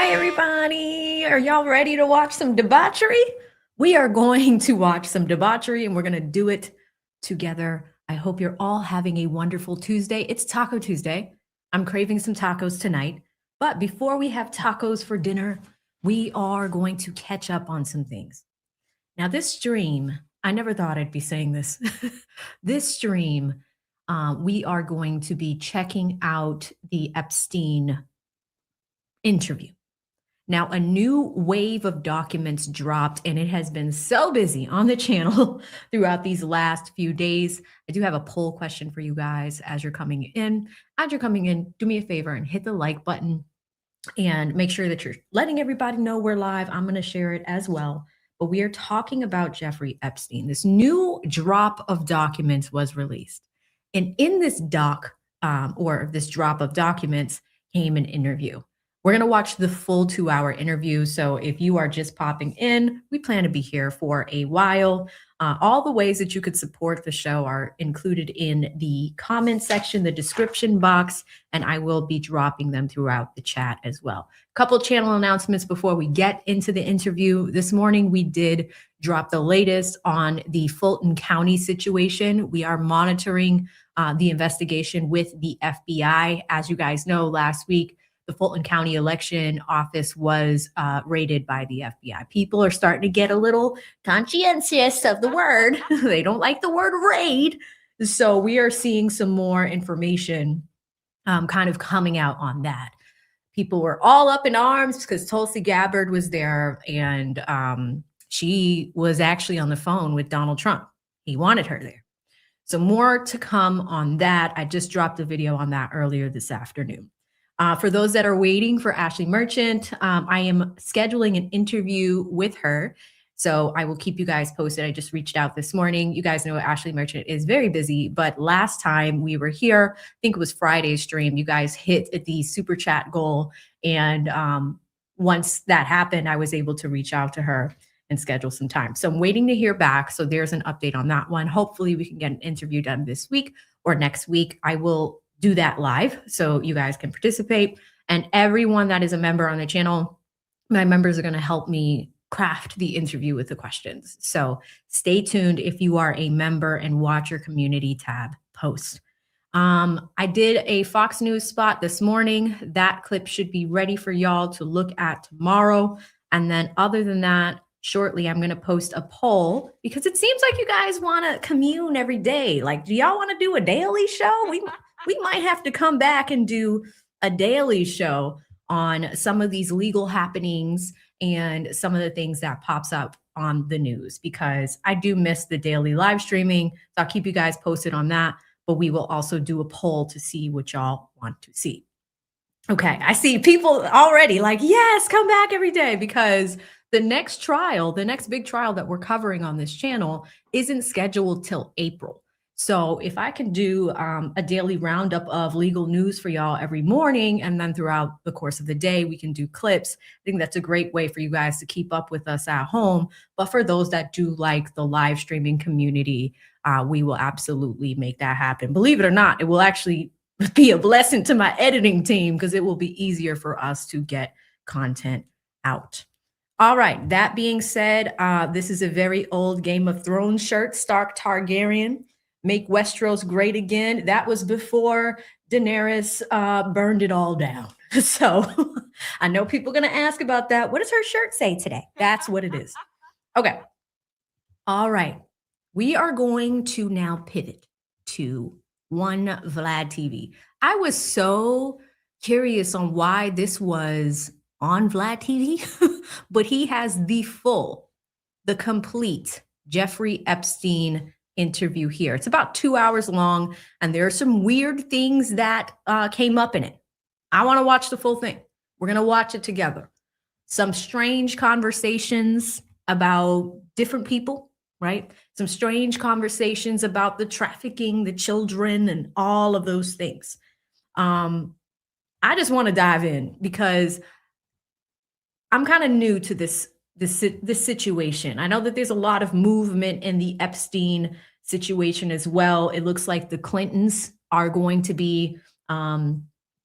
Hi, everybody. Are y'all ready to watch some debauchery? We are going to watch some debauchery and we're going to do it together. I hope you're all having a wonderful Tuesday. It's Taco Tuesday. I'm craving some tacos tonight. But before we have tacos for dinner, we are going to catch up on some things. Now, this stream, I never thought I'd be saying this. This stream, we are going to be checking out the Epstein interview. Now, a new wave of documents dropped, and it has been so busy on the channel throughout these last few days. I do have a poll question for you guys as you're coming in. As you're coming in, do me a favor and hit the like button and make sure that you're letting everybody know we're live. I'm going to share it as well. But we are talking about Jeffrey Epstein. This new drop of documents was released. And in this drop of documents came an interview. We're going to watch the full 2-hour interview. So if you are just popping in, we plan to be here for a while. All the ways that you could support the show are included in the comment section, the description box, and I will be dropping them throughout the chat as well. A couple channel announcements before we get into the interview. This morning, we did drop the latest on the Fulton County situation. We are monitoring the investigation with the FBI. As you guys know, last week, the Fulton County election office was raided by the FBI. People are starting to get a little conscientious of the word. They don't like the word raid. So we are seeing some more information kind of coming out on that. People were all up in arms because Tulsi Gabbard was there, and she was actually on the phone with Donald Trump. He wanted her there. So more to come on that. I just dropped a video on that earlier this afternoon. For those that are waiting for Ashley Merchant, I am scheduling an interview with her. So I will keep you guys posted. I just reached out this morning. You guys know Ashley Merchant is very busy, but last time we were here, I think it was Friday's stream, you guys hit the super chat goal. And once that happened, I was able to reach out to her and schedule some time. So I'm waiting to hear back. So there's an update on that one. Hopefully we can get an interview done this week or next week. I will do that live so you guys can participate. And everyone that is a member on the channel, my members are going to help me craft the interview with the questions. So stay tuned if you are a member and watch your community tab post. I did a Fox News spot this morning. That clip should be ready for y'all to look at tomorrow. And then other than that, shortly, I'm going to post a poll because it seems like you guys want to commune every day. Like, do y'all want to do a daily show? We might have to come back and do a daily show on some of these legal happenings and some of the things that pops up on the news, because I do miss the daily live streaming. So I'll keep you guys posted on that, but we will also do a poll to see what y'all want to see. Okay, I see people already like, yes, come back every day, because the next trial, the next big trial that we're covering on this channel isn't scheduled till April. So if I can do a daily roundup of legal news for y'all every morning, and then throughout the course of the day, we can do clips. I think that's a great way for you guys to keep up with us at home. But for those that do like the live streaming community, we will absolutely make that happen. Believe it or not, it will actually be a blessing to my editing team because it will be easier for us to get content out. All right, that being said, this is a very old Game of Thrones shirt, Stark Targaryen. Make Westeros great again. That was before Daenerys burned it all down. So I know people are going to ask about that. What does her shirt say today? That's what it is. Okay. All right. We are going to now pivot to One Vlad TV. I was so curious on why this was on Vlad TV, but he has the complete Jeffrey Epstein interview here. It's about 2 hours long, and there are some weird things that came up in it. I want to watch the full thing. We're going to watch it together. Some strange conversations about different people, right? Some strange conversations about the trafficking, the children, and all of those things. I just want to dive in because I'm kind of new to this situation. I know that there's a lot of movement in the Epstein situation as well. It looks like the Clintons are going to be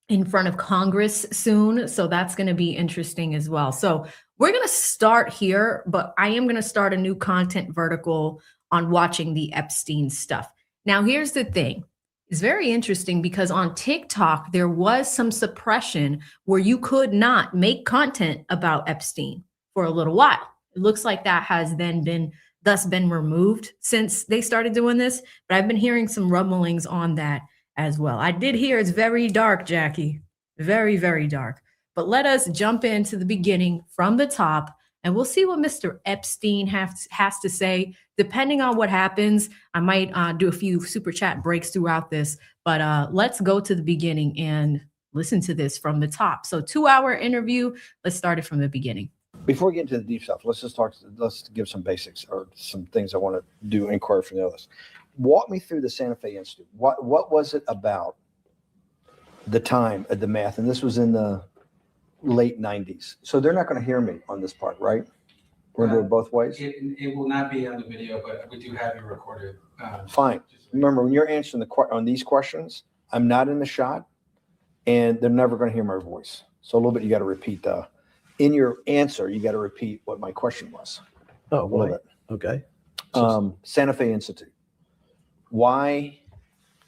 in front of Congress soon. So that's going to be interesting as well. So we're going to start here, but I am going to start a new content vertical on watching the Epstein stuff. Now, here's the thing. It's very interesting because on TikTok, there was some suppression where you could not make content about Epstein for a little while. It looks like that has then been removed since they started doing this, but I've been hearing some rumblings on that as well. I did hear it's very dark, Jackie, very, very dark. But let us jump into the beginning from the top, and we'll see what Mr. Epstein has to say. Depending on what happens, I might do a few super chat breaks throughout this, but let's go to the beginning and listen to this from the top. So 2-hour interview. Let's start it from the beginning. Before we get into the deep stuff, let's give some basics or some things I want to do inquiry from the others. Walk me through the Santa Fe Institute. What was it about the time of the math? And this was in the late 90s. So they're not going to hear me on this part, right? We're going to do it both ways? It will not be on the video, but we do have it recorded. Fine. Remember, when you're answering on these questions, I'm not in the shot, and they're never going to hear my voice. So a little bit, you got to repeat in your answer, you got to repeat what my question was. Oh, a little bit. Okay. Santa Fe Institute. Why,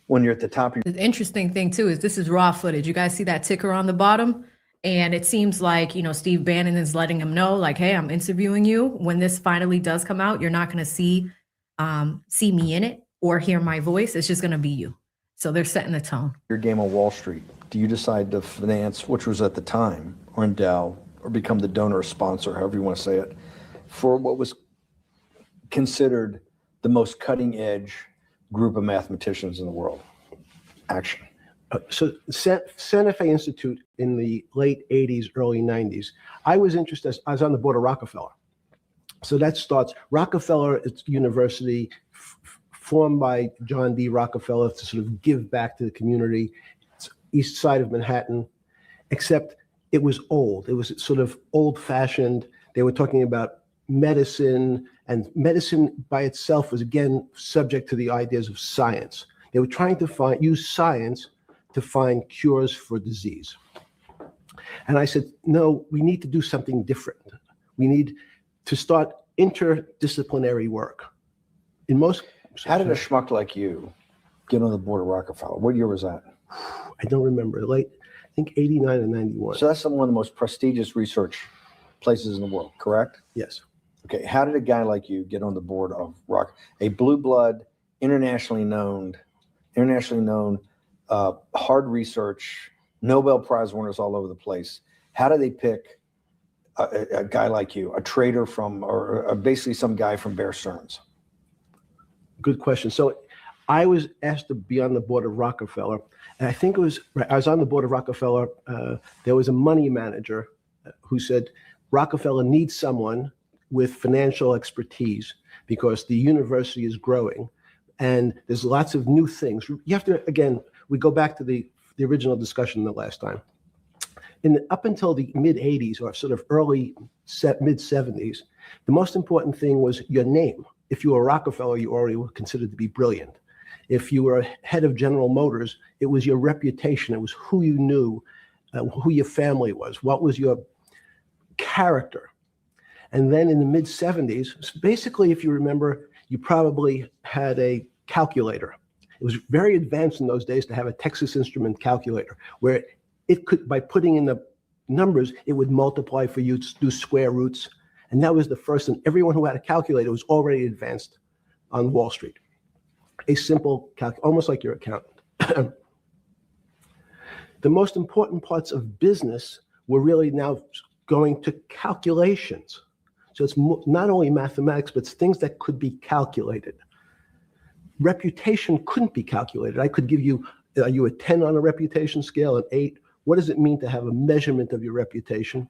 when you're at the top of your... The interesting thing too is this is raw footage. You guys see that ticker on the bottom? And it seems like, Steve Bannon is letting him know, like, hey, I'm interviewing you. When this finally does come out, you're not going to see me in it or hear my voice. It's just going to be you. So they're setting the tone. Your game on Wall Street, do you decide to finance, which was at the time, or endow, or become the donor or sponsor, however you want to say it, for what was considered the most cutting edge group of mathematicians in the world? Action. So Santa Fe Institute in the late 80s, early 90s, I was interested, I was on the board of Rockefeller. So that starts, Rockefeller, it's university formed by John D. Rockefeller to sort of give back to the community. It's east side of Manhattan, except it was old. It was sort of old fashioned. They were talking about medicine, and medicine by itself was again subject to the ideas of science. They were trying to use science to find cures for disease. And I said, no, we need to do something different. We need to start interdisciplinary work. In most... How did a schmuck like you get on the board of Rockefeller? What year was that? I don't remember. Late, I think 89 and 91. So that's one of the most prestigious research places in the world, correct? Yes. Okay, how did a guy like you get on the board of a blue blood, internationally known, hard research, Nobel Prize winners all over the place? How do they pick a guy like you, a trader from, or basically some guy from Bear Stearns? Good question. So I was asked to be on the board of Rockefeller, and I think it was, I was on the board of Rockefeller. There was a money manager who said, Rockefeller needs someone with financial expertise because the university is growing and there's lots of new things. You have to, again, we go back to the original discussion the last time. Up until the mid 80s or sort of early mid 70s, the most important thing was your name. If you were Rockefeller, you already were considered to be brilliant. If you were head of General Motors, it was your reputation. It was who you knew, who your family was, what was your character. And then in the mid 70s, basically, if you remember, you probably had a calculator. It was very advanced in those days to have a Texas Instrument calculator where it could, by putting in the numbers, it would multiply for you to do square roots. And that was the first, and everyone who had a calculator was already advanced on Wall Street. A simple almost like your accountant. The most important parts of business were really now going to calculations. So it's not only mathematics, but it's things that could be calculated. Reputation couldn't be calculated. I could give you, are you a 10 on a reputation scale, an 8? What does it mean to have a measurement of your reputation?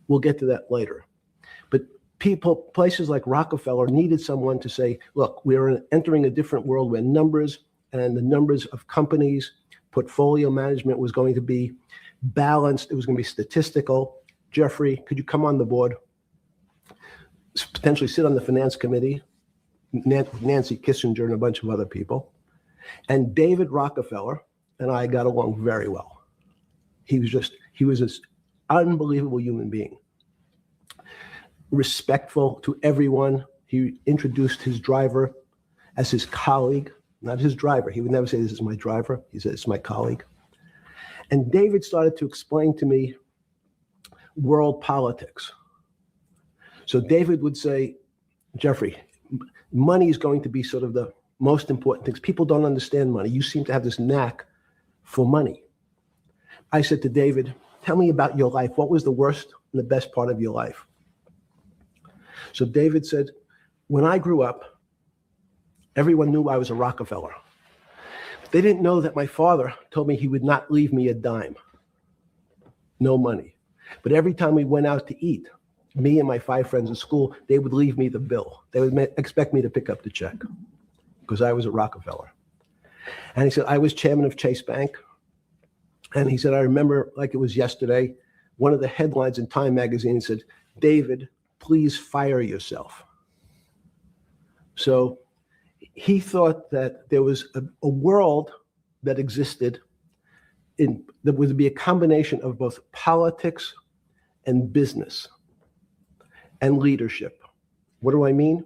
We'll get to that later. But places like Rockefeller needed someone to say, look, we're entering a different world where numbers and the numbers of companies, portfolio management was going to be balanced. It was going to be statistical. Jeffrey, could you come on the board? Potentially sit on the finance committee, Nancy Kissinger and a bunch of other people. And David Rockefeller and I got along very well. He was this unbelievable human being. Respectful to everyone. He introduced his driver as his colleague, not his driver. He would never say, this is my driver. He said, it's my colleague. And David started to explain to me world politics. So David would say, Jeffrey, money is going to be sort of the most important things. People don't understand money. You seem to have this knack for money. I said to David, tell me about your life. What was the worst and the best part of your life? So David said, when I grew up, everyone knew I was a Rockefeller. They didn't know that my father told me he would not leave me a dime. No money. But every time we went out to eat, me and my 5 friends in school, they would leave me the bill. They would expect me to pick up the check because I was a Rockefeller. And he said, I was chairman of Chase Bank. And he said, I remember like it was yesterday, one of the headlines in Time magazine said, David, please fire yourself. So he thought that there was a world that existed that would be a combination of both politics and business and leadership. What do I mean?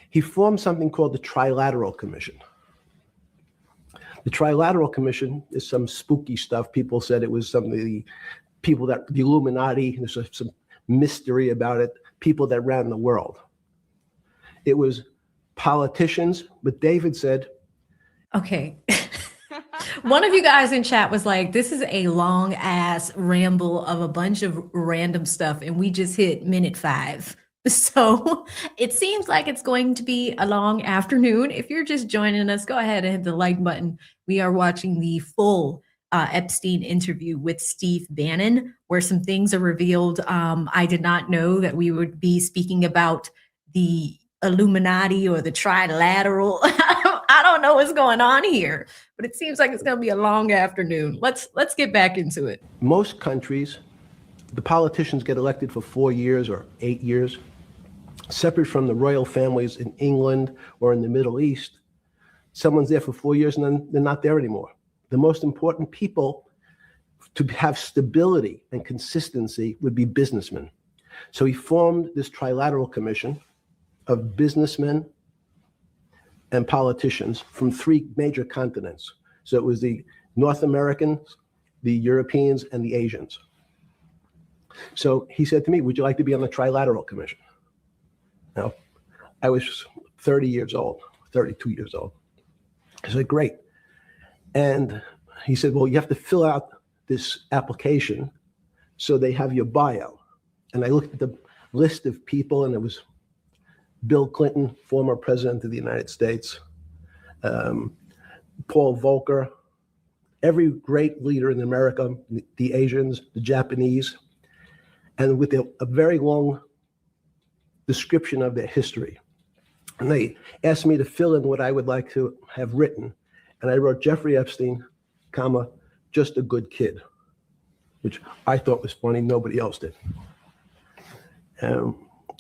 He formed something called the Trilateral Commission. The Trilateral Commission is some spooky stuff. People said it was some of the people that, the Illuminati, there's some mystery about it, people that ran the world. It was politicians, but David said, Okay. One of you guys in chat was like, this is a long ass ramble of a bunch of random stuff, and we just hit minute 5. So it seems like it's going to be a long afternoon. If you're just joining us, go ahead and hit the like button. We are watching the full Epstein interview with Steve Bannon, where some things are revealed. I did not know that we would be speaking about the Illuminati or the Trilateral. I don't know what's going on here, but it seems like it's going to be a long afternoon. Let's get back into it. most countries, the politicians get elected for 4 years or 8 years, separate from the royal families in England or in the Middle East. Someone's there for 4 years and then they're not there anymore. The most important people to have stability and consistency would be businessmen. So he formed this trilateral commission of businessmen and politicians from 3 major continents. So it was the North Americans, the Europeans, and the Asians. So he said to me, would you like to be on the Trilateral Commission? Now, I was 30 years old, 32 years old. I said, great. And he said, well, you have to fill out this application so they have your bio. And I looked at the list of people, and it was Bill Clinton, former president of the United States, Paul Volcker, every great leader in America, the Asians, the Japanese, and with a very long description of their history. And they asked me to fill in what I would like to have written. And I wrote Jeffrey Epstein, comma, just a good kid, which I thought was funny. Nobody else did.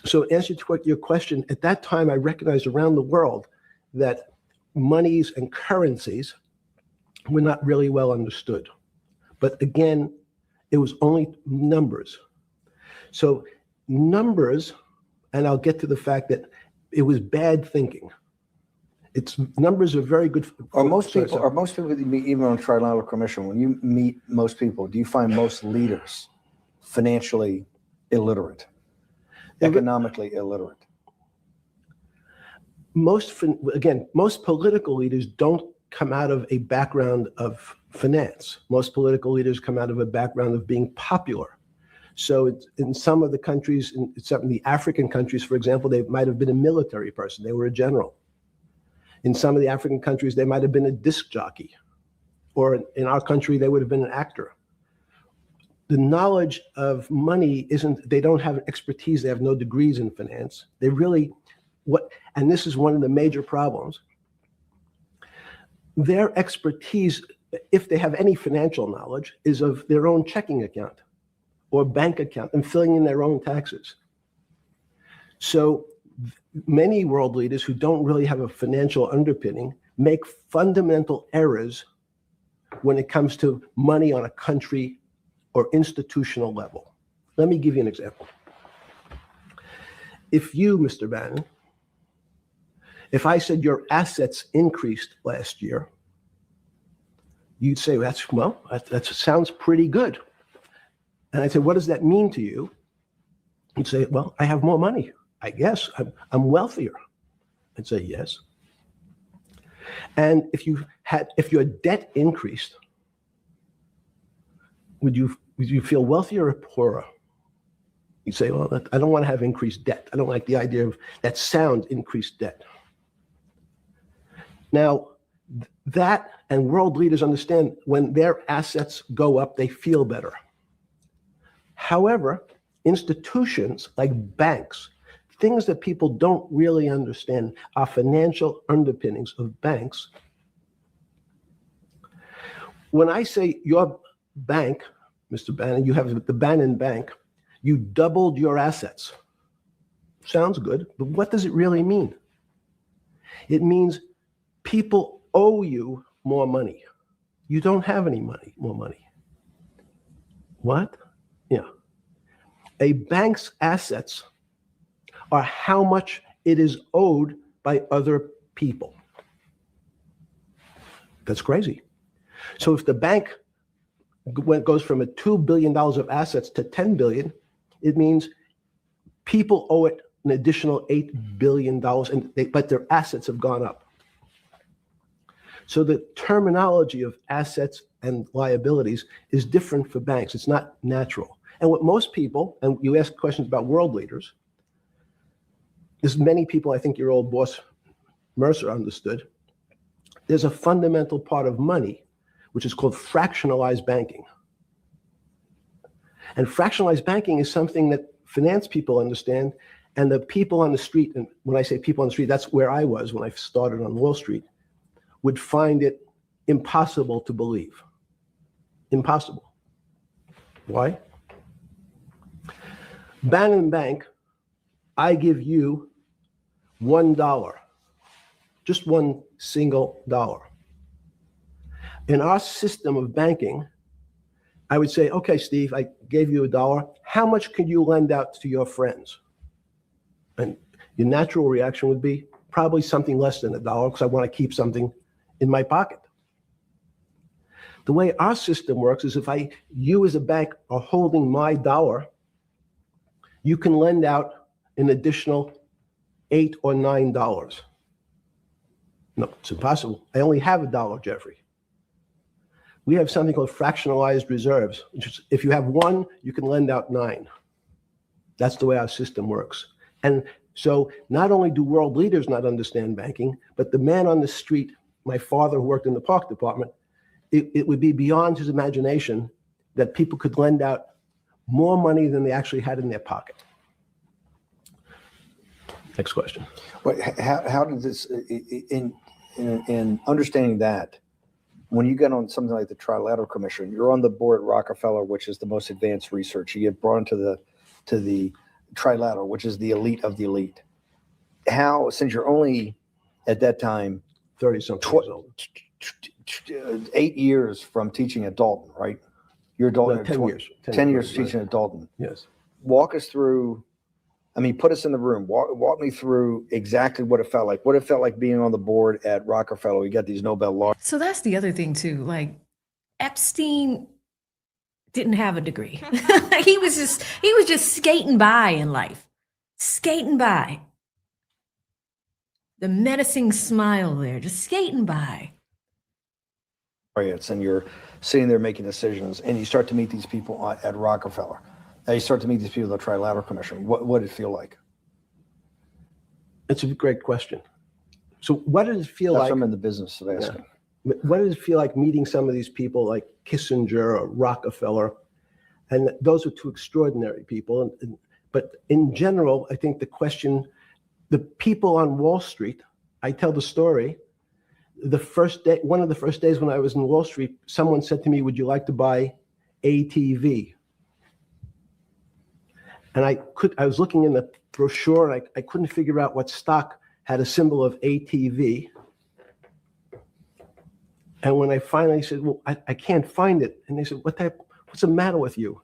So in answer to your question, at that time, I recognized around the world that monies and currencies were not really well understood. But again, it was only numbers. So numbers, and I'll get to the fact that it was bad thinking. Numbers are very good. Are most people that you meet, even on Trilateral Commission, when you meet most people, do you find most leaders financially illiterate, economically illiterate? Most political leaders don't come out of a background of finance. Most political leaders come out of a background of being popular. So in some of the countries, in some of the African countries, for example, they might have been a military person. They were a general. In some of the African countries, they might have been a disc jockey. Or in our country, they would have been an actor. The knowledge of money they don't have expertise. They have no degrees in finance. They really, and this is one of the major problems. Their expertise, if they have any financial knowledge, is of their own checking account or bank account and filling in their own taxes. So many world leaders who don't really have a financial underpinning make fundamental errors when it comes to money on a country or institutional level. Let me give you an example. If you, Mr. Bannon, if I said your assets increased last year, you'd say, that sounds pretty good. And I'd say, what does that mean to you? You'd say, well, I have more money. I guess I'm wealthier. I'd say, yes. And if your debt increased, would you feel wealthier or poorer? You'd say, well, I don't want to have increased debt. I don't like the idea of that sound, increased debt. Now, that and world leaders understand when their assets go up, they feel better. However, institutions like banks, things that people don't really understand are financial underpinnings of banks. When I say your bank, Mr. Bannon, you have the Bannon Bank, you doubled your assets. Sounds good, but what does it really mean? It means people owe you more money. You don't have any money, more money. What? Yeah. A bank's assets are how much it is owed by other people. That's crazy. So if the bank goes from $2 billion of assets to $10 billion, it means people owe it an additional $8 billion, but their assets have gone up. So the terminology of assets and liabilities is different for banks. It's not natural. And what most people, and you ask questions about world leaders, there's many people, I think your old boss Mercer understood, there's a fundamental part of money, which is called fractionalized banking. And fractionalized banking is something that finance people understand, and the people on the street, and when I say people on the street, that's where I was when I started on Wall Street, would find it impossible to believe. Impossible. Why? Bannon Bank, I give you $1, just one single dollar. In our system of banking, I would say, okay, Steve, I gave you $1. How much can you lend out to your friends? And your natural reaction would be probably something less than $1 because I want to keep something in my pocket. The way our system works is if you as a bank are holding my dollar, you can lend out an additional $8 or $9. No, it's impossible. I only have $1, Jeffrey. We have something called fractionalized reserves, which is if you have 1, you can lend out 9. That's the way our system works. And so not only do world leaders not understand banking, but the man on the street, my father who worked in the park department, it would be beyond his imagination that people could lend out more money than they actually had in their pocket. Next question. But how did this, in understanding that, when you get on something like the Trilateral Commission, you're on the board at Rockefeller, which is the most advanced research. You get brought into the Trilateral, which is the elite of the elite. How, since you're only at that time 30-something years old. 8 years from teaching at Dalton, right? You're Dalton. No, 10 years. 10 years right. teaching at Dalton. Yes. Walk us through. I mean, put us in the room. Walk me through exactly what it felt like. What it felt like being on the board at Rockefeller. We got these Nobel laureates. So that's the other thing too. Like Epstein didn't have a degree. he was just skating by in life. Skating by. The menacing smile there, just skating by. And you're sitting there making decisions, and you start to meet these people at Rockefeller. Now you start to meet these people at the Trilateral Commission. What did it feel like? It's a great question. So what did it feel That's like? what I'm in the business of asking. Yeah. What did it feel like meeting some of these people like Kissinger or Rockefeller? And those are two extraordinary people. But in general, I think the question, the people on Wall Street, I tell the story, the first day, one of the first days when I was in Wall Street, someone said to me, would you like to buy ATV? And I was looking in the brochure, and I couldn't figure out what stock had a symbol of ATV. And when I finally said, well, I can't find it. And they said, what what's the matter with you?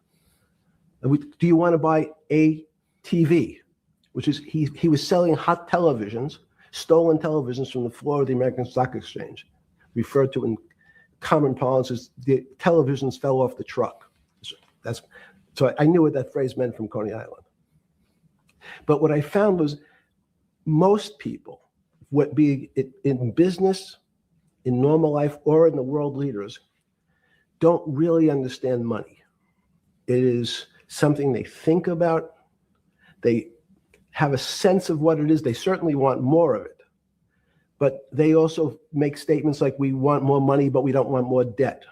Do you want to buy a TV? Which is, he was selling hot televisions, stolen televisions from the floor of the American Stock Exchange, referred to in common parlance as the televisions fell off the truck. So I knew what that phrase meant from Coney Island. But what I found was most people, what be it in business, in normal life, or in the world leaders, don't really understand money. It is something they think about. They have a sense of what it is. They certainly want more of it. But they also make statements like, we want more money, but we don't want more debt,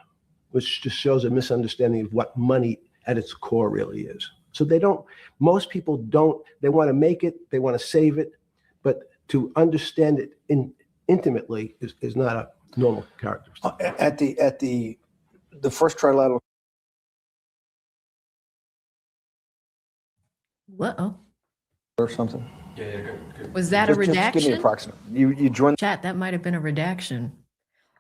which just shows a misunderstanding of what money at its core really is. So most people don't, they want to make it, they want to save it, but to understand it intimately is not a normal characteristic. At the first trilateral. Whoa. Or something. Yeah, good. Was that a Just give me redaction? approximate. You joined. Chat, that might have been a redaction.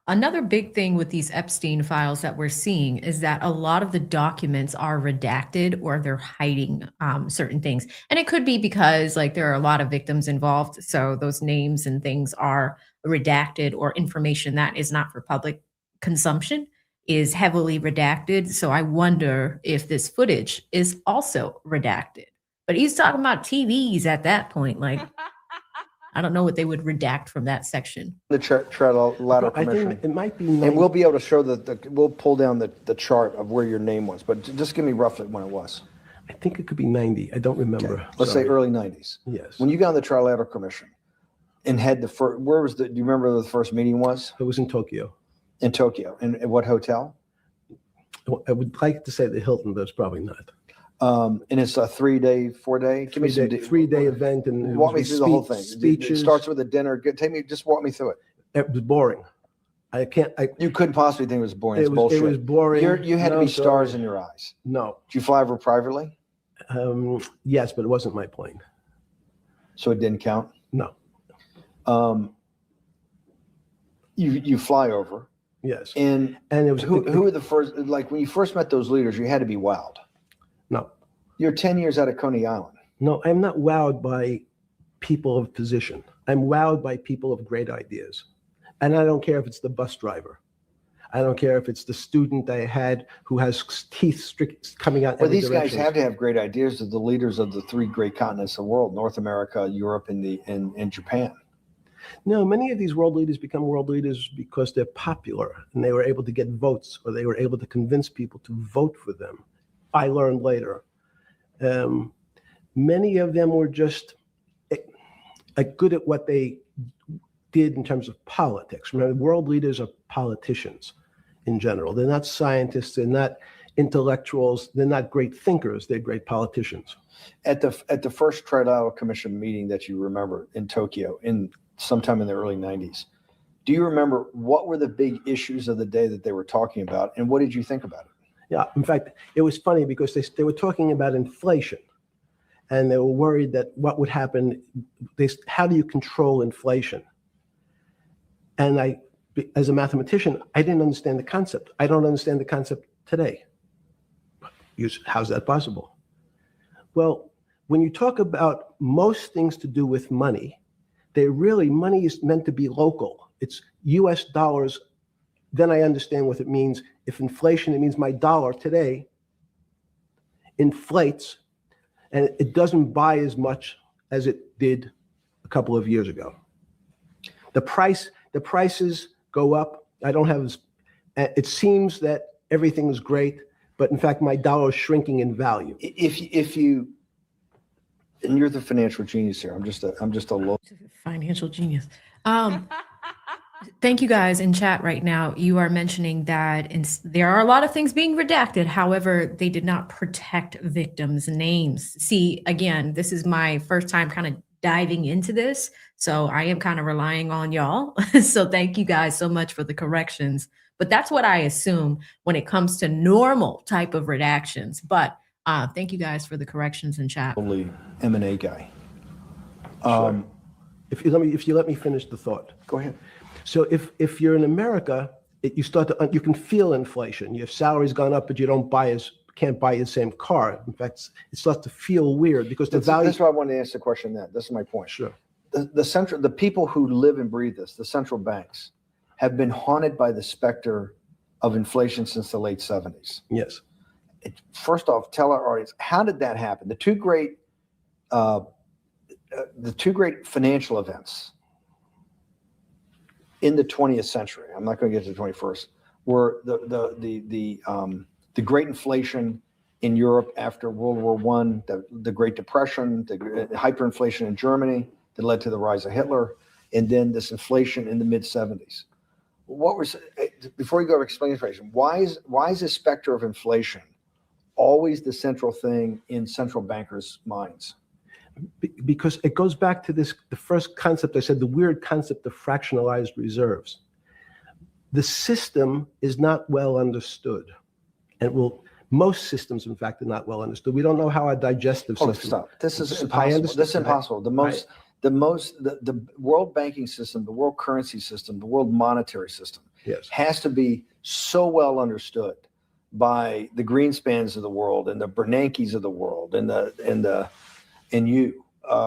Another big thing with these Epstein files that we're seeing is that a lot of the documents are redacted or they're hiding certain things. And it could be because like there are a lot of victims involved. So those names and things are redacted, or information that is not for public consumption is heavily redacted. So I wonder if this footage is also redacted. But he's talking about TVs at that point. Like, I don't know what they would redact from that section. The trilateral I commission. think it might be. And we'll be able to show we'll pull down the chart of where your name was, but just give me roughly when it was. I think it could be 90. I don't remember. Okay. Let's say early 90s. Yes. When you got on the trilateral commission and had the first, do you remember where the first meeting was? It was in Tokyo. In Tokyo. And at what hotel? I would like to say the Hilton, but it's probably not. And it's a 3-day, 4-day? Give me some Three-day event. And walk me through the whole thing. Speeches. It starts with a dinner. Just walk me through it. It was boring. You couldn't possibly think it was boring. It's It bullshit. was boring. You had to be stars in your eyes. No. Did you fly over privately? Yes, but it wasn't my plane. So it didn't count? No. You fly over. Yes. And it was who were the first, like when you first met those leaders, you had to be wowed. No. You're 10 years out of Coney Island. No, I'm not wowed by people of position. I'm wowed by people of great ideas. And I don't care if it's the bus driver. I don't care if it's the student I had who has teeth coming out. Well, these guys have to have great ideas. They're the leaders of the 3 great continents of the world: North America, Europe, and Japan. No, many of these world leaders become world leaders because they're popular and they were able to get votes, or they were able to convince people to vote for them. I learned later. Many of them were just good at what they did in terms of politics. Remember, world leaders are politicians in general. They're not scientists. They're not intellectuals. They're not great thinkers. They're great politicians. At the first Trilateral Commission meeting that you remember in Tokyo, sometime in the early 90s, do you remember what were the big issues of the day that they were talking about, and what did you think about it? Yeah, in fact, it was funny because they were talking about inflation, and they were worried that what would happen, how do you control inflation? And as a mathematician, I didn't understand the concept. I don't understand the concept today. How's that possible? Well, when you talk about most things to do with money, money is meant to be local. It's US dollars. Then I understand what it means. If inflation, it means my dollar today inflates and it doesn't buy as much as it did a couple of years ago. The prices go up. It seems that everything is great, but in fact, my dollar is shrinking in value. And you're the financial genius here. I'm just a low Financial genius. Thank you guys in chat right now. You are mentioning that there are a lot of things being redacted. However, they did not protect victims' names. See, again, this is my first time kind of diving into this. So I am kind of relying on y'all. So thank you guys so much for the corrections. But that's what I assume when it comes to normal type of redactions. But thank you guys for the corrections in chat. only M&A guy. If you let me finish the thought. Go ahead. So if you're in America, you can feel inflation. Your salary's gone up, but you can't buy the same car. In fact, it starts to feel weird because the value. That's why I wanted to ask the question. This is my point. Sure. The people who live and breathe this, the central banks, have been haunted by the specter of inflation since the late 70s. Yes. First off, tell our audience, how did that happen? The two great financial events in the 20th century, I'm not going to get to the 21st, were the great inflation in Europe after World War I, the Great Depression, the hyperinflation in Germany that led to the rise of Hitler, and then this inflation in the mid-70s. Before you go to explain inflation, why is the specter of inflation always the central thing in central bankers' minds? Because it goes back to the first concept I said, the weird concept of fractionalized reserves. The system is not well understood. And most systems, in fact, are not well understood. We don't know how our digestive system. Stop. This is impossible. This is impossible. The world banking system, the world currency system, the world monetary system has to be so well understood by the Greenspans of the world and the Bernankes of the world and you,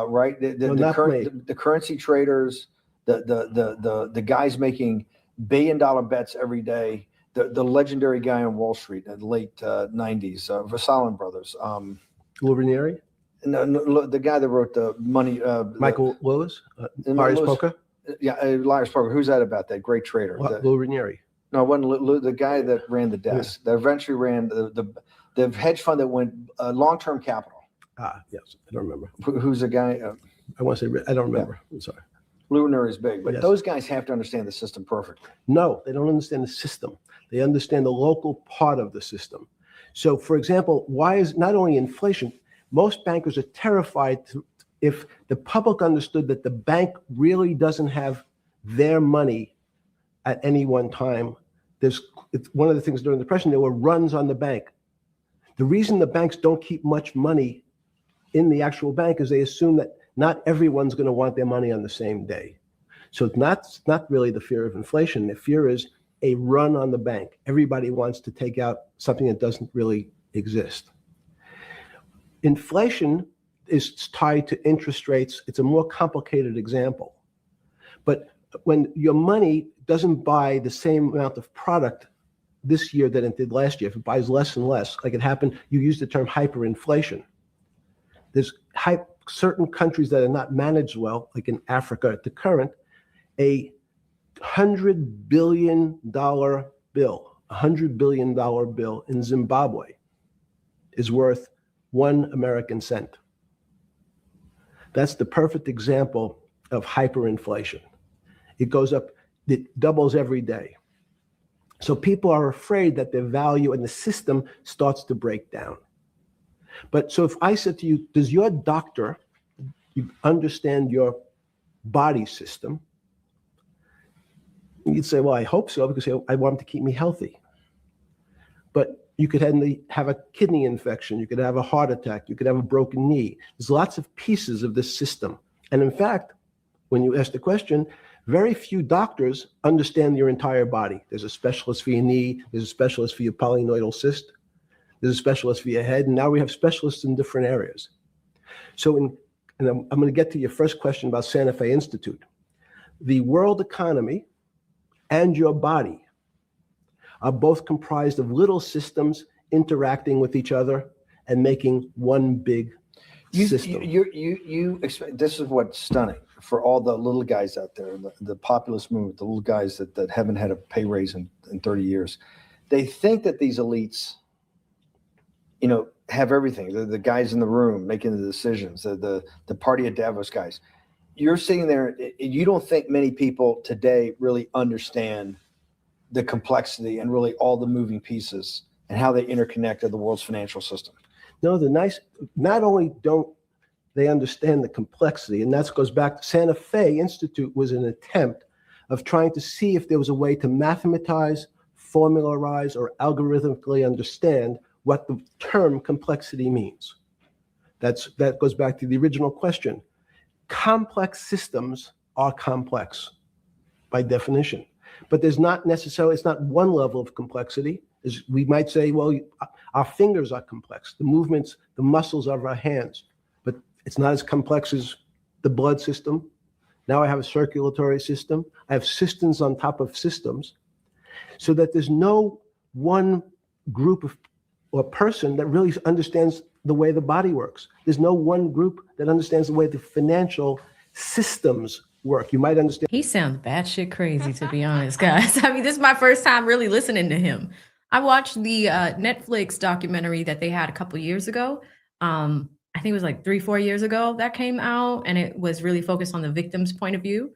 right? The currency traders, the guys making billion-dollar bets every day, the legendary guy on Wall Street in the late 90s, Vassalin Brothers. Lou Ranieri? No, the guy that wrote the money. Michael Lewis? Liar's Poker? Yeah, Liar's Poker. Who's that about? That great trader. Lou Ranieri. No, it wasn't the guy that ran the desk. That eventually ran the hedge fund that went long-term capital. Yes, I don't remember. Who's the guy? I want to say, I don't remember. I'm sorry. Lou Ranieri is big, but those guys have to understand the system perfectly. No, they don't understand the system. They understand the local part of the system. So, for example, why is not only inflation, most bankers are terrified if the public understood that the bank really doesn't have their money at any one time. It's one of the things during the Depression, there were runs on the bank. The reason the banks don't keep much money in the actual bank is they assume that not everyone's going to want their money on the same day. So it's not really the fear of inflation. The fear is a run on the bank. Everybody wants to take out something that doesn't really exist. Inflation is tied to interest rates. It's a more complicated example. But when your money doesn't buy the same amount of product this year than it did last year, if it buys less and less, like it happened, you use the term hyperinflation. There's certain countries that are not managed well, like in Africa at the current, a $100 billion bill in Zimbabwe is worth 1 American cent. That's the perfect example of hyperinflation. It goes up, it doubles every day. So people are afraid that their value in the system starts to break down. But so if I said to you, does your doctor understand your body system? You'd say, well, I hope so, because I want him to keep me healthy. But you could have a kidney infection. You could have a heart attack. You could have a broken knee. There's lots of pieces of this system. And in fact, when you ask the question, very few doctors understand your entire body. There's a specialist for your knee. There's a specialist for your polynoidal cyst. There's a specialist for your head. And now we have specialists in different areas. So and I'm going to get to your first question about Santa Fe Institute. The world economy and your body are both comprised of little systems interacting with each other and making one big system. This is what's stunning for all the little guys out there, the populist movement, the little guys that haven't had a pay raise in 30 years. They think that these elites, have everything. The guys in the room making the decisions, the party at Davos guys. You're sitting there, you don't think many people today really understand the complexity and really all the moving pieces and how they interconnect to the world's financial system. No, not only don't they understand the complexity, and that goes back to Santa Fe Institute was an attempt of trying to see if there was a way to mathematize, formularize, or algorithmically understand what the term complexity means. That goes back to the original question. Complex systems are complex by definition. But there's not necessarily, it's not one level of complexity. As we might say, well, our fingers are complex, the movements, the muscles of our hands, but it's not as complex as the blood system. Now I have a circulatory system. I have systems on top of systems, so that there's no one group of or person that really understands the way the body works. There's no one group that understands the way the financial systems work. You might understand. He sounds batshit crazy, to be honest, guys. I mean, this is my first time really listening to him. I watched the Netflix documentary that they had a couple years ago. I think it was like 3-4 years ago that came out, and it was really focused on the victim's point of view.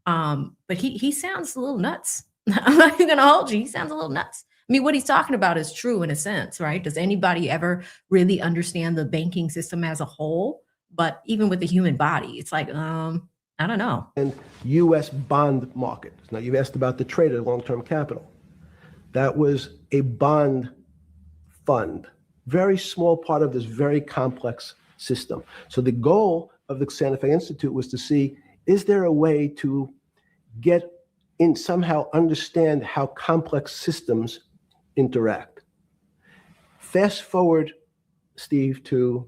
But he sounds a little nuts. I'm not even gonna hold you. He sounds a little nuts. I mean, what he's talking about is true in a sense, right? Does anybody ever really understand the banking system as a whole? But even with the human body, it's like, I don't know. And U.S. bond market. Now, you've asked about the trade of long-term capital. That was a bond fund, very small part of this very complex system. So the goal of the Santa Fe Institute was to see, is there a way to get in, somehow understand how complex systems interact? Fast forward, Steve, to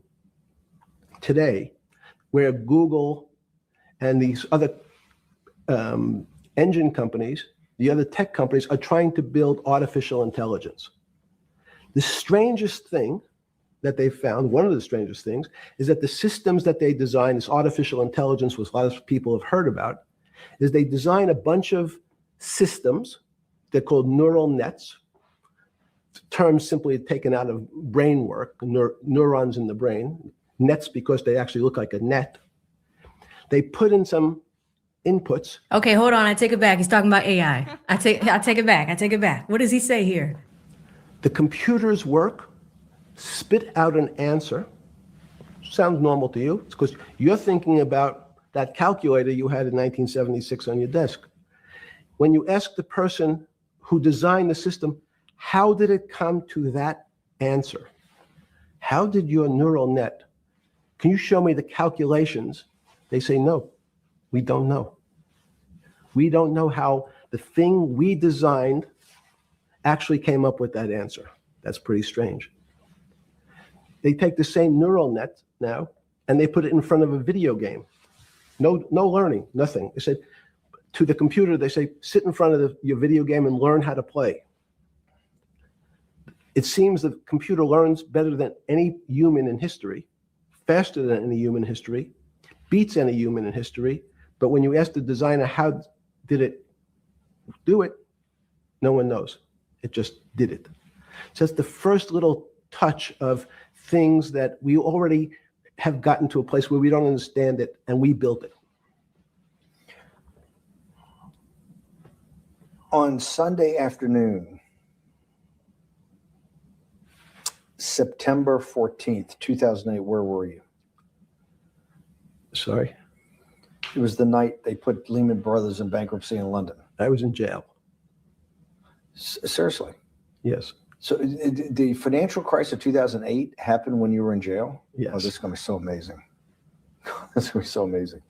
today, where Google and these other engine companies, the other tech companies, are trying to build artificial intelligence. The strangest thing that they found, one of the strangest things, is that the systems that they design, this artificial intelligence, which a lot of people have heard about, is they design a bunch of systems. They're called neural nets. Terms simply taken out of brain work, neurons in the brain. Nets because they actually look like a net. They put in some inputs. Okay, hold on. I take it back. He's talking about AI. I take it back. I take it back. What does he say here? The computers work, spit out an answer. Sounds normal to you. It's because you're thinking about that calculator you had in 1976 on your desk. When you ask the person who designed the system, how did it come to that answer? How did your neural net, can you show me the calculations? They say, no, we don't know. We don't know how the thing we designed actually came up with that answer. That's pretty strange. They take the same neural net now and they put it in front of a video game. No learning, nothing. They said to the computer, they say, sit in front of your video game and learn how to play. It seems the computer learns better than any human in history, faster than any human in history, beats any human in history. But when you ask the designer, how did it do it? No one knows. It just did it. So that's the first little touch of things that we already have gotten to a place where we don't understand it and we built it. On Sunday afternoon, September 14th, 2008, where were you? Sorry? It was the night they put Lehman Brothers in bankruptcy in London. I was in jail. Seriously? Yes. So the financial crisis of 2008 happened when you were in jail? Yes. Oh, this is going to be so amazing. This is going to be so amazing.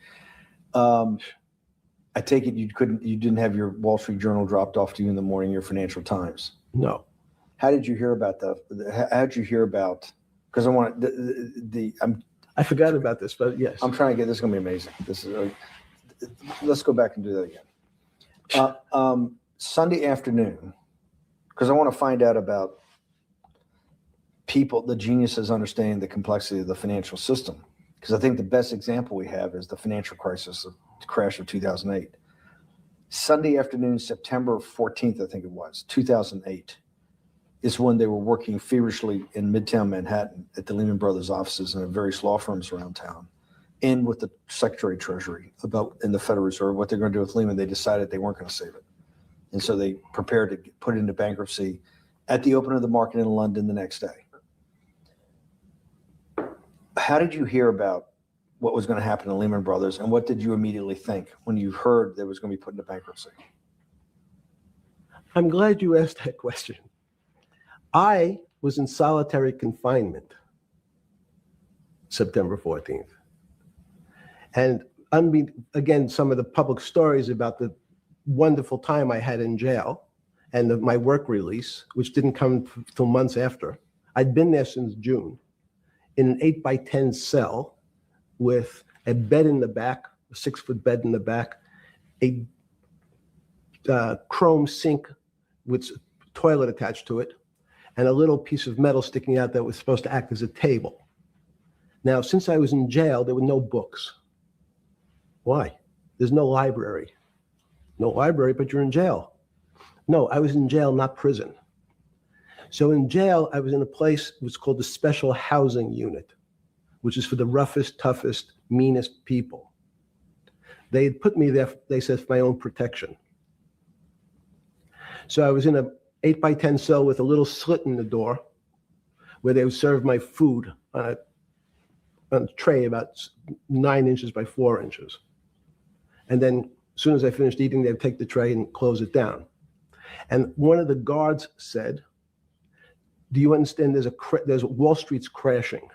I take it you didn't have your Wall Street Journal dropped off to you in the morning, your Financial Times. No. How did you hear about how did you hear about, because I want I forgot about this, but yes. I'm trying to get, this is going to be amazing. This is, let's go back and do that again. Sunday afternoon, because I want to find out about people, the geniuses understanding the complexity of the financial system. Because I think the best example we have is the financial crisis, the crash of 2008. Sunday afternoon, September 14th, I think it was, 2008, is when they were working feverishly in Midtown Manhattan at the Lehman Brothers offices and at various law firms around town, and with the Secretary of Treasury in the Federal Reserve, what they're going to do with Lehman. They decided they weren't going to save it. And so they prepared to put it into bankruptcy at the open of the market in London the next day. How did you hear about what was going to happen to Lehman Brothers, and what did you immediately think when you heard that it was going to be put into bankruptcy? I'm glad you asked that question. I was in solitary confinement September 14th. And again, some of the public stories about the wonderful time I had in jail and my work release, which didn't come till months after. I'd been there since June in an 8x10 cell with a bed in the back, a 6-foot bed in the back, a chrome sink with a toilet attached to it, and a little piece of metal sticking out that was supposed to act as a table. Now, since I was in jail, there were no books. Why? There's no library. No library, but you're in jail. No, I was in jail, not prison. So in jail, I was in a place that was called the Special Housing Unit, which is for the roughest, toughest, meanest people. They had put me there, they said, for my own protection. So I was in a 8x10 cell with a little slit in the door where they would serve my food on a tray about 9 inches by 4 inches. And then as soon as I finished eating, they'd take the tray and close it down. And one of the guards said, do you understand there's Wall Street's crashing.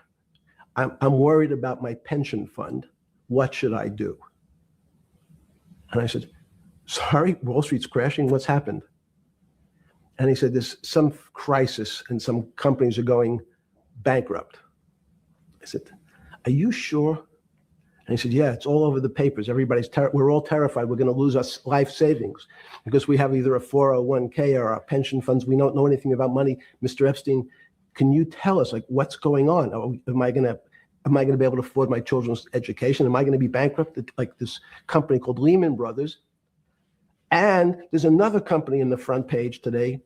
I'm worried about my pension fund. What should I do? And I said, sorry, Wall Street's crashing? What's happened? And he said, there's some crisis and some companies are going bankrupt. I said, are you sure? And he said, yeah, it's all over the papers. We're all terrified. We're going to lose our life savings because we have either a 401k or our pension funds. We don't know anything about money. Mr. Epstein, can you tell us, like, what's going on? Am I going to be able to afford my children's education? Am I going to be bankrupt like this company called Lehman Brothers? And there's another company in the front page today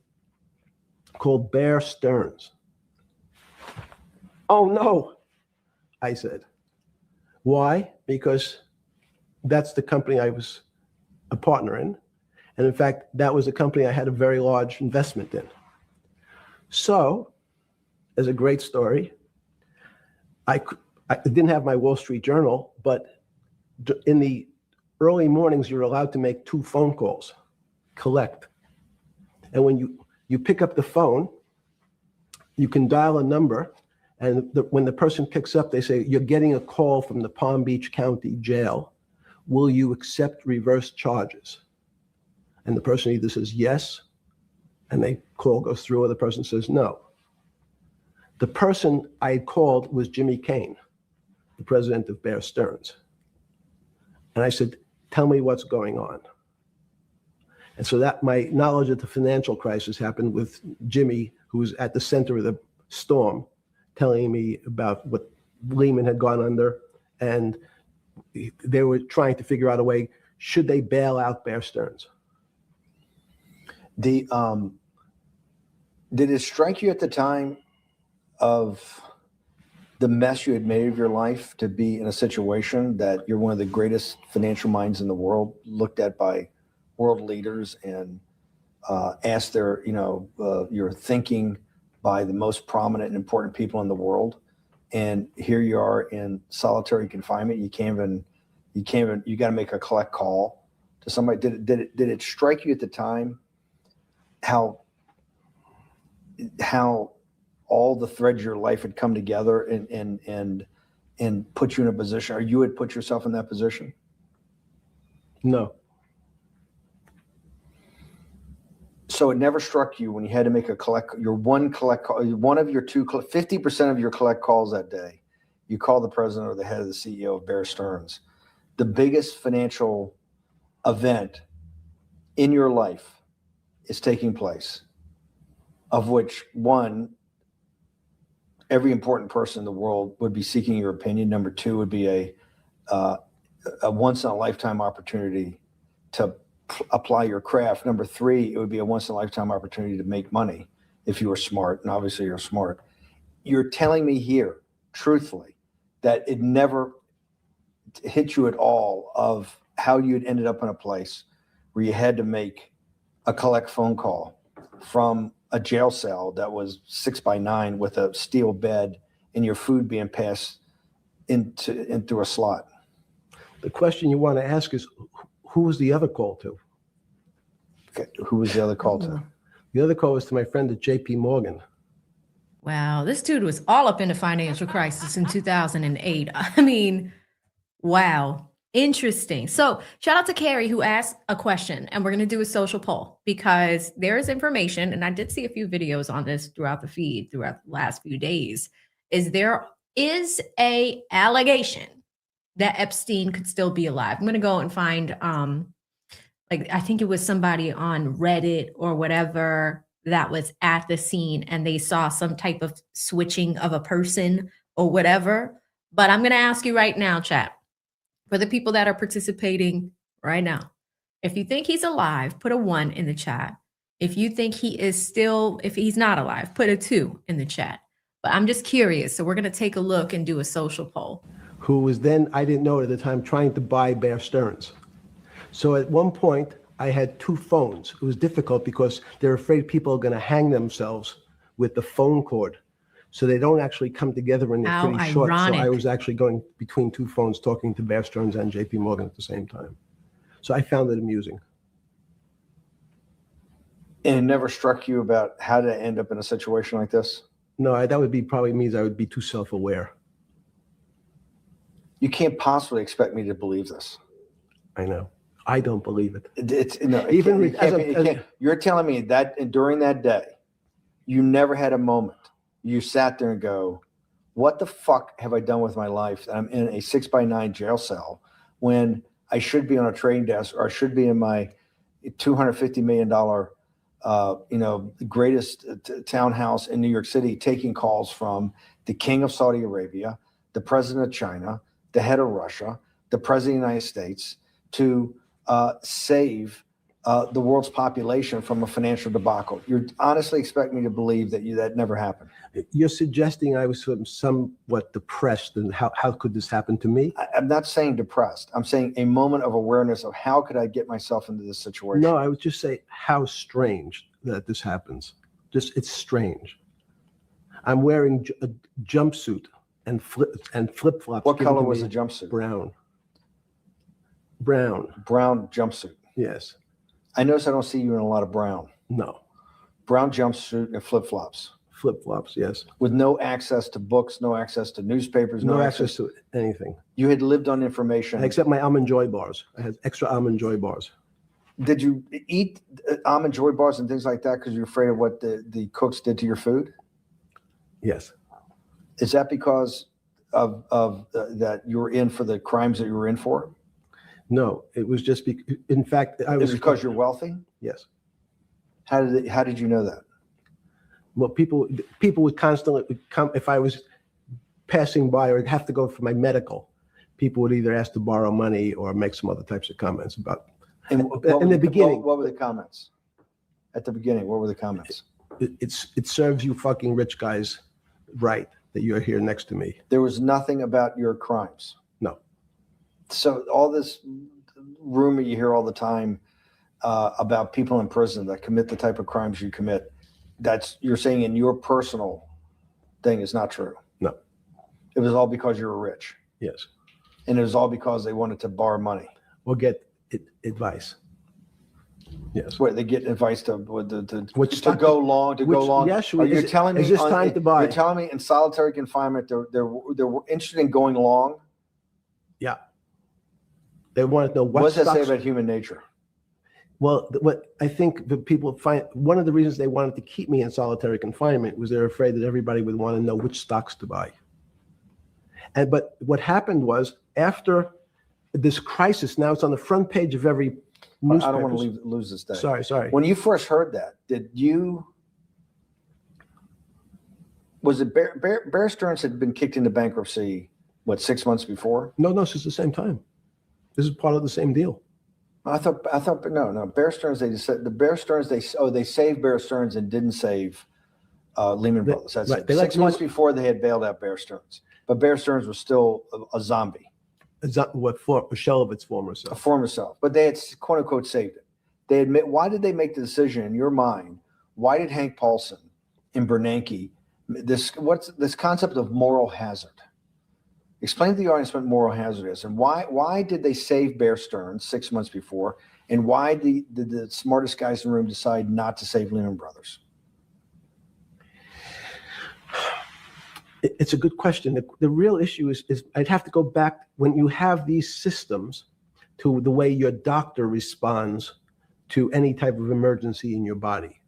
called Bear Stearns. Oh no, I said. Why? Because that's the company I was a partner in. And in fact, that was a company I had a very large investment in. So, as a great story, I didn't have my Wall Street Journal, but in the early mornings, you're allowed to make 2 phone calls, collect. And when you pick up the phone, you can dial a number, and when the person picks up, they say, you're getting a call from the Palm Beach County Jail. Will you accept reverse charges? And the person either says yes, and the call goes through, or the person says no. The person I had called was Jimmy Kane, the president of Bear Stearns. And I said, tell me what's going on. And so that my knowledge of the financial crisis happened with Jimmy, who was at the center of the storm, telling me about what Lehman had gone under. And they were trying to figure out a way, should they bail out Bear Stearns? Did it strike you at the time of the mess you had made of your life to be in a situation that you're one of the greatest financial minds in the world, looked at by world leaders and asked your thinking by the most prominent and important people in the world, and here you are in solitary confinement. You got to make a collect call to somebody. Did it strike you at the time how all the threads of your life had come together and put you in a position, or you had put yourself in that position? No. So it never struck you when you had to make one of your 50% of your collect calls that day, you call the president or the head of the CEO of Bear Stearns, the biggest financial event in your life is taking place, of which one, every important person in the world would be seeking your opinion. Number 2 would be a once in a lifetime opportunity to apply your craft. Number 3, it would be a once in a lifetime opportunity to make money if you were smart, and obviously you're smart. You're telling me here, truthfully, that it never hit you at all of how you had ended up in a place where you had to make a collect phone call from a jail cell that was 6x9 with a steel bed and your food being passed into a slot. The question you want to ask is, who was the other call to? Okay. Who was the other call to? The other call was to my friend at JP Morgan. Wow, this dude was all up in the financial crisis in 2008. I mean, wow. Interesting. So shout out to Carrie who asked a question, and we're going to do a social poll because there is information, and I did see a few videos on this throughout the feed throughout the last few days. There is a allegation that Epstein could still be alive. I'm going to go and find, like, I think it was somebody on Reddit or whatever that was at the scene, and they saw some type of switching of a person or whatever. But I'm going to ask you right now, chat, for the people that are participating right now, if you think he's alive, put a 1 in the chat. If you think he is still, if he's not alive, put a 2 in the chat. But I'm just curious. So we're going to take a look and do a social poll. Who was then, I didn't know at the time, trying to buy Bear Stearns. So at one point, I had 2 phones. It was difficult because they're afraid people are going to hang themselves with the phone cord. So they don't actually come together and they're How pretty short. So I ironic. was actually going between 2 phones talking to Bear Stearns and JP Morgan at the same time. So I found it amusing. And it never struck you about how to end up in a situation like this? No, that would be probably means I would be too self-aware. You can't possibly expect me to believe this. I know. I don't believe it. It's no, Even you're telling me that during that day, you never had a moment. You sat there and go, what the fuck have I done with my life? I'm in a 6x9 jail cell when I should be on a trading desk, or I should be in my $250 million, greatest townhouse in New York City, taking calls from the king of Saudi Arabia, the president of China, the head of Russia, the president of the United States, to save the world's population from a financial debacle. You honestly expect me to believe that that never happened? You're suggesting I was somewhat depressed, and how could this happen to me? I'm not saying depressed. I'm saying a moment of awareness of how could I get myself into this situation? No, I would just say how strange that this happens. It's strange. I'm wearing a jumpsuit and flip-flops. What color was the jumpsuit? Brown. Brown. Brown jumpsuit. Yes. I notice I don't see you in a lot of brown. No. Brown jumpsuit and flip-flops. Flip-flops, yes. With no access to books, no access to newspapers, no access to anything. You had lived on information. Except my Almond Joy bars. I had extra Almond Joy bars. Did you eat Almond Joy bars and things like that because you're afraid of what the cooks did to your food? Yes. Is that because of that you were in for the crimes that you were in for? No, it was just in fact, I was. Is it because you're wealthy? Yes. How did you know that? Well, people would constantly come if I was passing by or have to go for my medical. People would either ask to borrow money or make some other types of comments about. In the beginning, what were the comments? At the beginning, what were the comments? It serves you fucking rich guys right that you're here next to me. There was nothing about your crimes. No. So all this rumor you hear all the time about people in prison that commit the type of crimes you commit, you're saying in your personal thing is not true. No. It was all because you were rich. Yes. And it was all because they wanted to borrow money. Or get advice. Yes. Where they get advice to go long. Yes. You're telling me is this time to buy? You're telling me in solitary confinement they're interested in going long. Yeah. They want to know what does that say about human nature? Well, what I think the people find, one of the reasons they wanted to keep me in solitary confinement was they're afraid that everybody would want to know which stocks to buy. But what happened was after this crisis, now it's on the front page of every newspaper. I don't want to lose this day. Sorry. When you first heard that, was it Bear Stearns had been kicked into bankruptcy, 6 months before? No, this is the same time. This is part of the same deal. I thought, no. Bear Stearns, they saved Bear Stearns and didn't save Lehman Brothers. That's right. 6 months before they had bailed out Bear Stearns, but Bear Stearns was still a zombie. A shell of its former self. A former self, but they had quote unquote saved it. Why did they make the decision in your mind? Why did Hank Paulson and Bernanke what's this concept of moral hazard? Explain to the audience what moral hazard is, and why did they save Bear Stearns 6 months before, and why did the smartest guys in the room decide not to save Lehman Brothers? It's a good question. The real issue is I'd have to go back when you have these systems to the way your doctor responds to any type of emergency in your body.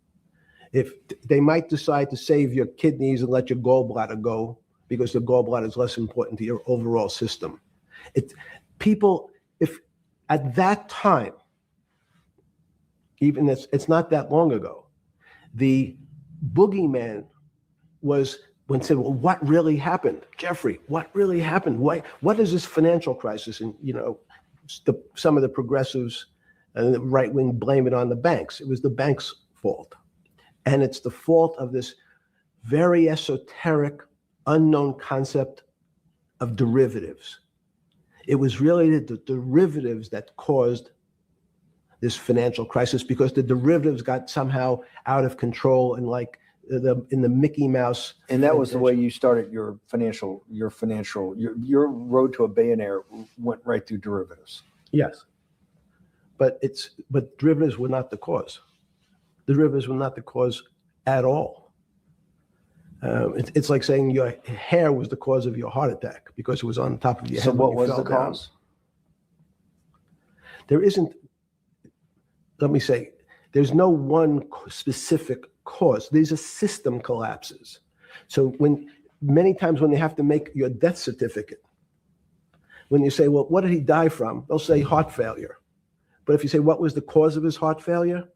If they might decide to save your kidneys and let your gallbladder go because the gallbladder is less important to your overall system. If at that time, even it's not that long ago, the boogeyman was when said, well, what really happened? Jeffrey, what really happened? What is this financial crisis? And, some of the progressives and the right wing blame it on the banks. It was the banks' fault. And it's the fault of this very esoteric, unknown concept of derivatives. It was really the derivatives that caused this financial crisis because the derivatives got somehow out of control and in the Mickey Mouse. And that was the way you started your road to a billionaire went right through derivatives. Yes. But derivatives were not the cause. Derivatives were not the cause at all. It's like saying your hair was the cause of your heart attack because it was on top of your head. So what when you was the fell down. cause? There isn't, let me say, there's no one specific cause. These are system collapses. So many times when they have to make your death certificate, when you say, well, what did he die from? They'll say heart failure. But if you say, what was the cause of his heart failure?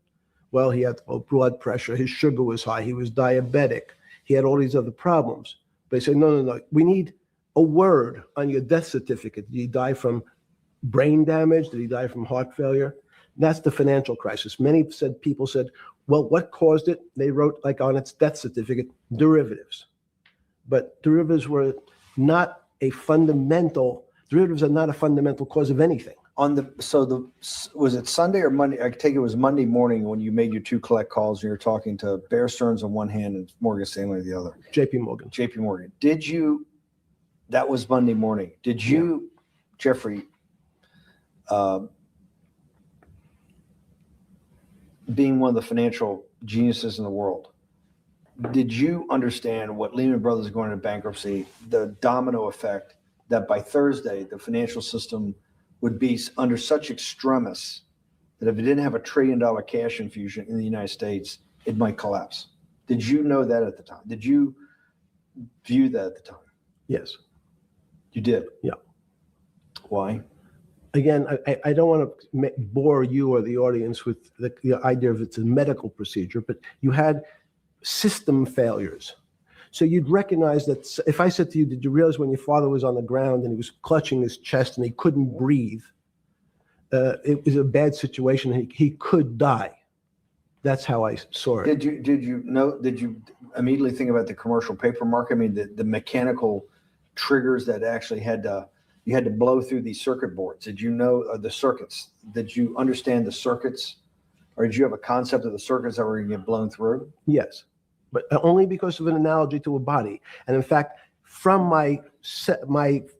Well, he had low blood pressure, his sugar was high, he was diabetic, he had all these other problems. But they say, no, we need a word on your death certificate. Did he die from brain damage? Did he die from heart failure? That's the financial crisis. Many people said, well, what caused it? They wrote on its death certificate, derivatives. But derivatives are not a fundamental cause of anything. Was it Sunday or Monday? I take it was Monday morning when you made your two collect calls and you were talking to Bear Stearns on one hand and Morgan Stanley on the other. JP Morgan. That was Monday morning. Did you, Jeffrey, being one of the financial geniuses in the world, did you understand what Lehman Brothers going into bankruptcy, the domino effect that by Thursday, the financial system would be under such extremis that if it didn't have $1 trillion cash infusion in the United States, it might collapse? Did you know that at the time? Did you view that at the time? Yes. You did? Yeah. Why? Again, I don't want to bore you or the audience with the idea of it's a medical procedure, but you had system failures. So you'd recognize that if I said to you, did you realize when your father was on the ground and he was clutching his chest and he couldn't breathe, it was a bad situation. He could die. That's how I saw it. Did you immediately think about the commercial paper market? I mean, the mechanical triggers that actually you had to blow through these circuit boards. Did you know the circuits? Did you understand the circuits? Or did you have a concept of the circuits that were going to get blown through? Yes, but only because of an analogy to a body. And in fact, from my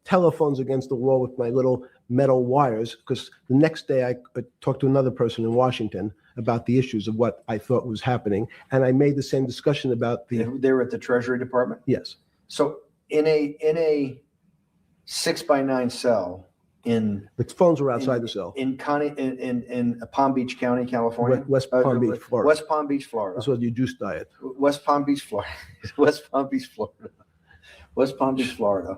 telephones against the wall with my little metal wires, because the next day I talked to another person in Washington about the issues of what I thought was happening. And I made the same discussion about They were at the Treasury Department? Yes. So in a 6x9 cell in the phones were outside the cell. In Palm Beach County, California? West Palm Beach, Florida. West Palm Beach, Florida. This was your juice diet. West Palm Beach, Florida. West Palm Beach, Florida. West Palm Beach, Florida.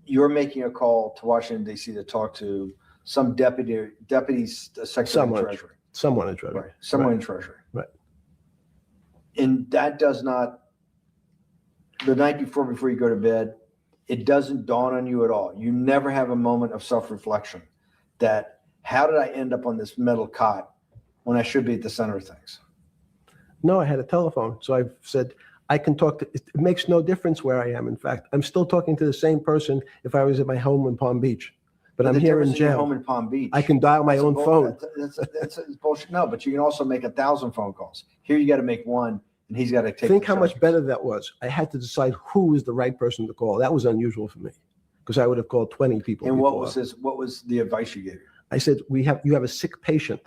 You're making a call to Washington, D.C. to talk to some deputies, Secretary of Treasury. Someone in Treasury. Right. Someone in Treasury. Right. And that does not, the night before you go to bed, it doesn't dawn on you at all. You never have a moment of self-reflection that how did I end up on this metal cot when I should be at the center of things? No, I had a telephone. So I said, I can talk to, it makes no difference where I am. In fact, I'm still talking to the same person if I was at my home in Palm Beach, but I'm here in jail. Home in Palm Beach. I can dial my own phone. That's bullshit. No, but you can also make 1,000 phone calls. Here you got to make one. And he's got to take. Think how much better that was. I had to decide who was the right person to call. That was unusual for me because I would have called 20 people. And before. What was the advice you gave? I said, you have a sick patient,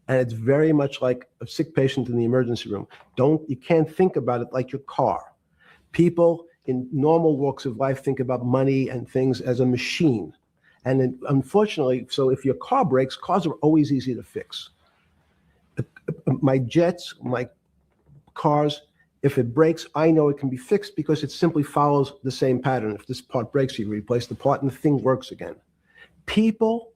and it's very much like a sick patient in the emergency room. You can't think about it like your car. People in normal walks of life think about money and things as a machine. And then, unfortunately, so if your car breaks, cars are always easy to fix. My jets, my cars, if it breaks, I know it can be fixed because it simply follows the same pattern. If this part breaks, you replace the part and the thing works again. People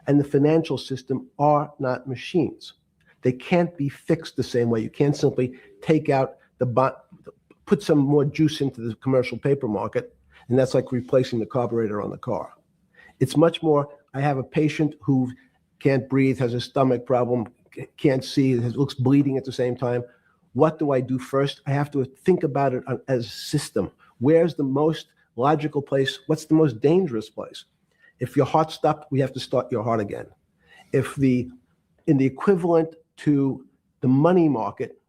and the financial system are not machines. They can't be fixed the same way. You can't simply take out the bond, put some more juice into the commercial paper market, and that's like replacing the carburetor on the car. It's much more, I have a patient who can't breathe, has a stomach problem, can't see, looks bleeding at the same time. What do I do first? I have to think about it as a system. Where's the most logical place? What's the most dangerous place? If your heart stopped, we have to start your heart again. If in the equivalent to the money market,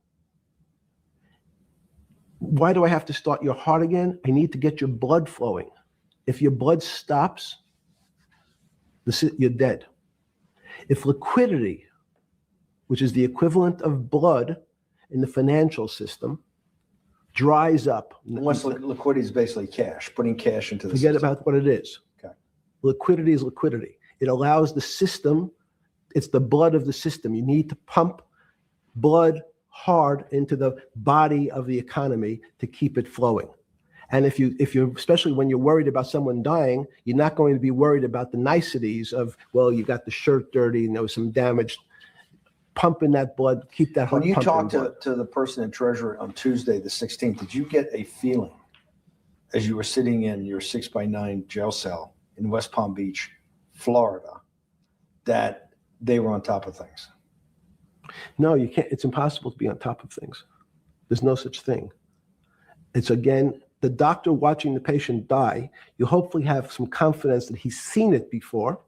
why do I have to start your heart again? I need to get your blood flowing. If your blood stops, you're dead. If liquidity, which is the equivalent of blood in the financial system, dries up. Once liquidity is basically cash, putting cash into the Forget system. about what it is. Okay. Liquidity is liquidity. It allows the system, it's the blood of the system. You need to pump blood hard into the body of the economy to keep it flowing. And if you're, especially when you're worried about someone dying, you're not going to be worried about the niceties of, well, you got the shirt dirty and there was some damage. Pumping that blood, keep that heart When you pumping talked to the person in Treasury on Tuesday, the 16th, did you get a feeling as you were sitting in your 6x9 jail cell in West Palm Beach, Florida, that they were on top of things? No, you can't. It's impossible to be on top of things. There's no such thing. It's, again, the doctor watching the patient die. You hopefully have some confidence that he's seen it before.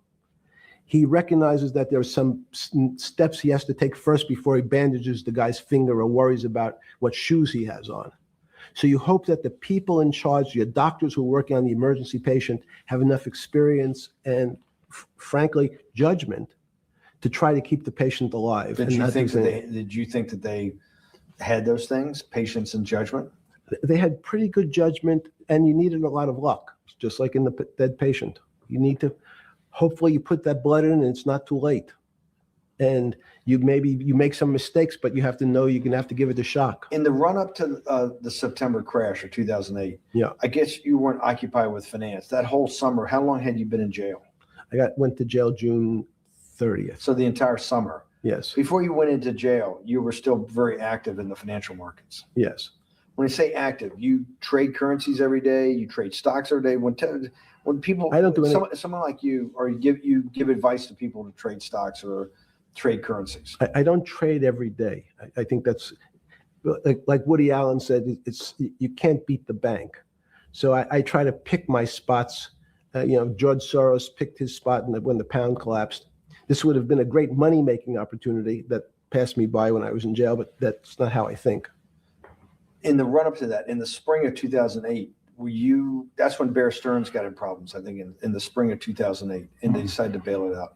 He recognizes that there are some steps he has to take first before he bandages the guy's finger or worries about what shoes he has on. So you hope that the people in charge, your doctors who are working on the emergency patient, have enough experience and, frankly, judgment to try to keep the patient alive. Did you think that they had those things, patience and judgment? They had pretty good judgment, and you needed a lot of luck, just like in the dead patient. You need to, hopefully you put that blood in and it's not too late. And you make some mistakes, but you have to know you're going to have to give it a shock. In the run up to the September crash of 2008, Yeah. I guess you weren't occupied with finance. That whole summer, how long had you been in jail? Went to jail June 30th. So the entire summer. Yes. Before you went into jail, you were still very active in the financial markets. Yes. When you say active, you trade currencies every day, you trade stocks every day. When people, I don't do anything. Someone like you, or you give advice to people to trade stocks or trade currencies. I don't trade every day. I think that's like Woody Allen said, you can't beat the bank. So I try to pick my spots. George Soros picked his spot when the pound collapsed. This would have been a great money-making opportunity that passed me by when I was in jail, but that's not how I think. In the run-up to that, in the spring of 2008, that's when Bear Stearns got in problems, I think, in the spring of 2008, and they decided to bail it out.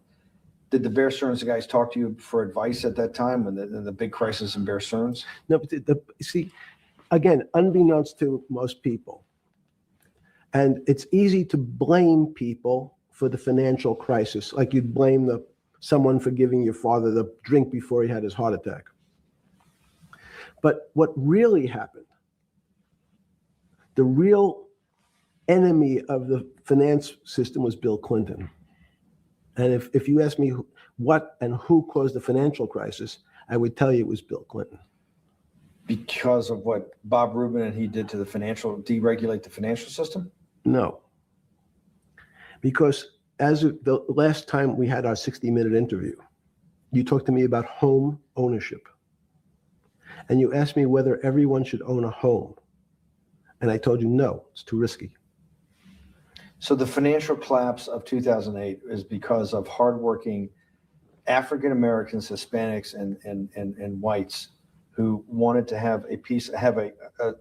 Did the Bear Stearns guys talk to you for advice at that time when the big crisis in Bear Stearns? No, but see, again, unbeknownst to most people, and it's easy to blame people for the financial crisis, like you'd blame someone for giving your father the drink before he had his heart attack. But what really happened, the real enemy of the finance system was Bill Clinton. And if you ask me what and who caused the financial crisis, I would tell you it was Bill Clinton. Because of what Bob Rubin and he did to deregulate the financial system? No. Because as of the last time we had our 60-minute interview, you talked to me about home ownership. And you asked me whether everyone should own a home. And I told you, no, it's too risky. So the financial collapse of 2008 is because of hardworking African Americans, Hispanics, and whites who wanted to have a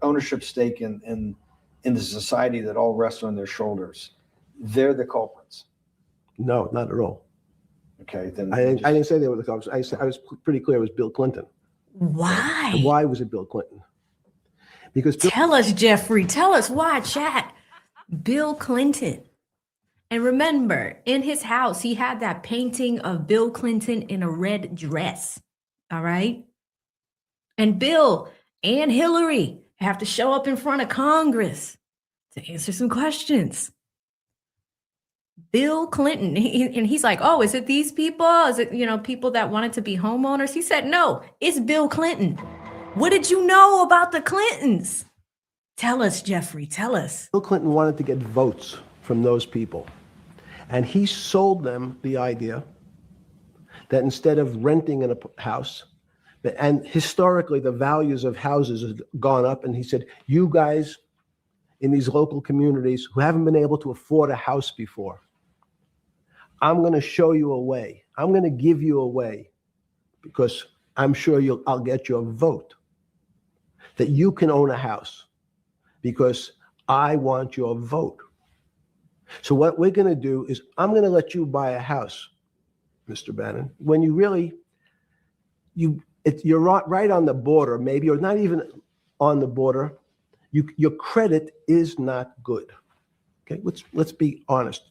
ownership stake in the society that all rests on their shoulders. They're the culprits. No, not at all. Okay, then I didn't say they were the culprits. I was pretty clear it was Bill Clinton. Why? Why was it Bill Clinton? Because Tell us, Jeffrey. Tell us why, chat. Bill Clinton. And remember, in his house, he had that painting of Bill Clinton in a red dress. All right. And Bill and Hillary have to show up in front of Congress to answer some questions. Bill Clinton, and he's like, oh, is it these people? Is it, people that wanted to be homeowners? He said, no, it's Bill Clinton. What did you know about the Clintons? Tell us, Jeffrey, tell us. Bill Clinton wanted to get votes from those people. And he sold them the idea that instead of renting in a house, and historically the values of houses have gone up, and he said, you guys in these local communities who haven't been able to afford a house before, I'm going to show you a way. I'm going to give you a way, because I'm sure I'll get your vote that you can own a house, because I want your vote. So what we're going to do is I'm going to let you buy a house, Mr. Bannon, when you really, you're right on the border, maybe, or not even on the border. Your credit is not good. Okay, let's be honest.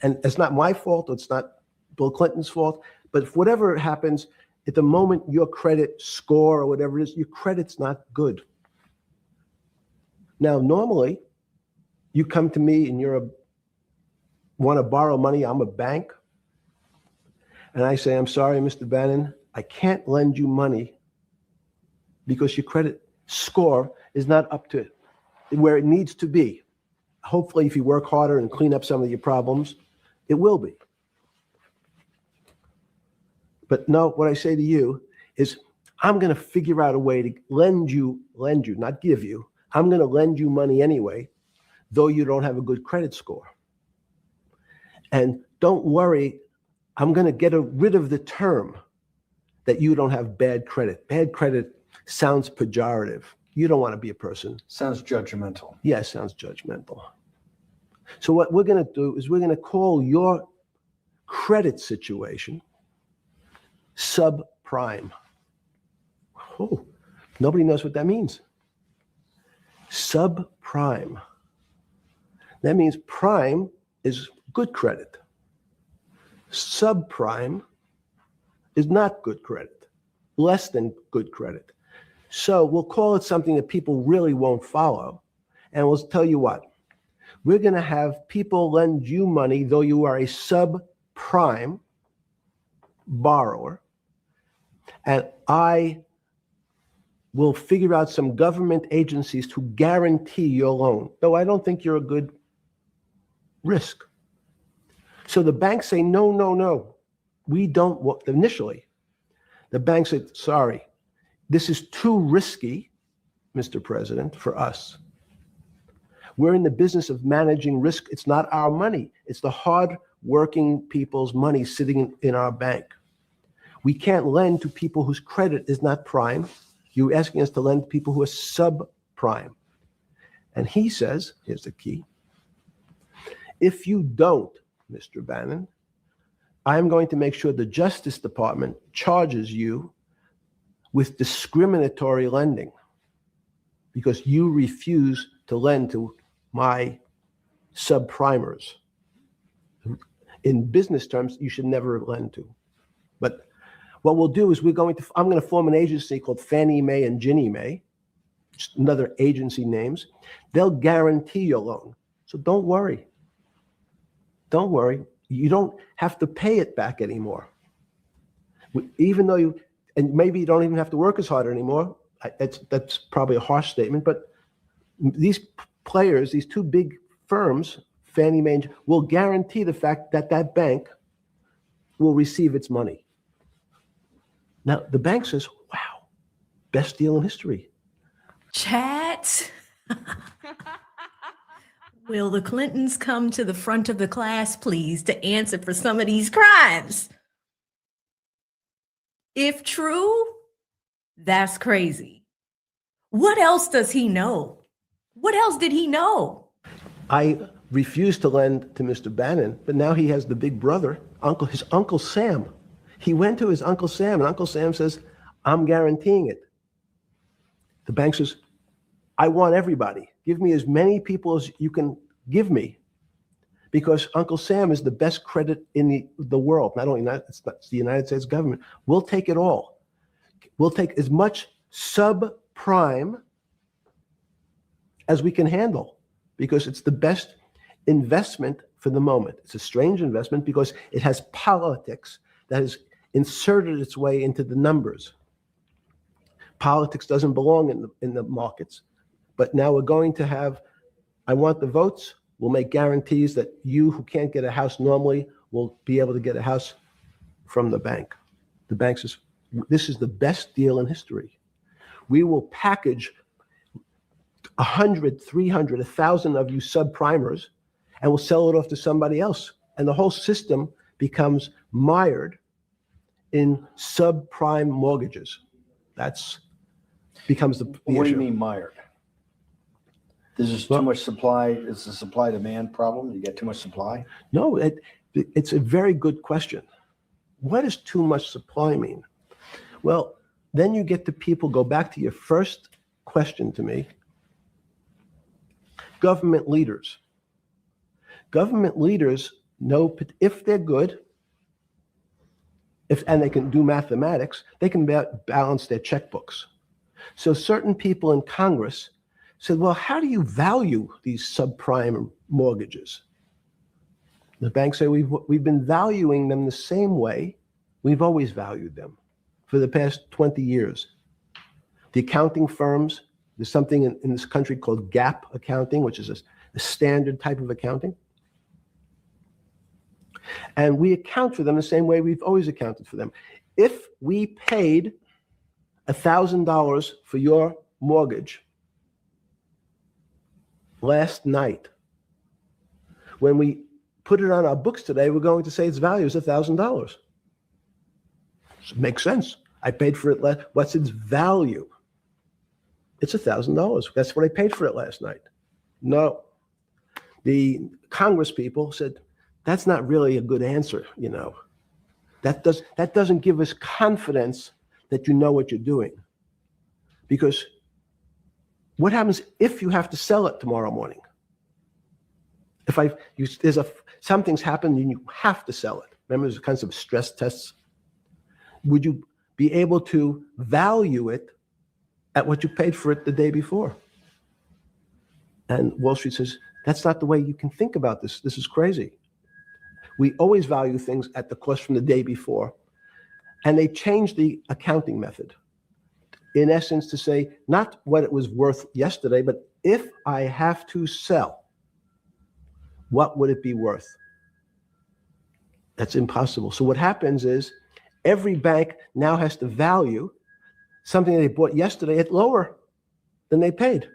And it's not my fault. It's not Bill Clinton's fault. But if whatever happens, at the moment your credit score or whatever it is, your credit's not good. Now, normally, you come to me and want to borrow money. I'm a bank. And I say, I'm sorry, Mr. Bannon, I can't lend you money because your credit score is not up to where it needs to be. Hopefully, if you work harder and clean up some of your problems, it will be. But no, what I say to you is, I'm going to figure out a way to lend you, not give you. I'm going to lend you money anyway, though you don't have a good credit score. And don't worry, I'm going to get rid of the term that you don't have bad credit. Bad credit sounds pejorative. You don't want to be a person. Sounds judgmental. Yeah, it sounds judgmental. So what we're going to do is we're going to call your credit situation subprime. Oh, nobody knows what that means. Subprime. That means prime is good credit. Subprime is not good credit, less than good credit. So we'll call it something that people really won't follow. And we'll tell you what, we're going to have people lend you money, though you are a subprime borrower. And I will figure out some government agencies to guarantee your loan, though I don't think you're a good risk. So the banks say, no, no, no, we don't want, initially, the bank said, sorry, this is too risky, Mr. President, for us. We're in the business of managing risk. It's not our money. It's the hard-working people's money sitting in our bank. We can't lend to people whose credit is not prime. You're asking us to lend to people who are subprime. And he says, here's the key, if you don't, Mr. Bannon, I'm going to make sure the Justice Department charges you with discriminatory lending because you refuse to lend to my subprimers. In business terms, you should never lend to. But what we'll do is I'm going to form an agency called Fannie Mae and Ginnie Mae, just another agency names. They'll guarantee your loan. So don't worry. Don't worry. You don't have to pay it back anymore. Even though and maybe you don't even have to work as hard anymore. That's probably a harsh statement, but these players, these two big firms, Fannie Mae, will guarantee the fact that that bank will receive its money. Now, the bank says, wow, best deal in history. Chat. Will the Clintons come to the front of the class, please, to answer for some of these crimes? If true, that's crazy. What else does he know? What else did he know? I refused to lend to Mr. Bannon, but now he has the big brother, his Uncle Sam. He went to his Uncle Sam, and Uncle Sam says, I'm guaranteeing it. The bank says, I want everybody. Give me as many people as you can give me, because Uncle Sam is the best credit in the world. Not only that, it's the United States government. We'll take it all. We'll take as much subprime as we can handle, because it's the best investment for the moment. It's a strange investment because it has politics that has inserted its way into the numbers. Politics doesn't belong in the markets, but now we're going to have, I want the votes. We'll make guarantees that you who can't get a house normally will be able to get a house from the bank. The bank says, this is the best deal in history. We will package 100, 300, 1,000 of you subprimers, and we'll sell it off to somebody else. And the whole system becomes mired in subprime mortgages. That's becomes the What do you issue. mean mired? There's just too much supply. It's a supply demand problem. You get too much supply. No, it's a very good question. What does too much supply mean? Well, then you get to people, go back to your first question to me. Government leaders. Government leaders know if they're good, and they can do mathematics, they can balance their checkbooks. So certain people in Congress said, well, how do you value these subprime mortgages? The banks say we've been valuing them the same way we've always valued them for the past 20 years. The accounting firms, there's something in this country called GAAP accounting, which is a standard type of accounting. And we account for them the same way we've always accounted for them. If we paid $1,000 for your mortgage last night, when we put it on our books today, we're going to say its value is $1,000. It makes sense. I paid for it. What's its value? It's $1,000. That's what I paid for it last night. No. The Congress people said, that's not really a good answer, you know. That doesn't give us confidence that you know what you're doing. Because what happens if you have to sell it tomorrow morning? Something's happened and you have to sell it. Remember, there's kinds of stress tests. Would you be able to value it at what you paid for it the day before? And Wall Street says, that's not the way you can think about this. This is crazy. We always value things at the cost from the day before. And they changed the accounting method, in essence, to say not what it was worth yesterday, but if I have to sell, what would it be worth? That's impossible. So what happens is every bank now has to value something they bought yesterday at lower than they paid.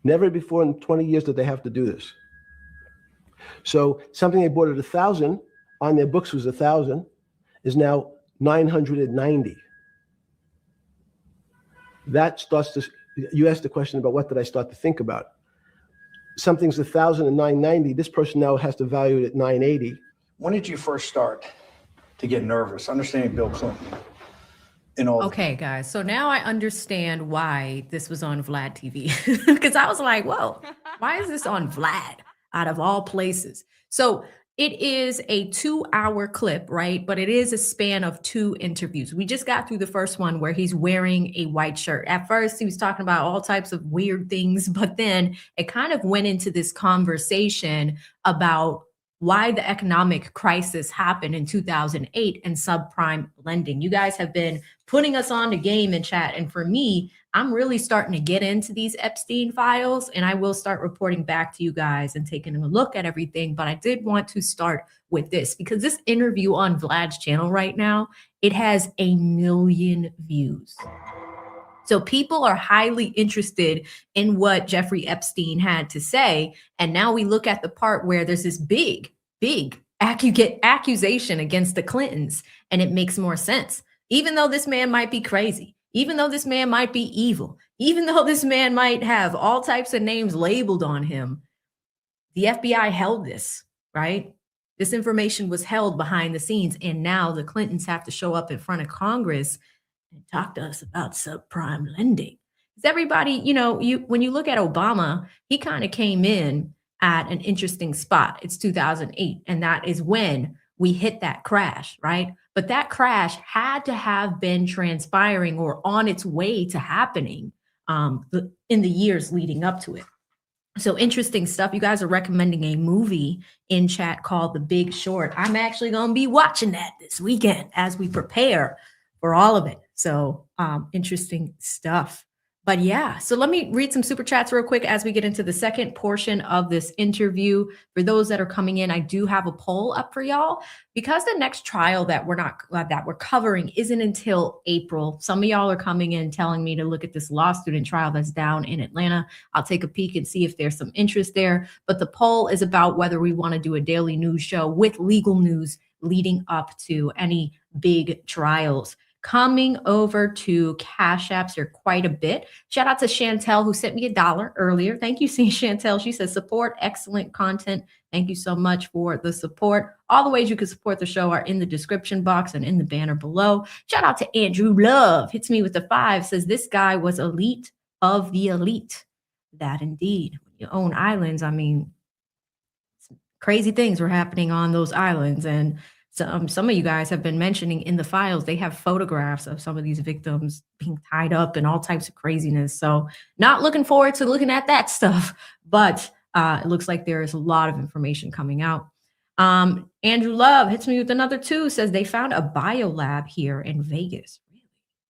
Never before in 20 years did they have to do this. So something they bought at 1,000 on their books was 1,000 is now 990. That starts to, you asked the question about what did I start to think about? Something's 1,000 and 990. This person now has to value it at 980. When did you first start to get nervous? Understanding Bill Clinton and all. Okay, guys. So now I understand why this was on Vlad TV, because I was like, whoa, why is this on Vlad out of all places? So it is a 2-hour clip, right? But it is a span of 2 interviews. We just got through the first one where he's wearing a white shirt. At first, he was talking about all types of weird things, but then it kind of went into this conversation about why the economic crisis happened in 2008 and subprime lending. You guys have been putting us on the game in chat. And for me, I'm really starting to get into these Epstein files, and I will start reporting back to you guys and taking a look at everything. But I did want to start with this because this interview on Vlad's channel right now, it has 1 million views. So people are highly interested in what Jeffrey Epstein had to say. And now we look at the part where there's this big accusation against the Clintons, and it makes more sense. Even though this man might be crazy, even though this man might be evil, even though this man might have all types of names labeled on him, the FBI held this, right? This information was held behind the scenes, and now the Clintons have to show up in front of Congress and talk to us about subprime lending. Because everybody, you know, when you look at Obama, he kind of came in at an interesting spot. It's 2008, and that is when we hit that crash, right? But that crash had to have been transpiring or on its way to happening in the years leading up to it. So interesting stuff. You guys are recommending a movie in chat called The Big Short. I'm actually going to be watching that this weekend as we prepare for all of it. So interesting stuff. But yeah, so let me read some super chats real quick as we get into the second portion of this interview. For those that are coming in, I do have a poll up for y'all because the next trial that we're covering isn't until April. Some of y'all are coming in telling me to look at this law student trial that's down in Atlanta. I'll take a peek and see if there's some interest there. But the poll is about whether we want to do a daily news show with legal news leading up to any big trials. Coming over to Cash Apps, there are quite a bit. Shout out to Chantel, who sent me $1 earlier. Thank you, Chantel. She says, support excellent content. Thank you so much for the support. All the ways you can support the show are in the description box and in the banner below. Shout out to Andrew Love, hits me with the 5, says this guy was elite of the elite. That indeed. When you own islands, I mean, crazy things were happening on those islands. And some of you guys have been mentioning in the files, they have photographs of some of these victims being tied up and all types of craziness. So not looking forward to looking at that stuff, but it looks like there is a lot of information coming out. Andrew Love hits me with another 2, says they found a biolab here in Vegas. Really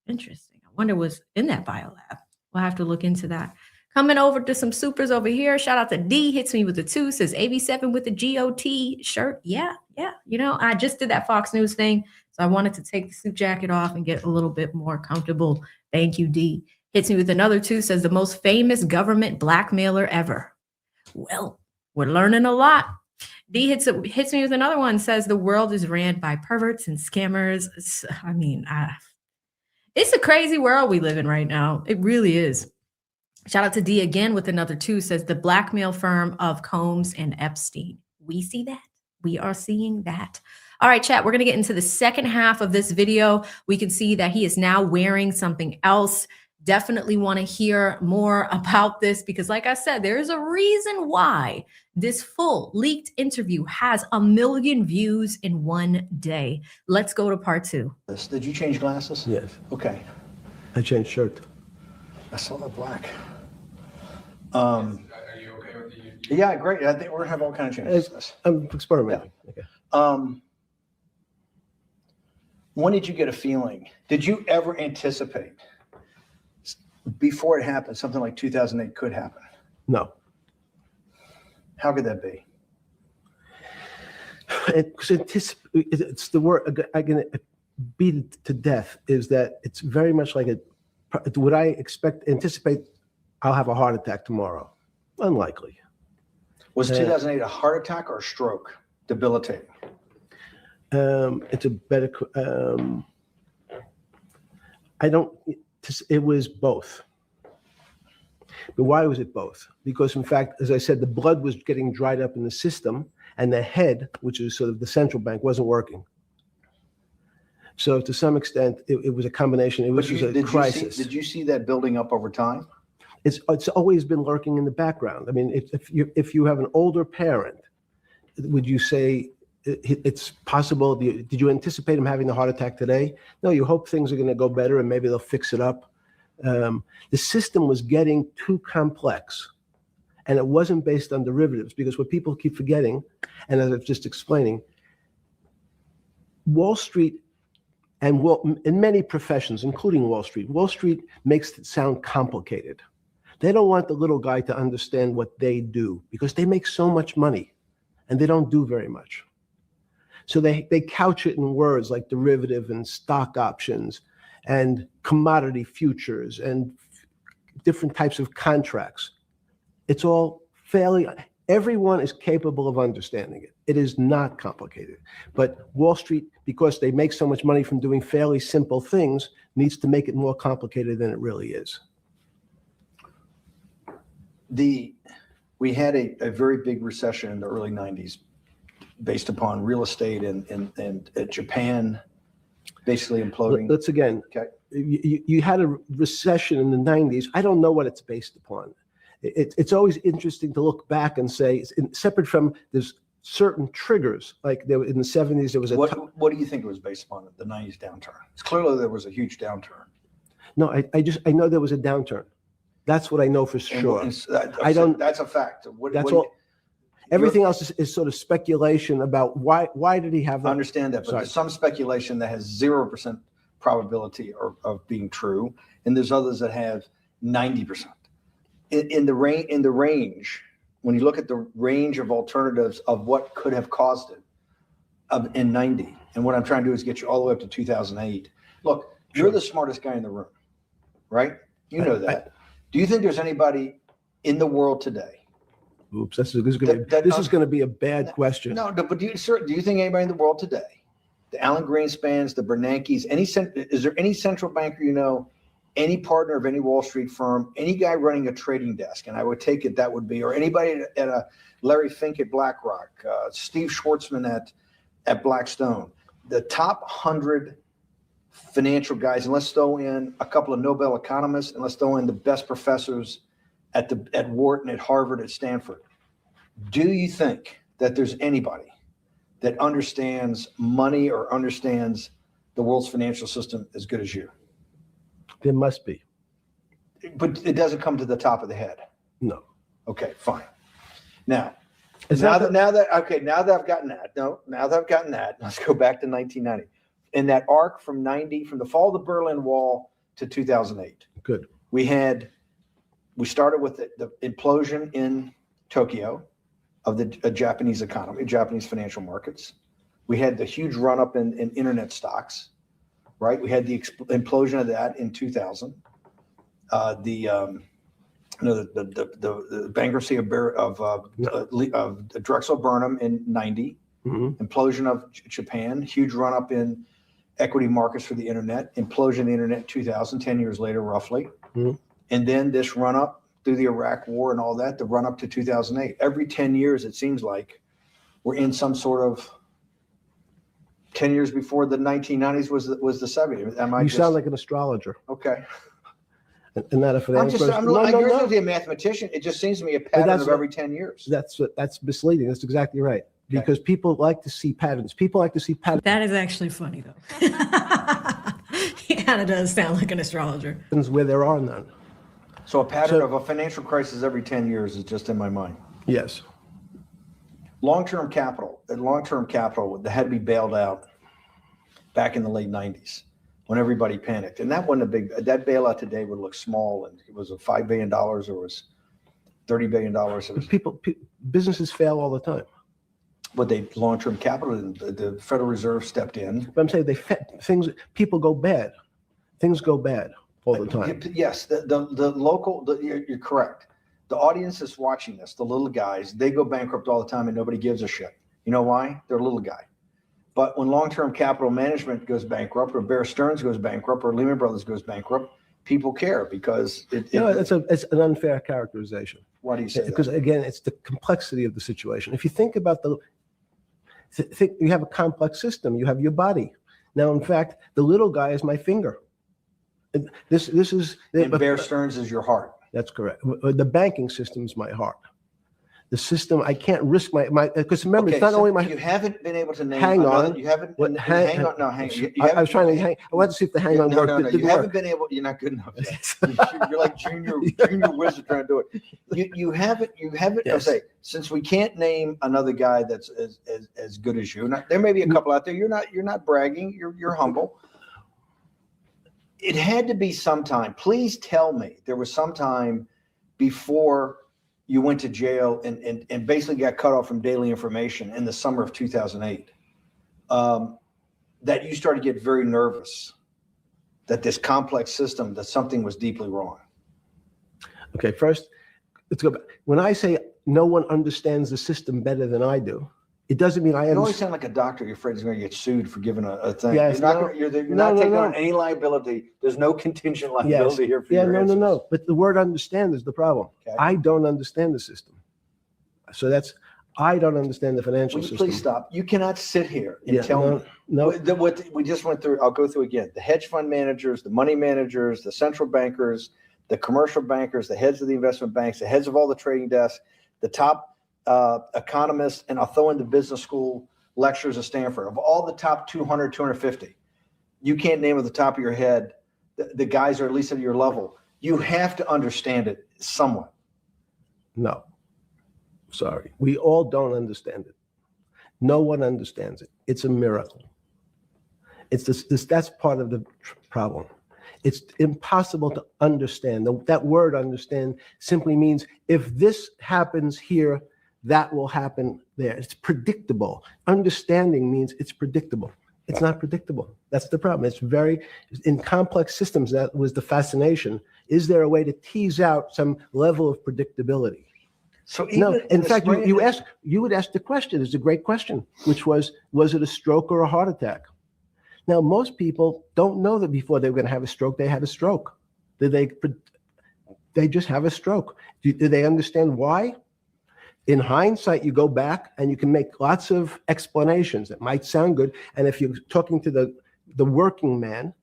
interesting. I wonder what's in that biolab. We'll have to look into that. Coming over to some supers over here. Shout out to D, hits me with a 2, says AB7 with the GOT shirt. Yeah. You know, I just did that Fox News thing. So I wanted to take the suit jacket off and get a little bit more comfortable. Thank you, D. Hits me with another 2, says the most famous government blackmailer ever. Well, we're learning a lot. D hits me with another one, says the world is ran by perverts and scammers. I mean, it's a crazy world we live in right now. It really is. Shout out to D again with another 2, says the blackmail firm of Combs and Epstein. We see that. We are seeing that. All right, chat, we're going to get into the second half of this video. We can see that he is now wearing something else. Definitely want to hear more about this because, like I said, there is a reason why this full leaked interview has 1 million views in one day. Let's go to part 2. Did you change glasses? Yes. Okay. I changed shirt. I saw the black. Are you okay with it? Yeah, great. I think we're gonna have all kinds of changes. I'm experimenting. Yeah. Okay. When did you get a feeling? Did you ever anticipate before it happened something like 2008 could happen? No. How could that be? It's the word I can beat it to death. Is that it's very much like would I anticipate I'll have a heart attack tomorrow? Unlikely. Was 2008 a heart attack or a stroke? Debilitating. It's a better. It was both. But why was it both? Because in fact, as I said, the blood was getting dried up in the system, and the head, which is sort of the central bank, wasn't working. So to some extent, it was a combination. It was a crisis. Did you see that building up over time? It's always been lurking in the background. I mean, if you have an older parent, would you say it's possible? Did you anticipate him having a heart attack today? No, you hope things are going to go better and maybe they'll fix it up. The system was getting too complex, and it wasn't based on derivatives, because what people keep forgetting, and as I was just explaining, Wall Street and in many professions, including Wall Street makes it sound complicated. They don't want the little guy to understand what they do because they make so much money and they don't do very much. So they couch it in words like derivative and stock options and commodity futures and different types of contracts. It's all everyone is capable of understanding it. It is not complicated. But Wall Street, because they make so much money from doing fairly simple things, needs to make it more complicated than it really is. We had a very big recession in the early 90s based upon real estate and Japan basically imploding. Let's again, Okay. you had a recession in the 90s. I don't know what it's based upon. It's always interesting to look back and say, separate from there's certain triggers, like there in the 70s, there was What do you think it was based upon the 90s downturn? It's clearly there was a huge downturn. No, I know there was a downturn. That's what I know for sure. I don't. That's a fact. That's all. Everything else is sort of speculation about why did he have that? I understand that, but there's some speculation that has 0% probability of being true, and there's others that have 90%. In the range, when you look at the range of alternatives of what could have caused it in 90, and what I'm trying to do is get you all the way up to 2008. Look, you're the smartest guy in the room, right? You know that. Do you think there's anybody in the world today? Oops, this is going to be a bad question. No, but do you think anybody in the world today, the Alan Greenspans, the Bernankes, is there any central banker you know, any partner of any Wall Street firm, any guy running a trading desk, and I would take it that would be, or anybody at a Larry Fink at BlackRock, Steve Schwartzman at Blackstone, the top 100 financial guys, and let's throw in a couple of Nobel economists, and let's throw in the best professors at Wharton, at Harvard, at Stanford. Do you think that there's anybody that understands money or understands the world's financial system as good as you? There must be. But it doesn't come to the top of the head. No. Okay, fine. Now I've gotten that, let's go back to 1990. In that arc from the fall of the Berlin Wall to 2008. Good. We started with the implosion in Tokyo of the Japanese economy, Japanese financial markets. We had the huge run up in internet stocks, right? We had the implosion of that in 2000. The bankruptcy of Drexel Burnham in 90, implosion of Japan, huge run up in equity markets for the internet, implosion of the internet in 2000, 10 years later, roughly. And then this run up through the Iraq war and all that, the run up to 2008. Every 10 years, it seems like we're in some sort of 10 years before the 1990s was the 70s. You sound like an astrologer. Okay. And not a financial person. You're not a mathematician. It just seems to me a pattern of every 10 years. That's misleading. That's exactly right. Okay. Because people like to see patterns. People like to see patterns. That is actually funny, though. He kind of does sound like an astrologer. Where there are none. So a pattern of a financial crisis every 10 years is just in my mind. Yes. Long-term capital that had to be bailed out back in the late 90s when everybody panicked. And that wasn't that bailout today would look small, and it was a $5 billion or it was $30 billion. Businesses fail all the time. But long-term capital, the Federal Reserve stepped in. But I'm saying people go bad. Things go bad all the time. Yes, you're correct. The audience that's watching this, the little guys, they go bankrupt all the time and nobody gives a shit. You know why? They're a little guy. But when long-term capital management goes bankrupt, or Bear Stearns goes bankrupt, or Lehman Brothers goes bankrupt, people care because it's an unfair characterization. Why do you say that? Because again, it's the complexity of the situation. If you think about you have a complex system. You have your body. Now, in fact, the little guy is my finger. And this is. And Bear Stearns is your heart. That's correct. The banking system is my heart. The system, I can't risk because remember, it's not only my. You haven't been able to name. Hang on. You haven't. Hang on. No, hang. I was trying to hang. I wanted to see if the hang on worked. No. You haven't been able. You're not good enough. You're like junior wizard trying to do it. You haven't. Yes. I'll say, since we can't name another guy that's as good as you. There may be a couple out there. You're not bragging. You're humble. It had to be sometime. Please tell me there was some time before you went to jail and basically got cut off from daily information in the summer of 2008, that you started to get very nervous that this complex system, that something was deeply wrong. Okay, first, let's go back. When I say no one understands the system better than I do, it doesn't mean I am. You always sound like a doctor. You're afraid he's going to get sued for giving a thing. Yes, you're not taking on any liability. There's no contingent liability here for your answers. But the word understand is the problem. Okay. I don't understand the system. So I don't understand the financial Will you system. please stop? You cannot sit here and tell me. No. What we just went through, I'll go through again. The hedge fund managers, the money managers, the central bankers, the commercial bankers, the heads of the investment banks, the heads of all the trading desks, the top economists, and I'll throw in the business school lecturers at Stanford. Of all the top 200, 250, you can't name at the top of your head the guys are at least at your level. You have to understand it somewhat. No. Sorry. We all don't understand it. No one understands it. It's a miracle. It's that's part of the problem. It's impossible to understand. That word understand simply means if this happens here, that will happen there. It's predictable. Understanding means it's predictable. It's not predictable. That's the problem. It's in complex systems, that was the fascination. Is there a way to tease out some level of predictability? So even No, in fact, you would ask the question. It's a great question, which was it a stroke or a heart attack? Now, most people don't know that before they were going to have a stroke, they had a stroke. They just have a stroke. Do they understand why? In hindsight, you go back and you can make lots of explanations that might sound good. And if you're talking to the working man,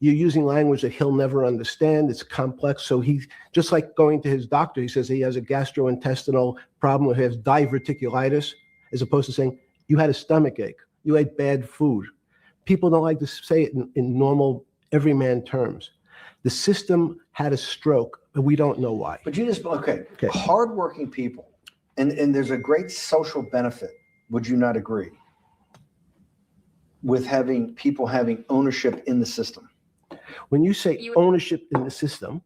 you're using language that he'll never understand. It's complex. So he's just like going to his doctor. He says he has a gastrointestinal problem or he has diverticulitis, as opposed to saying, you had a stomach ache, you ate bad food. People don't like to say it in normal everyman terms. The system had a stroke, but we don't know why. But you just, okay. Hardworking people, and there's a great social benefit, would you not agree, with people having ownership in the system? When you say ownership in the system,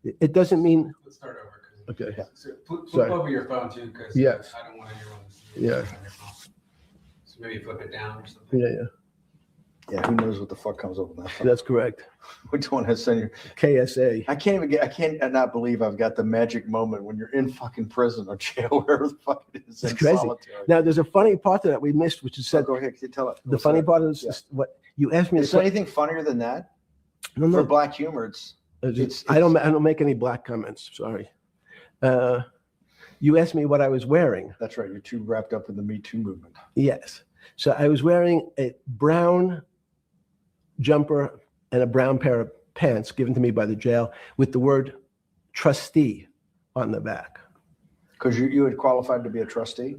it doesn't mean. Let's start over. Okay. Yeah. So flip Sorry. over your phone too, because Yes. I don't want anyone to see Yeah. on your phone. So maybe flip it down or something. Yeah. Yeah, who knows what the fuck comes up with that? That's correct. Which one has send you? KSA. I can't not believe I've got the magic moment when you're in fucking prison or jail, wherever the fuck it is. It's in crazy. solitary. Now, there's a funny part to that we missed, which is So said. go ahead, tell it. The funny part is Yeah. what you asked me. Is there anything funnier than that? No, For no. black humor, it's I don't make any black comments. Sorry. You asked me what I was wearing. that's right. You're too wrapped up in the Me Too movement. Yes. So I was wearing a brown jumper and a brown pair of pants given to me by the jail with the word trustee on the back. Because you had qualified to be a trustee?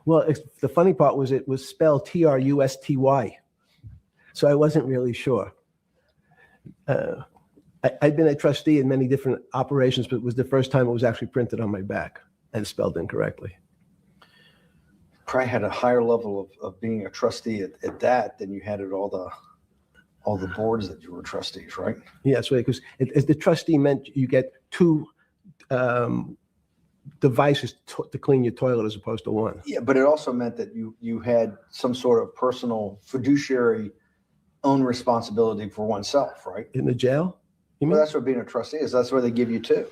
Well, the funny part was it was spelled Trusty. So I wasn't really sure. I'd been a trustee in many different operations, but it was the first time it was actually printed on my back and spelled incorrectly. Probably had a higher level of being a trustee at that than you had at all the boards that you were trustees, right? Yes, because as the trustee meant you get two devices to clean your toilet as opposed to one. Yeah, but it also meant that you had some sort of personal fiduciary own responsibility for oneself, right? In the jail? You Well, mean? that's what being a trustee is. That's where they give you two.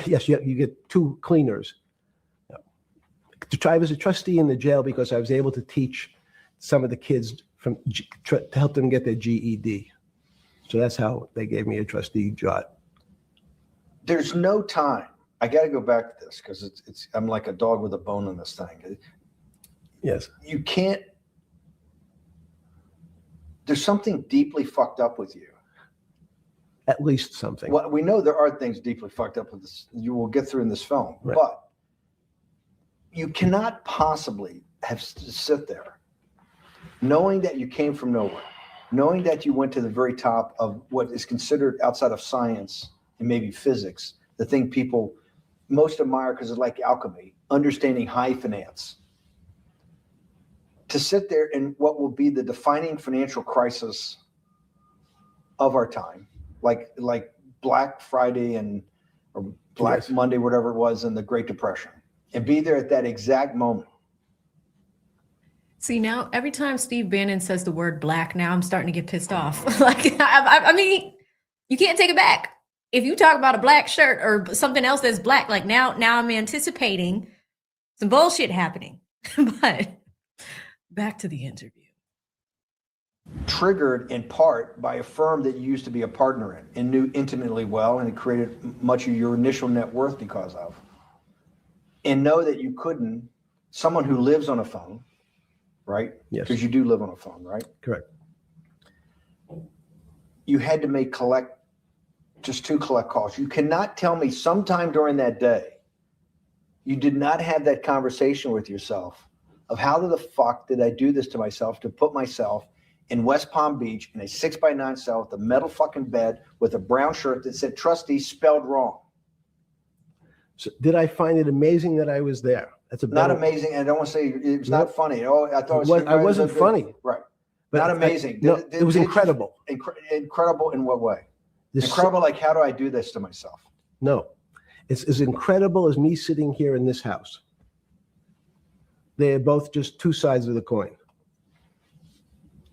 Yes, you get two cleaners. I was a trustee in the jail because I was able to teach some of the kids to help them get their GED. So that's how they gave me a trustee job. There's no time. I got to go back to this because I'm like a dog with a bone in this thing. Yes. You can't. There's something deeply fucked up with you. At least something. Well, we know there are things deeply fucked up with this. You will get through in this film, Right. but you cannot possibly have to sit there knowing that you came from nowhere, knowing that you went to the very top of what is considered outside of science and maybe physics, the thing people most admire because it's like alchemy, understanding high finance. To sit there in what will be the defining financial crisis of our time, like Black Friday or Black Yes. Monday, whatever it was, in the Great Depression, and be there at that exact moment. See, now every time Steve Bannon says the word black, now I'm starting to get pissed off. Like, I mean, you can't take it back. If you talk about a black shirt or something else that's black, like now I'm anticipating some bullshit happening. But back to the interview. Triggered in part by a firm that you used to be a partner in and knew intimately well, and it created much of your initial net worth because of. and know that you couldn't, someone who lives on a phone, right? Yes. Because you do live on a phone, right? Correct. You had to make just 2 collect calls. You cannot tell me sometime during that day, you did not have that conversation with yourself of how the fuck did I do this to myself to put myself in West Palm Beach in a 6x9 cell with a metal fucking bed with a brown shirt that said trustee spelled wrong. So did I find it amazing that I was there? That's a Not better, amazing. And I don't want to say it was Nope. not funny. Oh, I thought I wasn't funny. Right. But Not amazing. no, it was incredible. Incredible in what way? This- Incredible, like, how do I do this to myself? No, it's as incredible as me sitting here in this house. They are both just 2 sides of the coin.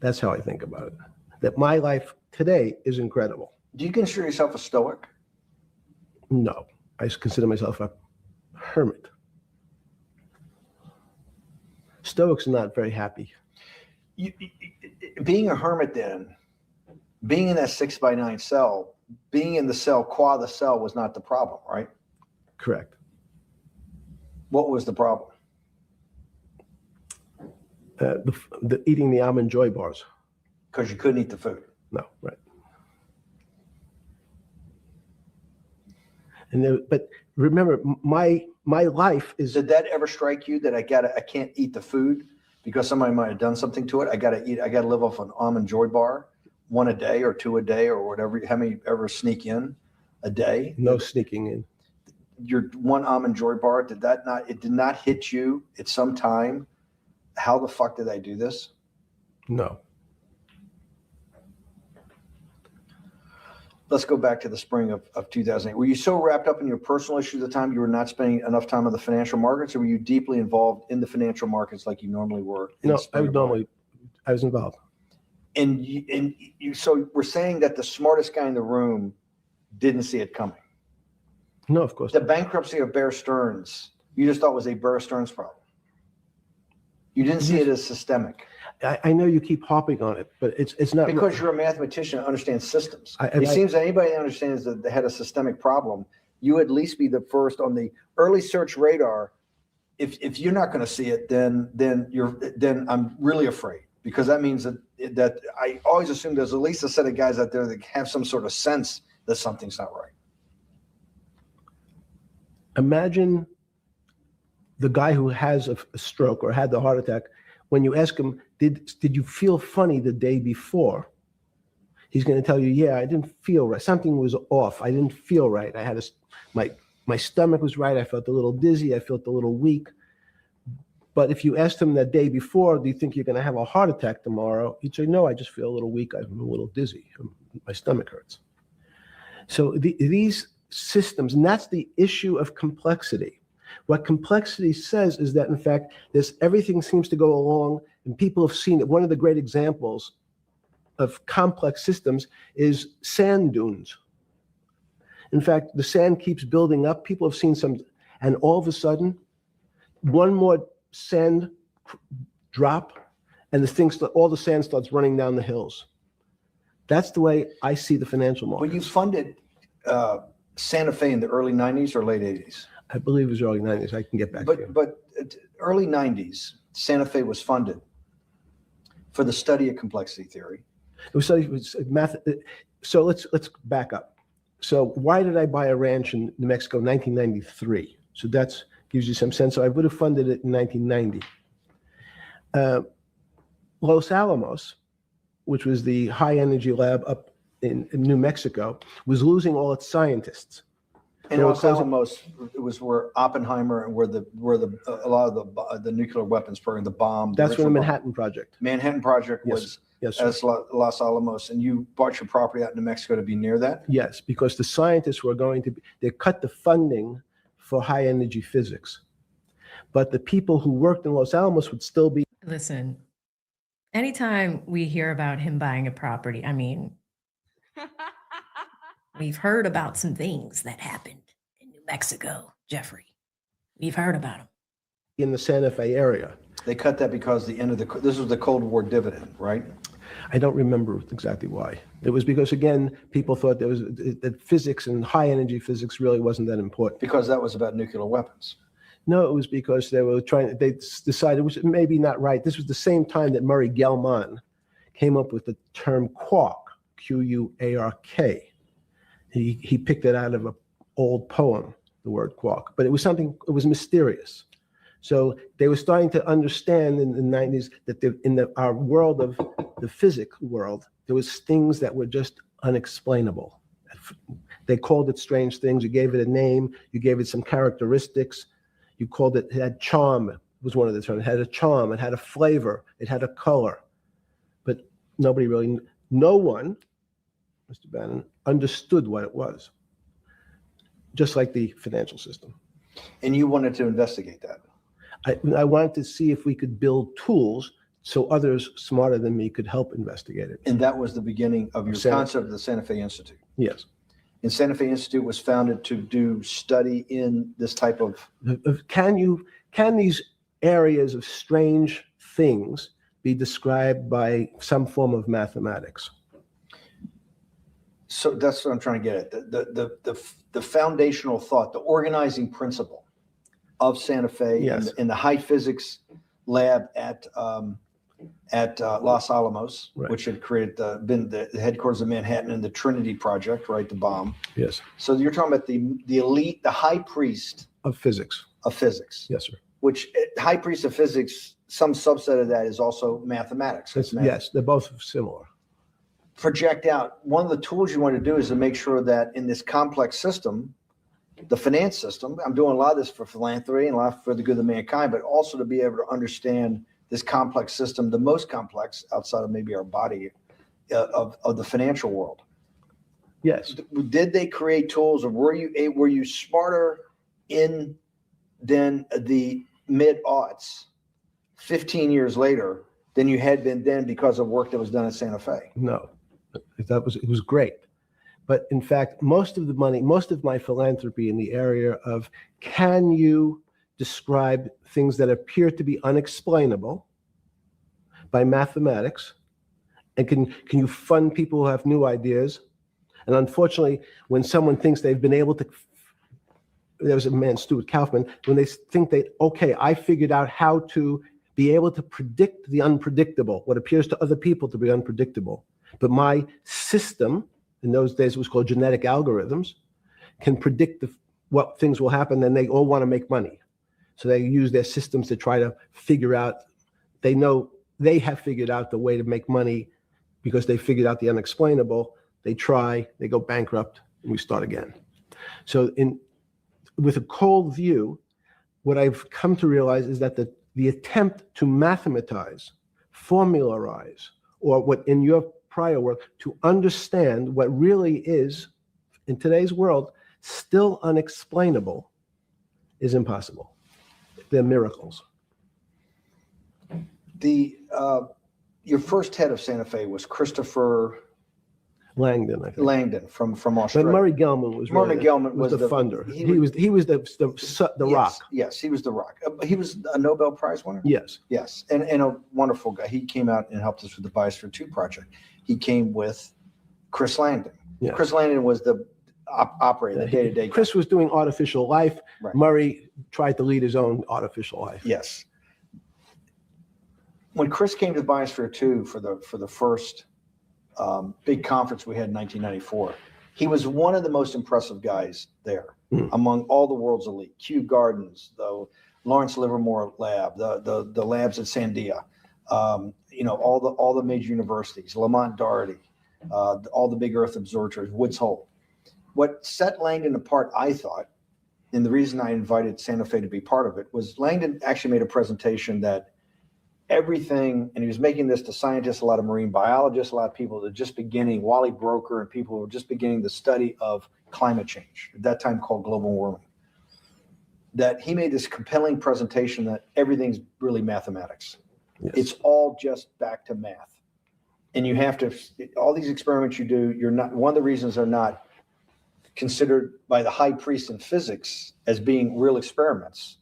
That's how I think about it. That my life today is incredible. Do you consider yourself a stoic? No, I consider myself a hermit. Stoics are not very happy. Being a hermit then, being in that 6x9 cell, being in the cell, qua the cell was not the problem, right? Correct. What was the problem? The eating the almond joy bars. Because you couldn't eat the food. No, right. And but remember, my life is. Did that ever strike you that I can't eat the food because somebody might have done something to it? I gotta live off an almond joy bar, 1 a day or 2 a day or whatever. How many ever sneak in a day? No sneaking in. Your 1 almond joy bar, it did not hit you at some time? How the fuck did I do this? No. Let's go back to the spring of 2008. Were you so wrapped up in your personal issues at the time you were not spending enough time on the financial markets, or were you deeply involved in the financial markets like you normally were? No, I was involved. And you, so we're saying that the smartest guy in the room didn't see it coming. No, of course The not. bankruptcy of Bear Stearns, you just thought was a Bear Stearns problem. You didn't see it as systemic. I know you keep harping on it, but it's not. Because you're a mathematician and understands systems. I- It seems that anybody that understands that they had a systemic problem, you at least be the first on the early search radar. If you're not going to see it, then I'm really afraid, because that means that I always assume there's at least a set of guys out there that have some sort of sense that something's not right. Imagine the guy who has a stroke or had the heart attack. When you ask him, did you feel funny the day before? He's going to tell you, yeah, I didn't feel right. Something was off. I didn't feel right. I had my stomach was right. I felt a little dizzy. I felt a little weak. But if you asked him that day before, do you think you're going to have a heart attack tomorrow? He'd say, no, I just feel a little weak. I'm a little dizzy. My stomach hurts. So these systems, and that's the issue of complexity. What complexity says is that, in fact, everything seems to go along, and people have seen it. One of the great examples of complex systems is sand dunes. In fact, the sand keeps building up. People have seen some, and all of a sudden, one more sand drop, and all the sand starts running down the hills. That's the way I see the financial market. Well, you funded Santa Fe in the early 90s or late 80s? I believe it was early 90s. I can get back to you. But early 90s, Santa Fe was funded for the study of complexity theory. It was math. So let's back up. So why did I buy a ranch in New Mexico in 1993? So that gives you some sense. So I would have funded it in 1990. Los Alamos, which was the high energy lab up in New Mexico, was losing all its scientists. And Los Alamos was where Oppenheimer and where a lot of the nuclear weapons program, the bomb. That's where the Manhattan Project. Manhattan Project was Yes, as Los Alamos, and you bought your property out in New Mexico to be near that? Yes, because the scientists were they cut the funding for high energy physics. But the people who worked in Los Alamos would still be. Listen, anytime we hear about him buying a property, I mean, we've heard about some things that happened in New Mexico, Jeffrey. We've heard about them. In the Santa Fe area. They cut that because this was the Cold War dividend, right? I don't remember exactly why. It was because, again, people thought that physics and high energy physics really wasn't that important. Because that was about nuclear weapons. No, it was because they decided it was maybe not right. This was the same time that Murray Gell-Mann came up with the term quark, Q-U-A-R-K. He picked it out of an old poem, the word quark, but it was mysterious. So they were starting to understand in the 90s that our world of the physics world, there was things that were just unexplainable. They called it strange things. You gave it a name. You gave it some characteristics. You called it had charm, was one of the terms. It had a charm. It had a flavor. It had a color. But no one, Mr. Bannon, understood what it was. Just like the financial system. And you wanted to investigate that. I wanted to see if we could build tools so others smarter than me could help investigate it. And that was the beginning of your concept of the Santa Fe Institute. Yes. And Santa Fe Institute was founded to do study in this type of... Can these areas of strange things be described by some form of mathematics? So that's what I'm trying to get at. The foundational thought, the organizing principle of Santa Fe, yes, in the high physics lab at Los Alamos, right, which had been the headquarters of Manhattan, and the Trinity Project, right, the bomb. Yes. So you're talking about the elite, the high priest of physics. Of physics. Yes, sir. Which high priest of physics, some subset of that is also mathematics. Yes, they're both similar. Project out. One of the tools you want to do is to make sure that in this complex system, the finance system, I'm doing a lot of this for philanthropy and a lot for the good of mankind, but also to be able to understand this complex system, the most complex outside of maybe our body, of the financial world. Yes. Did they create tools, or were you smarter in than the mid-aughts 15 years later than you had been then because of work that was done at Santa Fe? No, it was great. But in fact, most of the money, most of my philanthropy in the area of, can you describe things that appear to be unexplainable by mathematics? And can you fund people who have new ideas? And unfortunately, when someone thinks they've been able to, there was a man, Stuart Kaufman, when they think okay, I figured out how to be able to predict the unpredictable, what appears to other people to be unpredictable. But my system, in those days it was called genetic algorithms, can predict what things will happen, and they all want to make money. So they use their systems to try to figure out, they know they have figured out the way to make money because they figured out the unexplainable. They try, they go bankrupt, and we start again. So with a cold view, what I've come to realize is that the attempt to mathematize, formularize, or what in your prior work, to understand what really is, in today's world, still unexplainable, is impossible. They're miracles. Your first head of Santa Fe was Christopher Langdon, I think. Langdon from Australia. But Murray Gell-Mann was the funder. He was the rock. Yes, he was the rock. He was a Nobel Prize winner. Yes. Yes, and a wonderful guy. He came out and helped us with the Biosphere 2 project. He came with Chris Langdon. Yes. Chris Langdon was the operator, the day-to-day guy. Chris was doing artificial life. Right. Murray tried to lead his own artificial life. Yes. When Chris came to the Biosphere 2 for the first big conference we had in 1994, he was one of the most impressive guys there among all the world's elite. Kew Gardens, the Lawrence Livermore lab, the labs at Sandia, all the major universities, Lamont Doherty, all the big Earth observatories, Woods Hole. What set Langdon apart, I thought, and the reason I invited Santa Fe to be part of it, was Langdon actually made a presentation that everything, and he was making this to scientists, a lot of marine biologists, a lot of people that are just beginning, Wally Broker, and people who were just beginning the study of climate change, at that time called global warming, that he made this compelling presentation that everything's really mathematics. Yes. It's all just back to math. And you have to, all these experiments you do, you're not, one of the reasons they're not considered by the high priest in physics as being real experiments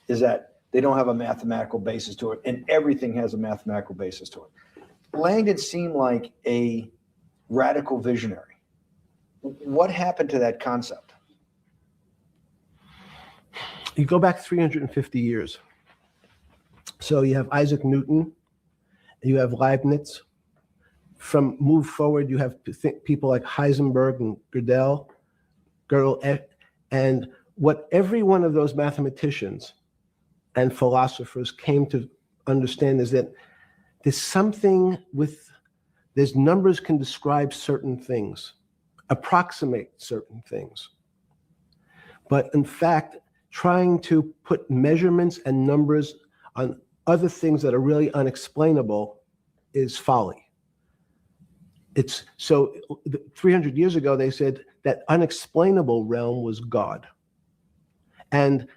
is that they don't have a mathematical basis to it, and everything has a mathematical basis to it. Langdon seemed like a radical visionary. What happened to that concept? You go back 350 years. So you have Isaac Newton, you have Leibniz. From move forward, you have people like Heisenberg and Gödel, and what every one of those mathematicians and philosophers came to understand is that there's numbers can describe certain things, approximate certain things. But in fact, trying to put measurements and numbers on other things that are really unexplainable is folly. It's so 300 years ago, they said that unexplainable realm was God. And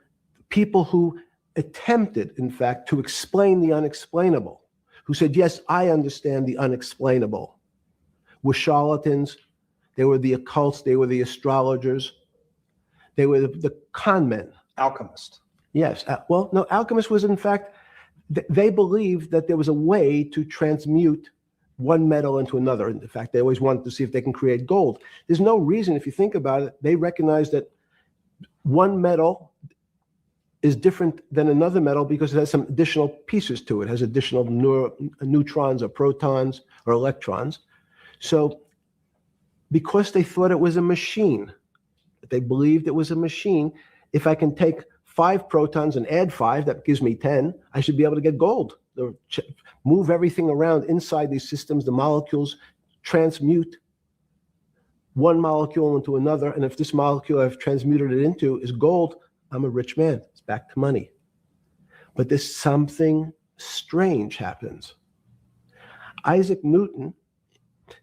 people who attempted, in fact, to explain the unexplainable, who said, yes, I understand the unexplainable, were charlatans. They were the occults. They were the astrologers. They were the con men. Alchemist. Yes. Well, no, alchemist was, in fact, they believed that there was a way to transmute one metal into another. In fact, they always wanted to see if they can create gold. There's no reason, if you think about it, they recognize that one metal is different than another metal because it has some additional pieces to it. It has additional neutrons or protons or electrons. So because they thought it was a machine, they believed it was a machine, if I can take 5 protons and add 5, that gives me 10, I should be able to get gold. Move everything around inside these systems, the molecules transmute one molecule into another, and if this molecule I've transmuted it into is gold, I'm a rich man. It's back to money. But there's something strange happens. Isaac Newton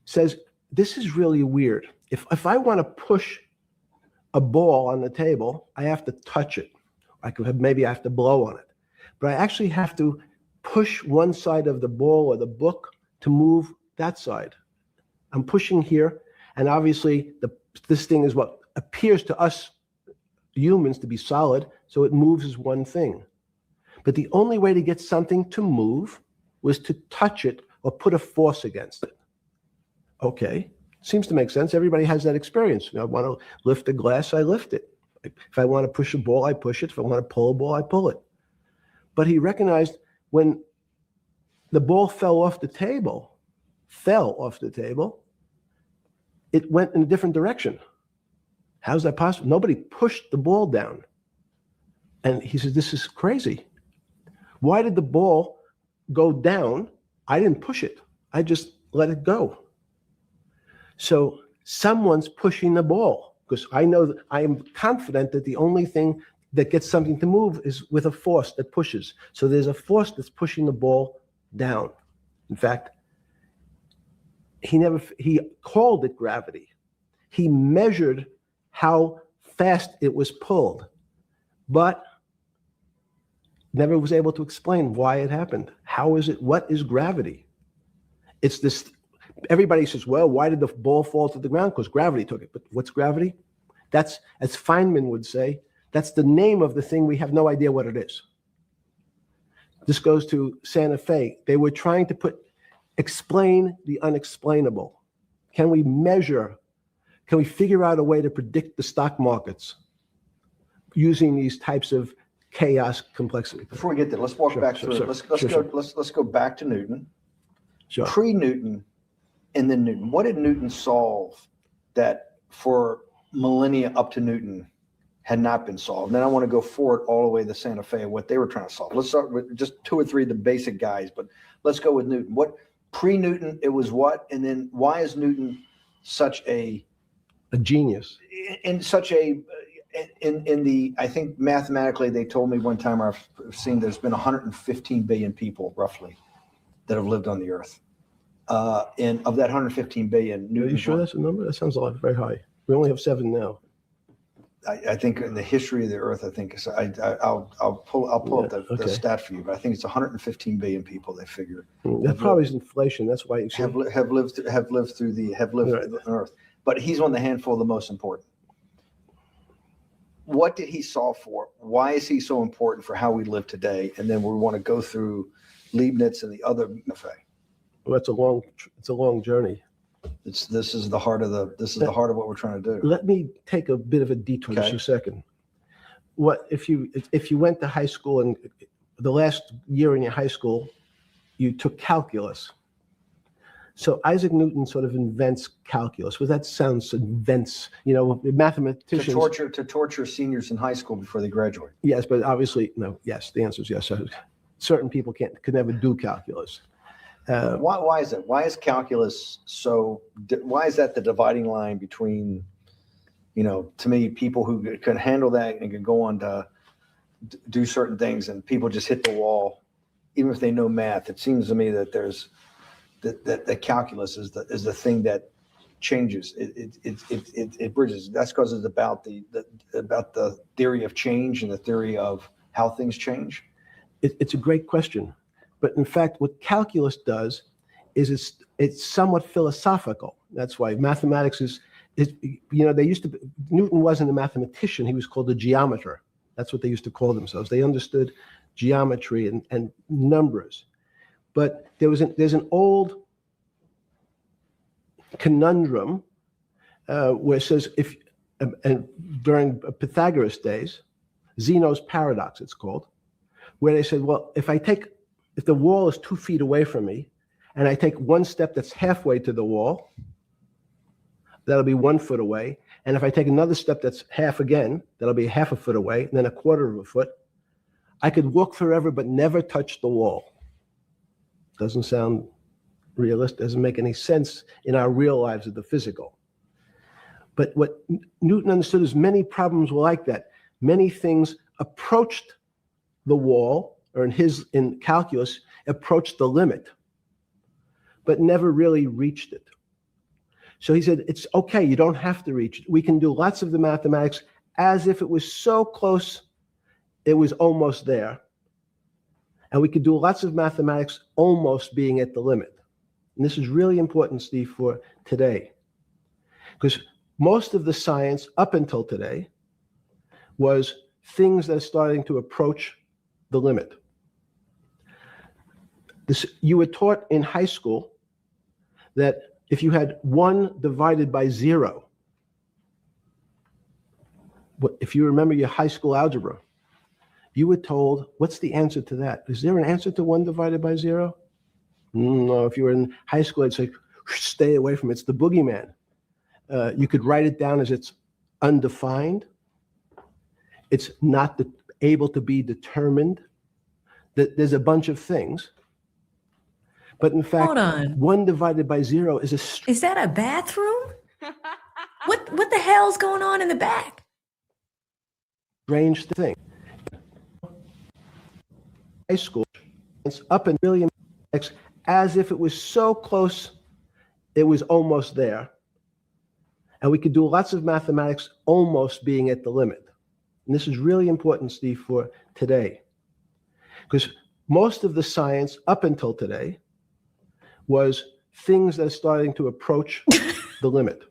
says, this is really weird. If I want to push a ball on the table, I have to touch it. Maybe I have to blow on it. But I actually have to push one side of the ball or the book to move that side. I'm pushing here, and obviously this thing is what appears to us humans to be solid, so it moves as one thing. But the only way to get something to move was to touch it or put a force against it. Okay, seems to make sense. Everybody has that experience. I want to lift a glass, I lift it. If I want to push a ball, I push it. If I want to pull a ball, I pull it. But he recognized when the ball fell off the table, it went in a different direction. How's that possible? Nobody pushed the ball down. And he says, this is crazy. Why did the ball go down? I didn't push it. I just let it go. So someone's pushing the ball, because I know that I am confident that the only thing that gets something to move is with a force that pushes. So there's a force that's pushing the ball down. In fact, he called it gravity. He measured how fast it was pulled, but never was able to explain why it happened. How is it? What is gravity? It's this. Everybody says, well, why did the ball fall to the ground? Because gravity took it. But what's gravity? That's, as Feynman would say, that's the name of the thing. We have no idea what it is. This goes to Santa Fe. They were trying to explain the unexplainable. Can we measure? Can we figure out a way to predict the stock markets using these types of chaos complexity? Before we get there, let's walk back through it. Let's go back to Newton. Sure. Pre-Newton and then Newton. What did Newton solve that for millennia up to Newton had not been solved? And then I want to go forward all the way to Santa Fe and what they were trying to solve. Let's start with just 2 or 3 of the basic guys, but let's go with Newton. What pre-Newton, it was what? And then why is Newton such a genius? In such a, in the, I think mathematically they told me one time, I've seen there's been 115 billion people roughly that have lived on the earth. And of that 115 billion, Newton. Are you sure that's a number? That sounds a lot very high. We only have 7 now. I think in the history of the earth, I think I'll pull up the stat for you, but I think it's 115 billion people. They figure that probably is inflation. That's why you have lived on earth. But he's one of the handful of the most important. What did he solve for? Why is he so important for how we live today? And then we want to go through Leibniz and the other. Well, it's a long journey. This is the heart of what we're trying to do. Let me take a bit of a detour just a second. what if you went to high school and the last year in your high school, you took calculus. So Isaac Newton sort of invents calculus. Well, that sounds invents, mathematicians. To torture seniors in high school before they graduate. Yes, but obviously, no, yes, the answer is yes. Certain people could never do calculus. Why is it? Why is calculus why is that the dividing line between, to me, people who can handle that and can go on to do certain things, and people just hit the wall, even if they know math? It seems to me that there's that calculus is the thing that changes. It bridges. That's because it's about the theory of change and the theory of how things change. It's a great question, but in fact, what calculus does is it's somewhat philosophical. That's why mathematics is Newton wasn't a mathematician. He was called a geometer. That's what they used to call themselves. They understood geometry and numbers. But there's an old conundrum where it says and during Pythagoras' days, Zeno's paradox it's called, where they said, well, if the wall is 2 feet away from me, and I take one step that's halfway to the wall, that'll be 1 foot away. And if I take another step that's half again, that'll be half a foot away, and then a quarter of a foot. I could walk forever but never touch the wall. Doesn't sound realistic, doesn't make any sense in our real lives of the physical. But what Newton understood is many problems were like that. Many things approached the wall, or in calculus, approached the limit, but never really reached it. So he said, it's okay, you don't have to reach it. We can do lots of the mathematics as if it was so close, it was almost there. And we could do lots of mathematics almost being at the limit. And this is really important, Steve, for today. Because most of the science up until today was things that are starting to approach the limit. You were taught in high school that if you had 1 divided by 0, if you remember your high school algebra, you were told, what's the answer to that? Is there an answer to 1 divided by 0? No, if you were in high school, I'd say, stay away from it. It's the boogeyman. You could write it down as it's undefined. It's not able to be determined. There's a bunch of things. But in fact, Hold on. 1 divided by 0 is a... Is that a bathroom? What the hell's going on in the back? strange thing. High school, it's up in million as if it was so close, it was almost there. And we could do lots of mathematics almost being at the limit. And this is really important, Steve, for today. Because most of the science up until today was things that are starting to approach the limit.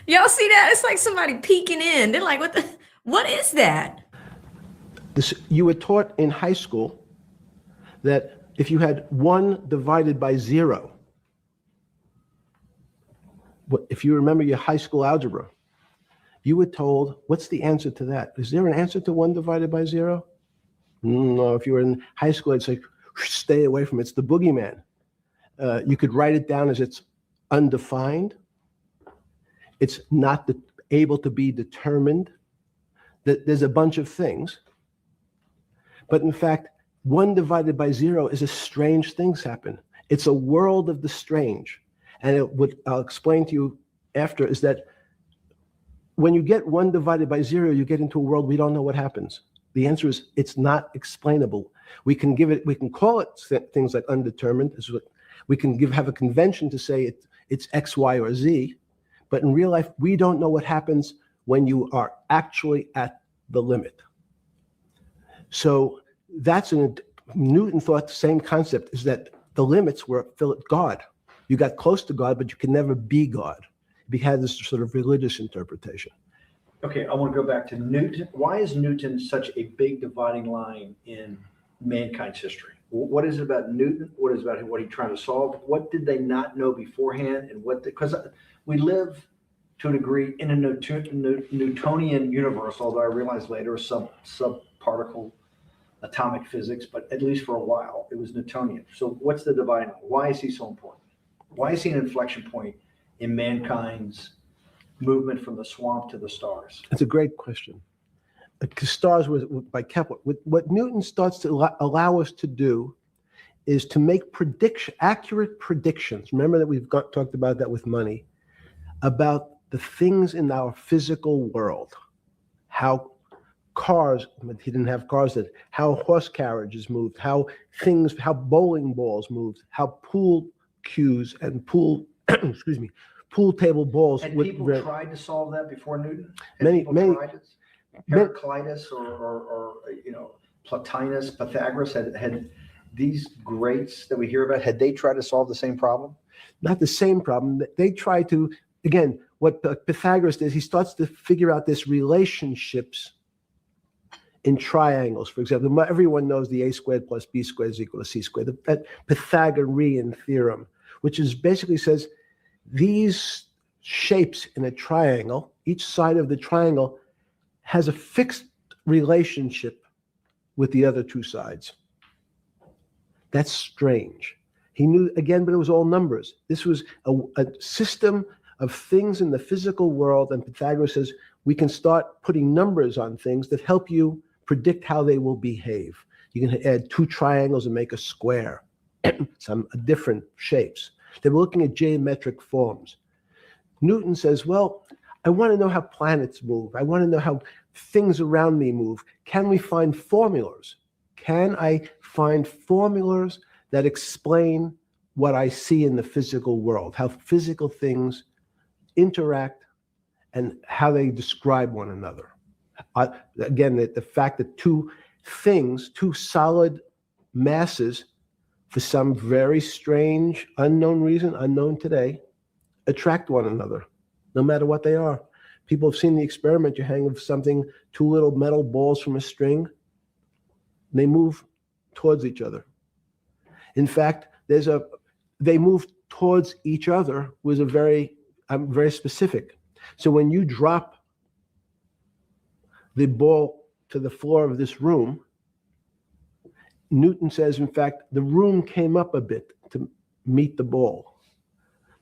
Y'all see that? It's like somebody peeking in. They're like, what is that? You were taught in high school that if you had 1 divided by 0, if you remember your high school algebra, you were told, what's the answer to that? Is there an answer to 1 divided by 0? No, if you were in high school, I'd say, stay away from it. It's the boogeyman. You could write it down as it's undefined. It's not able to be determined. There's a bunch of things. But in fact, 1 divided by 0 is a strange things happen. It's a world of the strange. And I'll explain to you after is that when you get 1 divided by 0, you get into a world we don't know what happens. The answer is it's not explainable. We can call it things like undetermined. We can have a convention to say it's X, Y, or Z. But in real life, we don't know what happens when you are actually at the limit. So Newton thought the same concept is that the limits were God. You got close to God, but you can never be God. He had this sort of religious interpretation. Okay, I want to go back to Newton. Why is Newton such a big dividing line in mankind's history? What is it about Newton? What is it about what he's trying to solve? What did they not know beforehand? And because we live to a degree in a Newtonian universe, although I realized later it was subparticle atomic physics, but at least for a while it was Newtonian. So what's the dividing line? Why is he so important? Why is he an inflection point in mankind's movement from the swamp to the stars? It's a great question. Because stars was by Kepler. What Newton starts to allow us to do is to make accurate predictions. Remember that we've talked about that with money, about the things in our physical world, how cars, he didn't have cars then, how horse carriages moved, how bowling balls moved, how pool cues and pool table balls. Had people tried to solve that before Newton? Many. Heraclitus or Plotinus, Pythagoras had these greats that we hear about, had they tried to solve the same problem? Not the same problem. They try to, again, what Pythagoras does, he starts to figure out this relationships in triangles. For example, everyone knows the a squared plus b squared is equal to c squared, that Pythagorean theorem, which is basically says these shapes in a triangle, each side of the triangle has a fixed relationship with the other two sides. That's strange. He knew, again, but it was all numbers. This was a system of things in the physical world, and Pythagoras says we can start putting numbers on things that help you predict how they will behave. You can add two triangles and make a square, some different shapes. They were looking at geometric forms. Newton says, well, I want to know how planets move. I want to know how things around me move. Can we find formulas? Can I find formulas that explain what I see in the physical world, how physical things interact and how they describe one another? Again, the fact that two solid masses, for some very strange, unknown reason, unknown today, attract one another, no matter what they are. People have seen the experiment. You hang two little metal balls from a string, and they move towards each other. In fact, they move towards each other was very specific. So when you drop the ball to the floor of this room, Newton says, in fact, the room came up a bit to meet the ball.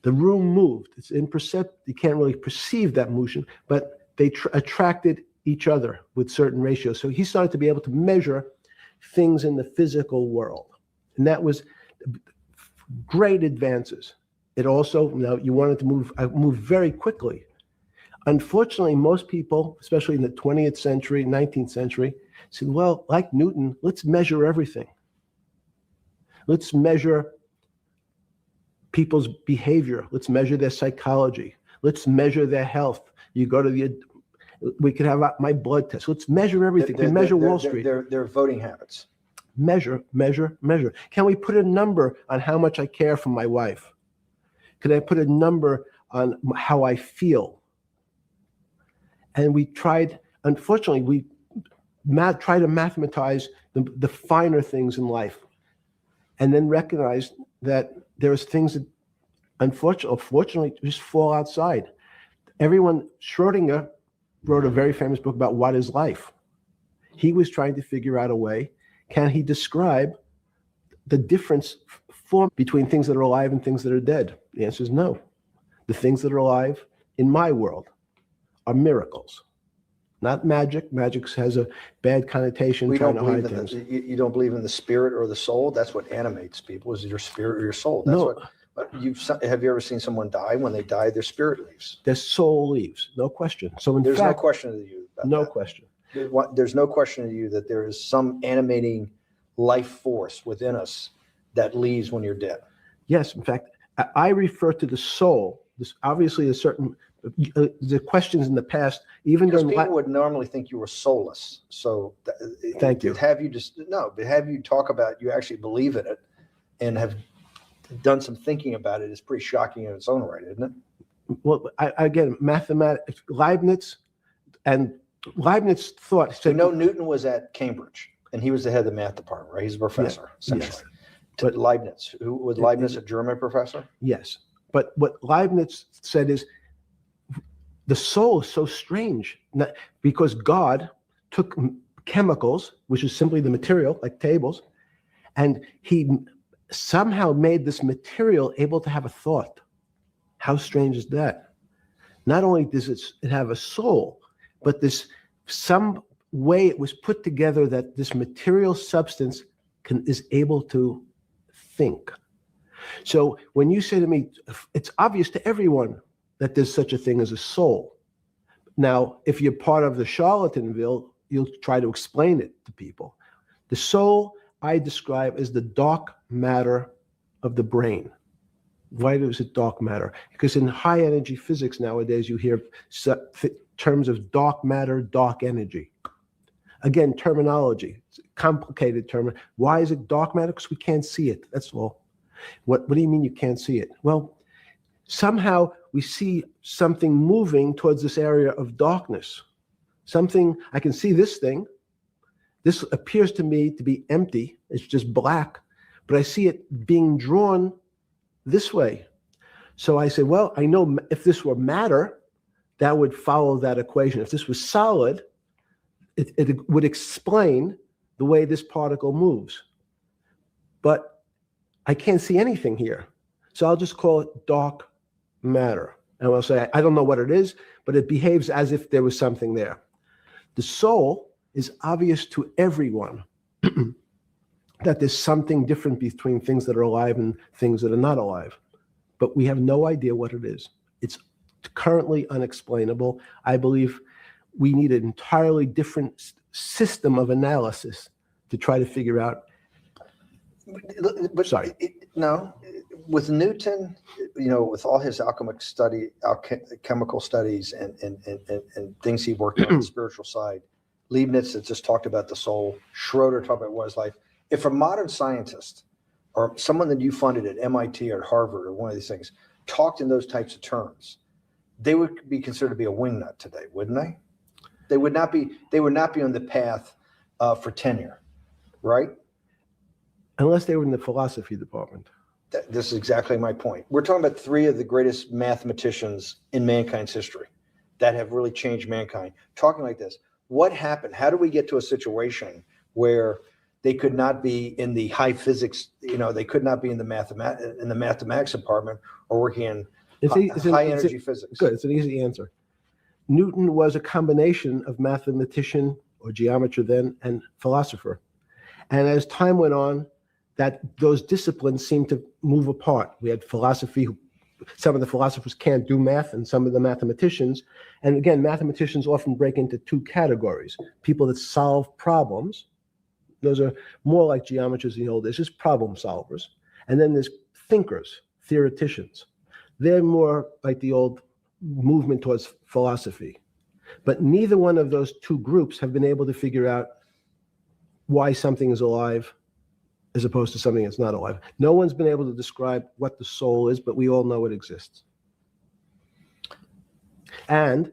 The room moved. It's imperceptible. You can't really perceive that motion, but they attracted each other with certain ratios. So he started to be able to measure things in the physical world. And that was great advances. It also, you wanted to move very quickly. Unfortunately, most people, especially in the 20th century, 19th century, said, well, like Newton, let's measure everything. Let's measure people's behavior. Let's measure their psychology. Let's measure their health. You go to we could have my blood test. Let's measure everything. We measure Wall Street. Their voting habits. Measure. Can we put a number on how much I care for my wife? Could I put a number on how I feel? And we tried, unfortunately, we try to mathematize the finer things in life, and then recognize that there's things that unfortunately just fall outside. Schrodinger wrote a very famous book about what is life. He was trying to figure out a way, can he describe the difference between things that are alive and things that are dead? The answer is no. The things that are alive in my world are miracles, not magic. Magic has a bad connotation. You don't believe in the spirit or the soul? That's what animates people, is your spirit or your soul. Have you ever seen someone die? When they die, their spirit leaves. Their soul leaves, no question. So there's no question to you about no that. Question. There's no question to you that there is some animating life force within us that leaves when you're dead. Yes, in fact, I refer to the soul. This obviously is certain. The questions in the past, even because during people would normally think you were soulless. So thank you. Have you talk about you actually believe in it and have done some thinking about it is pretty shocking in its own right, isn't it? Well, again, mathematics, Leibniz thought. So Newton was at Cambridge and he was the head of the math department, right? He's a professor, essentially. Yes. But Leibniz, was Leibniz a German professor? Yes. But what Leibniz said is, the soul is so strange, because God took chemicals, which is simply the material, like tables, and he somehow made this material able to have a thought. How strange is that? Not only does it have a soul, but this some way it was put together that this material substance is able to think. So when you say to me, it's obvious to everyone that there's such a thing as a soul. Now, if you're part of the Charlatanville, you'll try to explain it to people. The soul I describe as the dark matter of the brain. Why is it dark matter? Because in high energy physics nowadays, you hear terms of dark matter, dark energy. Again, terminology, it's a complicated term. Why is it dark matter? Because we can't see it, that's all. What do you mean you can't see it? Well, somehow we see something moving towards this area of darkness. Something, I can see this thing. This appears to me to be empty. It's just black, but I see it being drawn this way. So I say, well, I know if this were matter, that would follow that equation. If this was solid, it would explain the way this particle moves. But I can't see anything here. So I'll just call it dark matter. And I'll say, I don't know what it is, but it behaves as if there was something there. The soul is obvious to everyone that there's something different between things that are alive and things that are not alive. But we have no idea what it is. It's currently unexplainable. I believe we need an entirely different system of analysis to try to figure out. But Sorry. No, with Newton, with all his alchemical studies and things he worked on the spiritual side, Leibniz had just talked about the soul, Schroeder talked about what is life. If a modern scientist or someone that you funded at MIT or Harvard or one of these things talked in those types of terms, they would be considered to be a wingnut today, wouldn't they? They would not be on the path for tenure, right? Unless they were in the philosophy department. This is exactly my point. We're talking about three of the greatest mathematicians in mankind's history that have really changed mankind. Talking like this, what happened? How do we get to a situation where they could not be in the high physics, they could not be in the mathematics department or working in high energy physics? Good, it's an easy answer. Newton was a combination of mathematician or geometer then and philosopher. And as time went on, those disciplines seemed to move apart. We had philosophy. Some of the philosophers can't do math, and some of the mathematicians. And again, mathematicians often break into two categories. People that solve problems. Those are more like geometers in the old days, just problem solvers. And then there's thinkers, theoreticians. They're more like the old movement towards philosophy. But neither one of those two groups have been able to figure out why something is alive as opposed to something that's not alive. No one's been able to describe what the soul is, but we all know it exists. And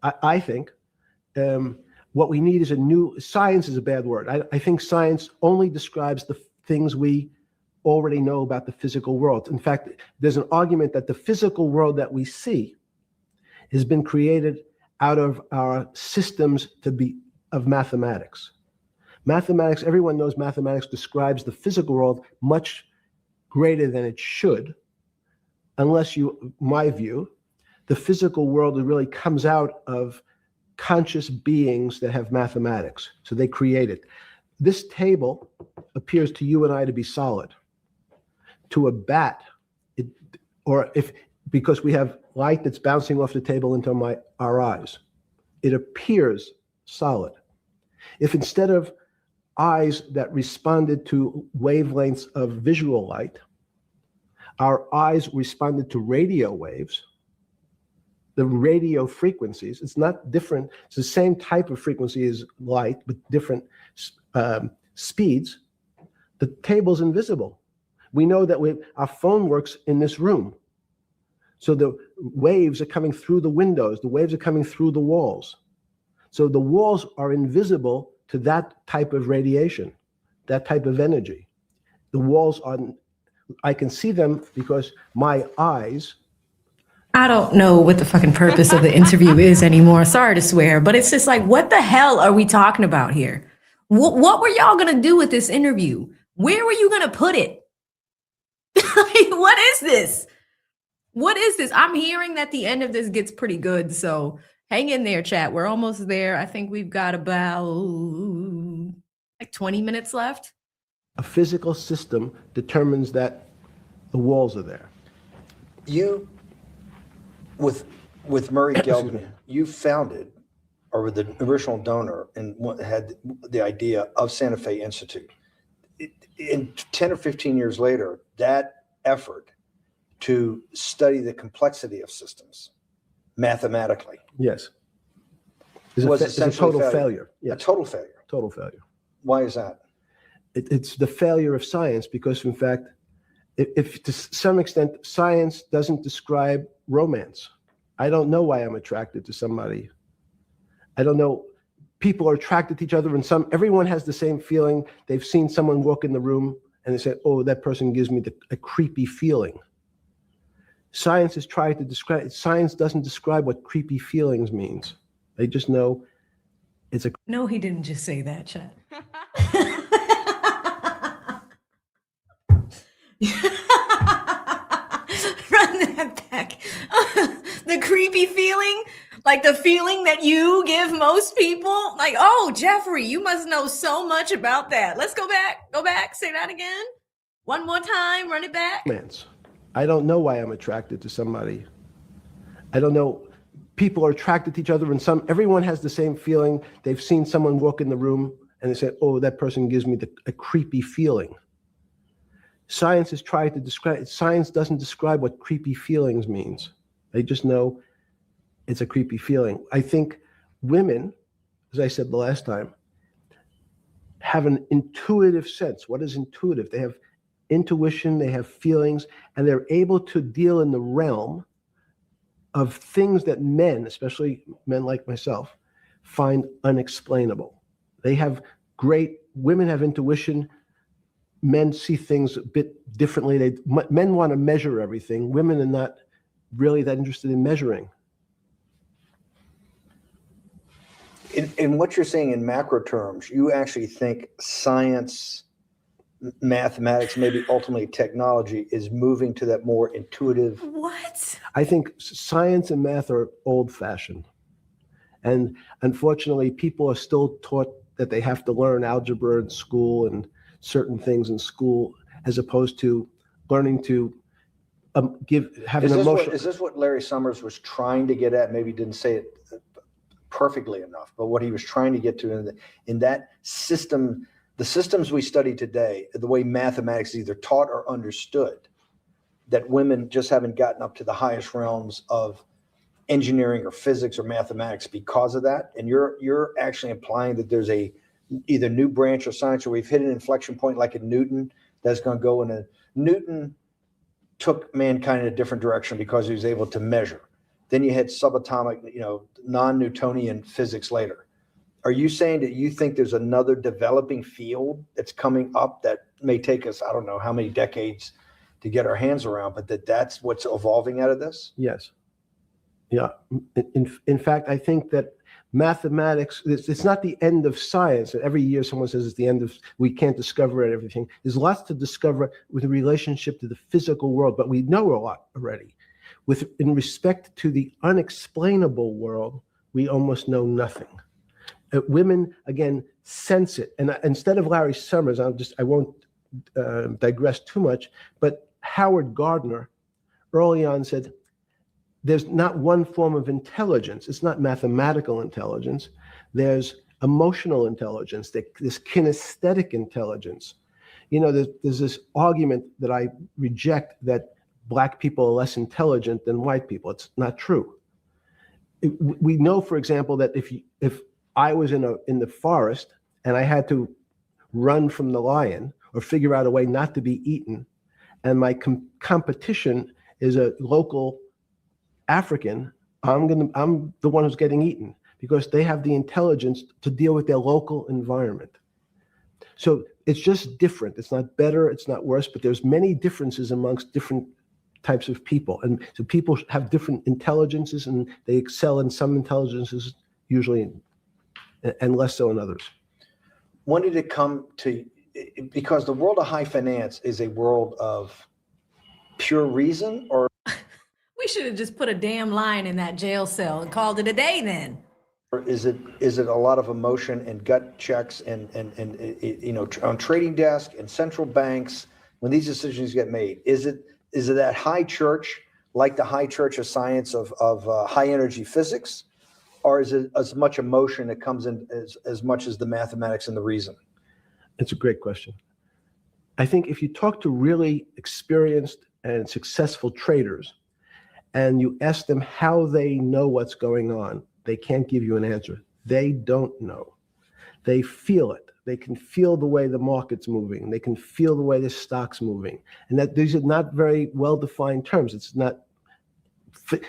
I think what we need is science is a bad word. I think science only describes the things we already know about the physical world. In fact, there's an argument that the physical world that we see has been created out of our systems of mathematics. Mathematics, everyone knows mathematics describes the physical world much greater than it should, unless my view, the physical world really comes out of conscious beings that have mathematics. So they create it. This table appears to you and I to be solid. To a bat, because we have light that's bouncing off the table into our eyes, it appears solid. If instead of eyes that responded to wavelengths of visual light, our eyes responded to radio waves, the radio frequencies, it's not different, it's the same type of frequency as light, but different speeds, the table's invisible. We know that our phone works in this room. So the waves are coming through the windows, the waves are coming through the walls. So the walls are invisible to that type of radiation, that type of energy. The walls I can see them because my eyes I don't know what the fucking purpose of the interview is anymore. Sorry to swear, but it's just like, what the hell are we talking about here? What were y'all going to do with this interview? Where were you going to put it? Like, what is this? What is this? I'm hearing that the end of this gets pretty good. So hang in there, chat. We're almost there. I think we've got about like 20 minutes left. A physical system determines that the walls are there. You, with Murray Geldman, you founded, or were the original donor, and had the idea of Santa Fe Institute. In 10 or 15 years later, that effort to study the complexity of systems mathematically Yes. was It's a essentially total failure. A Yeah, total failure. total failure. Why is that? It's the failure of science because, in fact, if to some extent science doesn't describe romance. I don't know why I'm attracted to somebody. I don't know. People are attracted to each other, and everyone has the same feeling. They've seen someone walk in the room and they say, "Oh, that person gives me a creepy feeling." Science has tried to describe. Science doesn't describe what creepy feelings means. They just know it's a. No, he didn't just say that, chat. Run that back. The creepy feeling, like the feeling that you give most people, like, oh, Jeffrey, you must know so much about that. Let's go back, say that again. One more time, run it back. Romance. I don't know why I'm attracted to somebody. I don't know. People are attracted to each other, and everyone has the same feeling. They've seen someone walk in the room and they say, "Oh, that person gives me a creepy feeling." Science has tried to describe. Science doesn't describe what creepy feelings means. They just know it's a creepy feeling. I think women, as I said the last time, have an intuitive sense. What is intuitive? They have intuition, they have feelings, and they're able to deal in the realm of things that men, especially men like myself, find unexplainable. Women have intuition. Men see things a bit differently. Men want to measure everything. Women are not really that interested in measuring. In what you're saying in macro terms, you actually think science, mathematics, maybe ultimately technology is moving to that more intuitive. What? I think science and math are old-fashioned. And unfortunately, people are still taught that they have to learn algebra in school and certain things in school, as opposed to learning to have an emotion. Is this what Larry Summers was trying to get at? Maybe he didn't say it perfectly enough, but what he was trying to get to in that system, the systems we study today, the way mathematics is either taught or understood, that women just haven't gotten up to the highest realms of engineering or physics or mathematics because of that. And you're actually implying that there's either new branch of science, or we've hit an inflection point like in Newton that's going to go in a Newton took mankind in a different direction because he was able to measure. Then you had subatomic, non-Newtonian physics later. Are you saying that you think there's another developing field that's coming up that may take us, I don't know how many decades to get our hands around, but that's what's evolving out of this? Yes. Yeah. In fact, I think that mathematics, it's not the end of science. Every year someone says it's the end of, we can't discover everything. There's lots to discover with the relationship to the physical world, but we know a lot already. In respect to the unexplainable world, we almost know nothing. Women, again, sense it. And instead of Larry Summers, I won't digress too much, but Howard Gardner early on said, there's not one form of intelligence. It's not mathematical intelligence. There's emotional intelligence, this kinesthetic intelligence. There's this argument that I reject that Black people are less intelligent than white people. It's not true. We know, for example, that if I was in the forest and I had to run from the lion or figure out a way not to be eaten, and my competition is a local African, I'm the one who's getting eaten because they have the intelligence to deal with their local environment. So it's just different. It's not better, it's not worse, but there's many differences amongst different types of people. And so people have different intelligences, and they excel in some intelligences usually, and less so in others. When did it come to, because the world of high finance is a world of pure reason, or We should have just put a damn line in that jail cell and called it a day then. is it a lot of emotion and gut checks and on trading desk and central banks when these decisions get made? Is it that high church, like the high church of science of high energy physics, or is it as much emotion that comes in as much as the mathematics and the reason? It's a great question. I think if you talk to really experienced and successful traders and you ask them how they know what's going on, they can't give you an answer. They don't know. They feel it. They can feel the way the market's moving. They can feel the way the stock's moving. And that these are not very well-defined terms.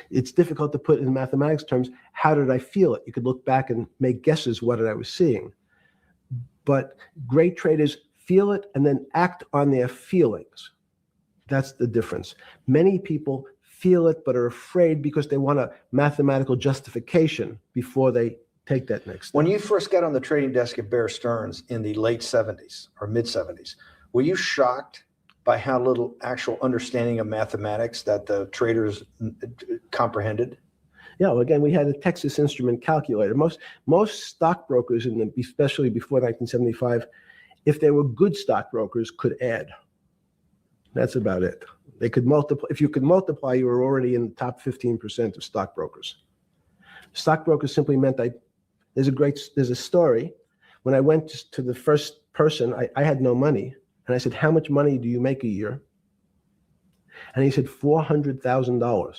It's difficult to put in mathematics terms. How did I feel it? You could look back and make guesses what I was seeing. But great traders feel it and then act on their feelings. That's the difference. Many people feel it but are afraid because they want a mathematical justification before they take that next step. When you first got on the trading desk at Bear Stearns in the late 70s or mid 70s, were you shocked by how little actual understanding of mathematics that the traders comprehended? Yeah, well, again, we had a Texas Instrument calculator. Most stockbrokers, especially before 1975, if they were good stockbrokers, could add. That's about it. They could multiply. If you could multiply, you were already in the top 15% of stockbrokers. Stockbrokers simply meant there's a story. When I went to the first person, I had no money. And I said, how much money do you make a year? And he said, $400,000. I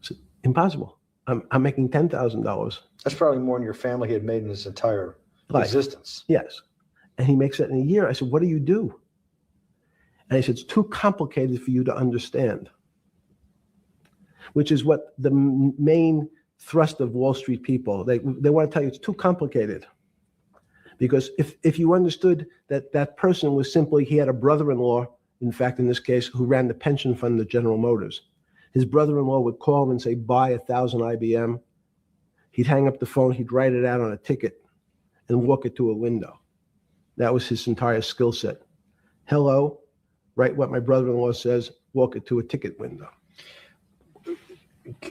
said, impossible. I'm making $10,000. That's probably more than your family had made in its entire Life. existence. Yes. And he makes that in a year. I said, what do you do? And he said, it's too complicated for you to understand, which is what the main thrust of Wall Street people, they want to tell you it's too complicated. Because if you understood that person was simply, he had a brother-in-law, in fact, in this case, who ran the pension fund at General Motors. His brother-in-law would call him and say, buy 1,000 IBM. He'd hang up the phone, he'd write it out on a ticket and walk it to a window. That was his entire skill set. Hello, write what my brother-in-law says, walk it to a ticket window.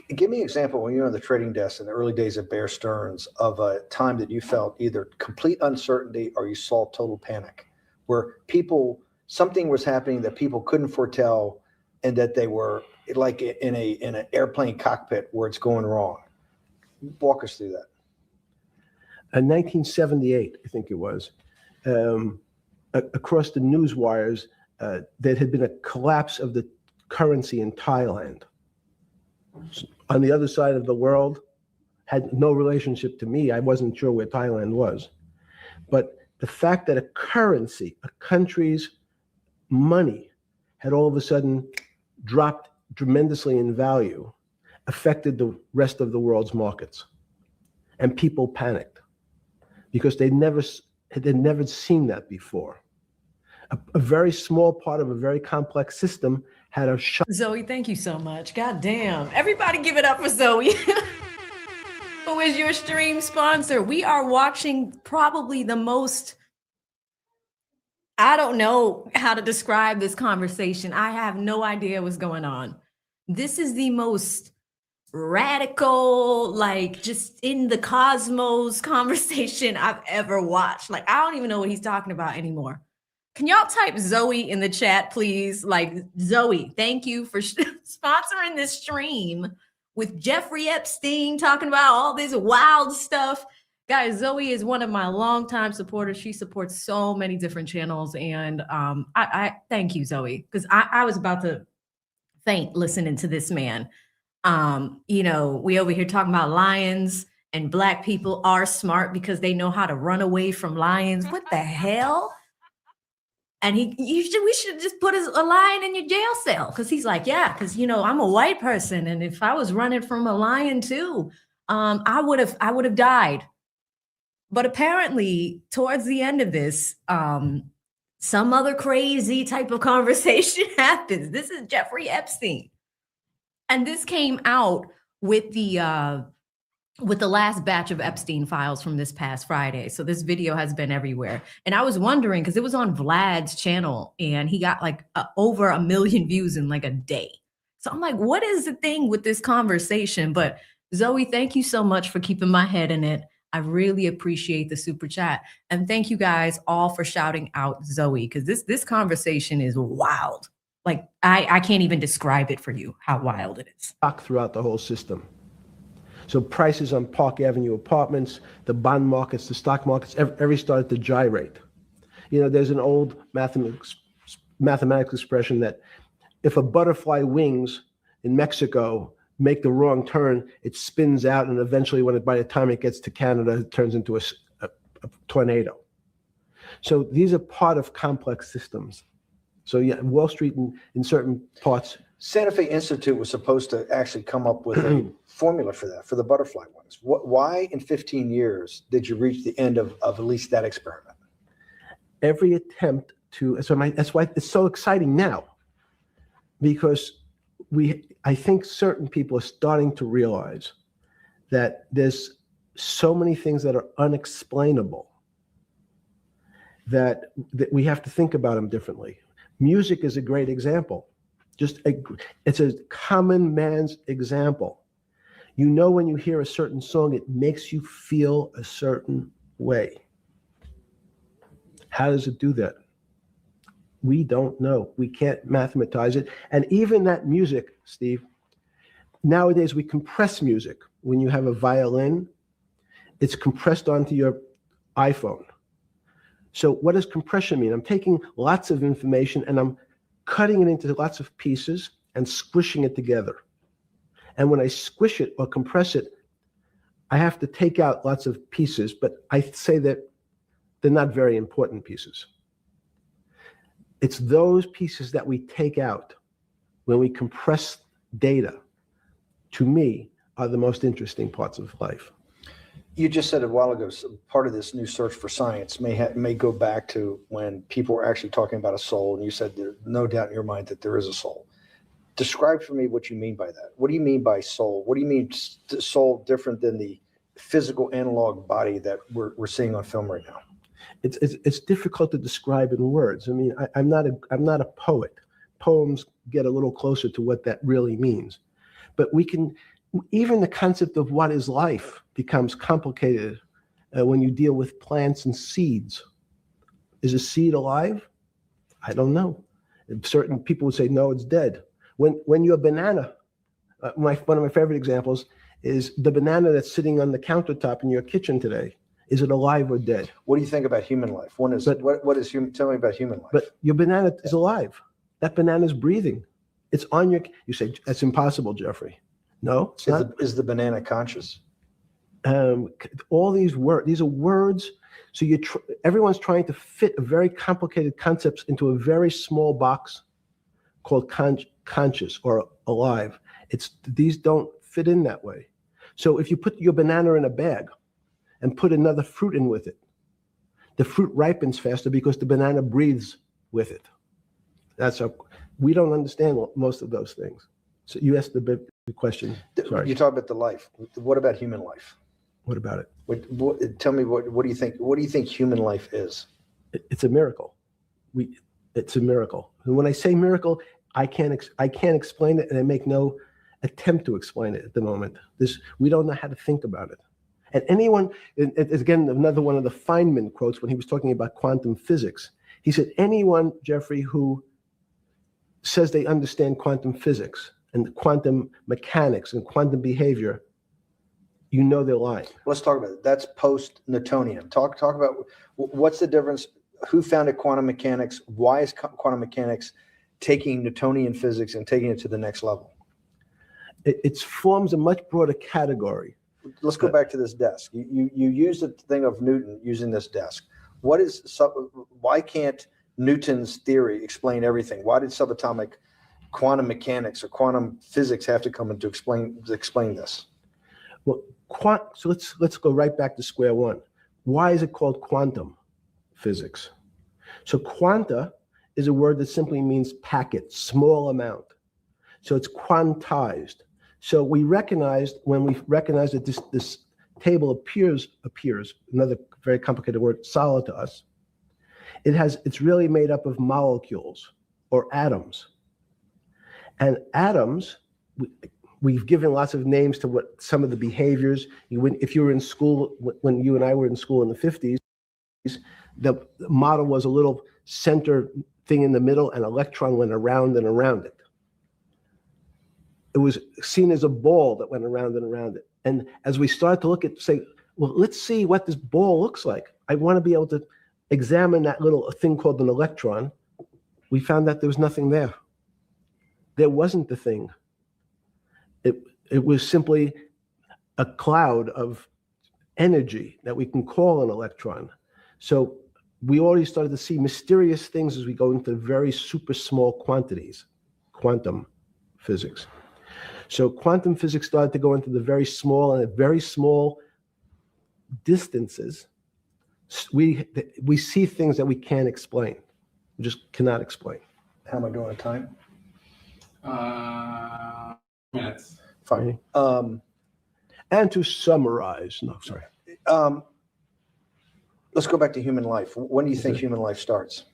Give me an example when you were on the trading desk in the early days of Bear Stearns of a time that you felt either complete uncertainty or you saw total panic, where something was happening that people couldn't foretell and that they were like in an airplane cockpit where it's going wrong. Walk us through that. In 1978, I think it was, across the news wires, there had been a collapse of the currency in Thailand. On the other side of the world, had no relationship to me. I wasn't sure where Thailand was. But the fact that a currency, a country's money, had all of a sudden dropped tremendously in value affected the rest of the world's markets. And people panicked because they'd never seen that before. A very small part of a very complex system had a shock. Zoe, thank you so much. God damn. Everybody give it up for Zoe. Who is your stream sponsor? We are watching probably the most, I don't know how to describe this conversation. I have no idea what's going on. This is the most radical, like just in the cosmos conversation I've ever watched. Like, I don't even know what he's talking about anymore. Can y'all type Zoe in the chat, please? Like, Zoe, thank you for sponsoring this stream with Jeffrey Epstein talking about all this wild stuff. Guys, Zoe is one of my longtime supporters. She supports so many different channels. And I thank you, Zoe, because I was about to faint listening to this man. We over here talking about lions and Black people are smart because they know how to run away from lions. What the hell? And we should just put a lion in your jail cell because he's like, yeah, because I'm a white person, and if I was running from a lion too, I would have died. But apparently, towards the end of this, some other crazy type of conversation happens. This is Jeffrey Epstein. And this came out with the last batch of Epstein files from this past Friday. So this video has been everywhere. And I was wondering, because it was on Vlad's channel and he got like over 1 million views in like a day. So I'm like, what is the thing with this conversation? But Zoe, thank you so much for keeping my head in it. I really appreciate the super chat. And thank you guys all for shouting out Zoe, because this conversation is wild. Like, I can't even describe it for you, how wild it is. Throughout the whole system. So prices on Park Avenue apartments, the bond markets, the stock markets, every started to gyrate. You know, there's an old mathematics expression that if a butterfly wings in Mexico make the wrong turn, it spins out, and eventually, by the time it gets to Canada, it turns into a tornado. So these are part of complex systems. So yeah, Wall Street in certain parts. Santa Fe Institute was supposed to actually come up with a formula for that, for the butterfly wings. Why in 15 years did you reach the end of at least that experiment? Every attempt to, that's why it's so exciting now, because I think certain people are starting to realize that there's so many things that are unexplainable that we have to think about them differently. Music is a great example. It's a common man's example. You know, when you hear a certain song, it makes you feel a certain way. How does it do that? We don't know. We can't mathematize it. And even that music, Steve, nowadays we compress music. When you have a violin, it's compressed onto your iPhone. So what does compression mean? I'm taking lots of information and I'm cutting it into lots of pieces and squishing it together. And when I squish it or compress it, I have to take out lots of pieces, but I say that they're not very important pieces. It's those pieces that we take out when we compress data, to me, are the most interesting parts of life. You just said a while ago, part of this new search for science may go back to when people were actually talking about a soul, and you said there's no doubt in your mind that there is a soul. Describe for me what you mean by that. What do you mean by soul? What do you mean soul different than the physical analog body that we're seeing on film right now? It's difficult to describe in words. I mean, I'm not a poet. Poems get a little closer to what that really means, but even the concept of what is life becomes complicated when you deal with plants and seeds. Is a seed alive? I don't know. Certain people would say, no, it's dead. When you're a banana, one of my favorite examples is the banana that's sitting on the countertop in your kitchen today. Is it alive or dead? What do you think about human life? What is human? Tell me about human life. But your banana is alive. That banana is breathing. It's on your. You say that's impossible, Jeffrey. No, it's not. Is the banana conscious? All these words. These are words. So everyone's trying to fit a very complicated concepts into a very small box called conscious or alive. These don't fit in that way. So if you put your banana in a bag and put another fruit in with it, the fruit ripens faster because the banana breathes with it. We don't understand most of those things. So you asked the big question. Sorry. You talk about the life. What about human life? What about it? Tell me what do you think? What do you think human life is? It's a miracle. It's a miracle. And when I say miracle, I can't explain it, and I make no attempt to explain it at the moment. We don't know how to think about it. And anyone, it's again another one of the Feynman quotes when he was talking about quantum physics. He said, anyone, Jeffrey, who says they understand quantum physics and quantum mechanics and quantum behavior, you know they're lying. Let's talk about it. That's post-Newtonian. Talk about what's the difference. Who founded quantum mechanics? Why is quantum mechanics taking Newtonian physics and taking it to the next level? It forms a much broader category. Let's go back to this desk. You use the thing of Newton using this desk. Why can't Newton's theory explain everything? Why did subatomic quantum mechanics or quantum physics have to come in to explain this? Well, so let's go right back to square one. Why is it called quantum physics? So quanta is a word that simply means packet, small amount. So it's quantized. So we recognized, when we recognized that this table appears, another very complicated word, solid to us, it's really made up of molecules or atoms. And atoms, we've given lots of names to what some of the behaviors. If you were in school, when you and I were in school in the 50s, the model was a little center thing in the middle, and electron went around and around it. It was seen as a ball that went around and around it. And as we started to look at, say, well, let's see what this ball looks like. I want to be able to examine that little thing called an electron. We found that there was nothing there. There wasn't the thing. It was simply a cloud of energy that we can call an electron. So we already started to see mysterious things as we go into very super small quantities, quantum physics. So quantum physics started to go into the very small, and at very small distances, we see things that we can't explain. We just cannot explain. How am I doing on time? Minutes. Fine. And to summarize, no, sorry. Let's go back to human life. When do you think human life starts?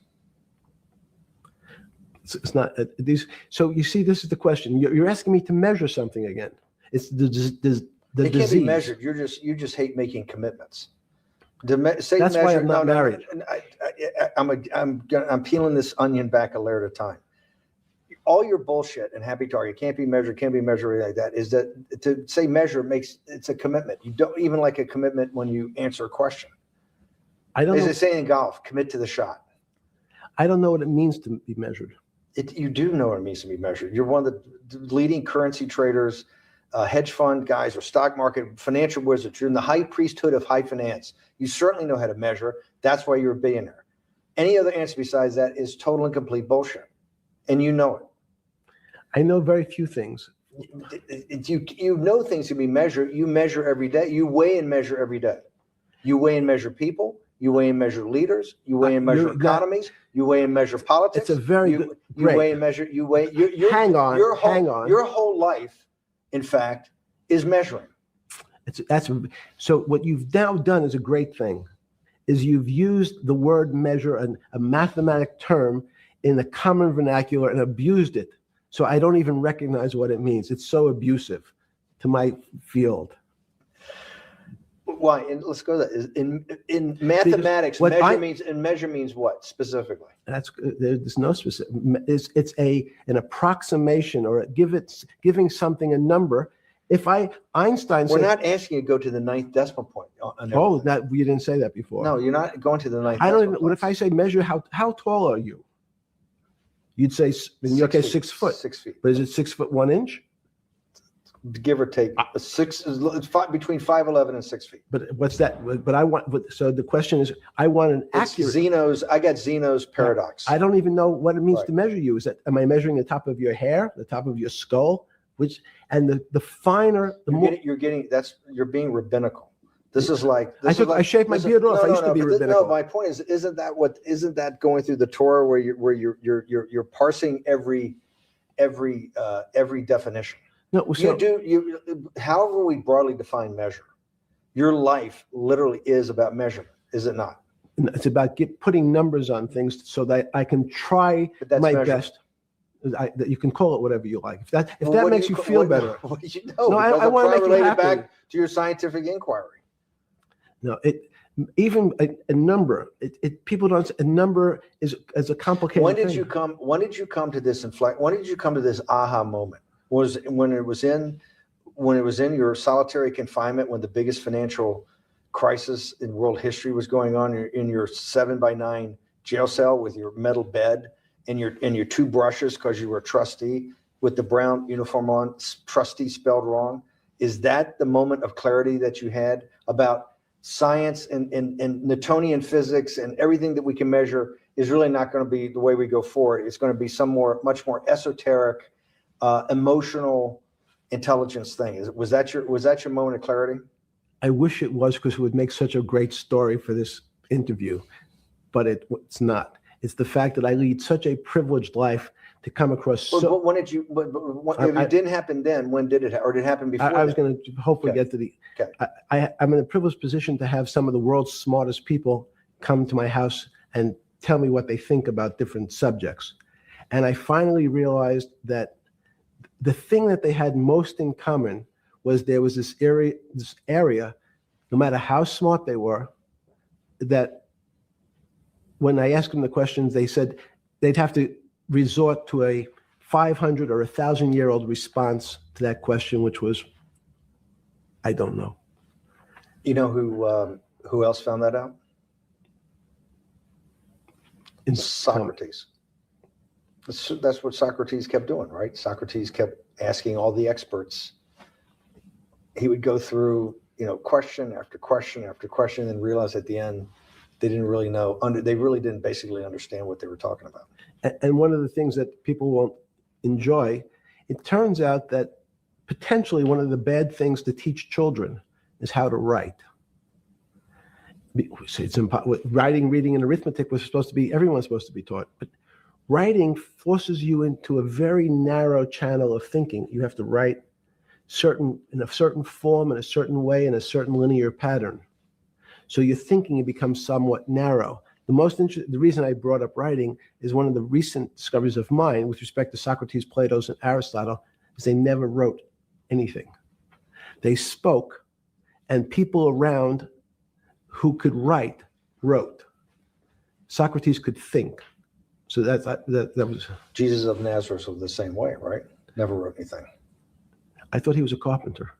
It's not these. So you see, this is the question. You're asking me to measure something again. It's the It can't disease. be measured. You just hate making commitments. That's why I'm not married. I'm peeling this onion back a layer at a time. All your bullshit and happy target can't be measured like that. Is that to say measure it's a commitment. You don't even like a commitment when you answer a question. I don't As know. they say in golf, commit to the shot. I don't know what it means to be measured. You do know what it means to be measured. You're one of the leading currency traders, hedge fund guys, or stock market financial wizards. You're in the high priesthood of high finance. You certainly know how to measure. That's why you're a billionaire. Any other answer besides that is total and complete bullshit, and you know it. I know very few things. You know things can be measured. You measure every day. You weigh and measure every day. You weigh and measure people. You weigh and measure leaders. You weigh and measure economies. You weigh and measure politics. It's a very you great. weigh and measure. You weigh. Hang on. Your whole life, in fact, is measuring. So what you've now done is a great thing, is you've used the word measure, a mathematic term, in the common vernacular, and abused it. So I don't even recognize what it means. It's so abusive to my field. Why? And let's go to that. In mathematics, measure means what specifically? There's no specific. It's an approximation, or giving something a number. Einstein said, we're not asking you to go to the 9th decimal point. That we didn't say that before. No, you're not going to the 9th. I don't even. What if I say measure how tall are you? You'd say in your case 6 foot. 6 feet. But is it 6 foot 1 inch? Give or take, it's between 5'11" and 6 feet. But what's that? But I want. So the question is, I want an accurate. I got Zeno's paradox. I don't even know what it means to measure you. Am I measuring the top of your hair, the top of your skull, the finer, the more you're being rabbinical. This is like I shaved my beard off. I used to be rabbinical. No, my point is, isn't that going through the Torah where you're parsing every definition? No, so, however we broadly define measure, your life literally is about measurement, is it not? It's about putting numbers on things so that I can try my best. That you can call it whatever you like. If that makes you feel better. No, I want to make you happy. Back to your scientific inquiry. No, even a number. People don't. A number is a complicated. When did you come to this When did you come to this aha moment? Was when it was in your solitary confinement, when the biggest financial crisis in world history was going on, in your 7x9 jail cell with your metal bed and your 2 brushes because you were a trustee with the brown uniform on, trustee spelled wrong. Is that the moment of clarity that you had about science and Newtonian physics and everything that we can measure is really not going to be the way we go forward? It's going to be much more esoteric, emotional intelligence thing. Was that your moment of clarity? I wish it was, because it would make such a great story for this interview, but it's not. It's the fact that I lead such a privileged life to come across. But when did you? If it didn't happen then, when did it? Or did it happen before? I was going to hopefully Okay. get to the. Okay. I'm in a privileged position to have some of the world's smartest people come to my house and tell me what they think about different subjects, and I finally realized that the thing that they had most in common was there was this area, no matter how smart they were, that when I asked them the questions, they said they'd have to resort to a 500 or 1,000-year-old response to that question, which was, I don't know. You know who else found that out? In Socrates. That's what Socrates kept doing, right? Socrates kept asking all the experts. He would go through, question after question after question, and realize at the end they didn't really know. They really didn't basically understand what they were talking about. And one of the things that people won't enjoy, it turns out that potentially one of the bad things to teach children is how to write. It's writing, reading, and arithmetic was supposed to be, everyone's supposed to be taught. But writing forces you into a very narrow channel of thinking. You have to write in a certain form, in a certain way, in a certain linear pattern. So your thinking becomes somewhat narrow. The reason I brought up writing is one of the recent discoveries of mine with respect to Socrates, Plato, and Aristotle is they never wrote anything. They spoke, and people around who could write wrote. Socrates could think. So that was. Jesus of Nazareth was the same way, right? Never wrote anything. I thought he was a carpenter.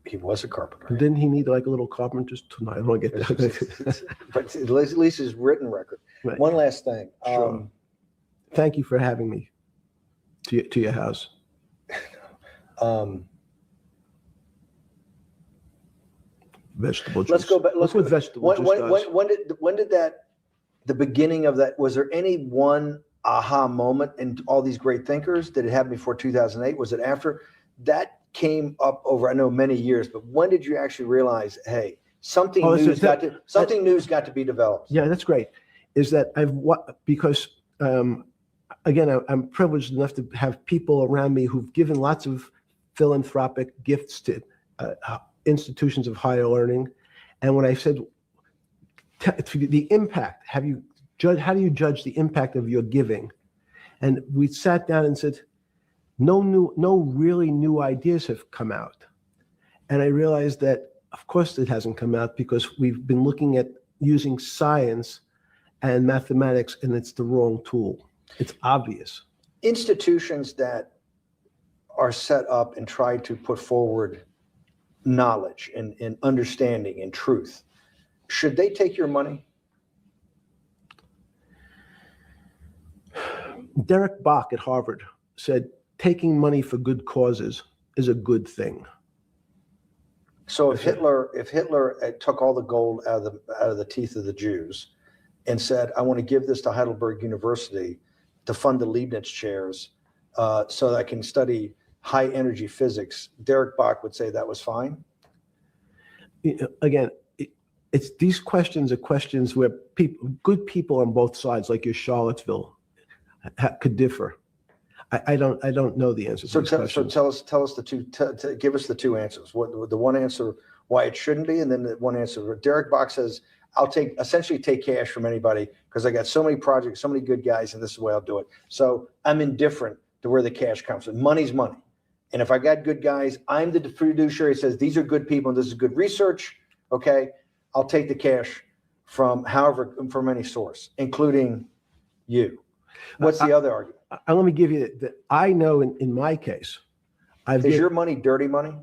He was a carpenter. Didn't he need like a little carpenter's tonight? I don't get that. But at least his written record. Right. One last thing. Sure. Thank you for having me to your house. Vegetable juice. Let's go back. Look what vegetable juice does. When did that? The beginning of that. Was there any one aha moment in all these great thinkers? Did it happen before 2008? Was it after? That came up over, I know, many years. But when did you actually realize, hey, something new's got to be developed? Yeah, that's great. Is that because again, I'm privileged enough to have people around me who've given lots of philanthropic gifts to institutions of higher learning. And when I said the impact, how do you judge the impact of your giving? And we sat down and said, no really new ideas have come out. And I realized that, of course, it hasn't come out because we've been looking at using science and mathematics, and it's the wrong tool. It's obvious. Institutions that are set up and try to put forward knowledge and understanding and truth, should they take your money? Derek Bach at Harvard said, taking money for good causes is a good thing. So if Hitler took all the gold out of the teeth of the Jews and said, I want to give this to Heidelberg University to fund the Leibniz chairs so that I can study high energy physics, Derek Bach would say that was fine? Again, it's these questions are questions where good people on both sides, like your Charlottesville, could differ. I don't know the answer to these questions. So tell us the two. Give us the two answers. What the one answer why it shouldn't be, and then the one answer. Derek Bach says, I'll essentially take cash from anybody because I got so many projects, so many good guys, and this is the way I'll do it. So I'm indifferent to where the cash comes from. Money's money. And if I got good guys, I'm the fiduciary that says these are good people and this is good research. Okay, I'll take the cash from any source, including you. What's the other argument? Let me give you that. I know in my case, is your money dirty money?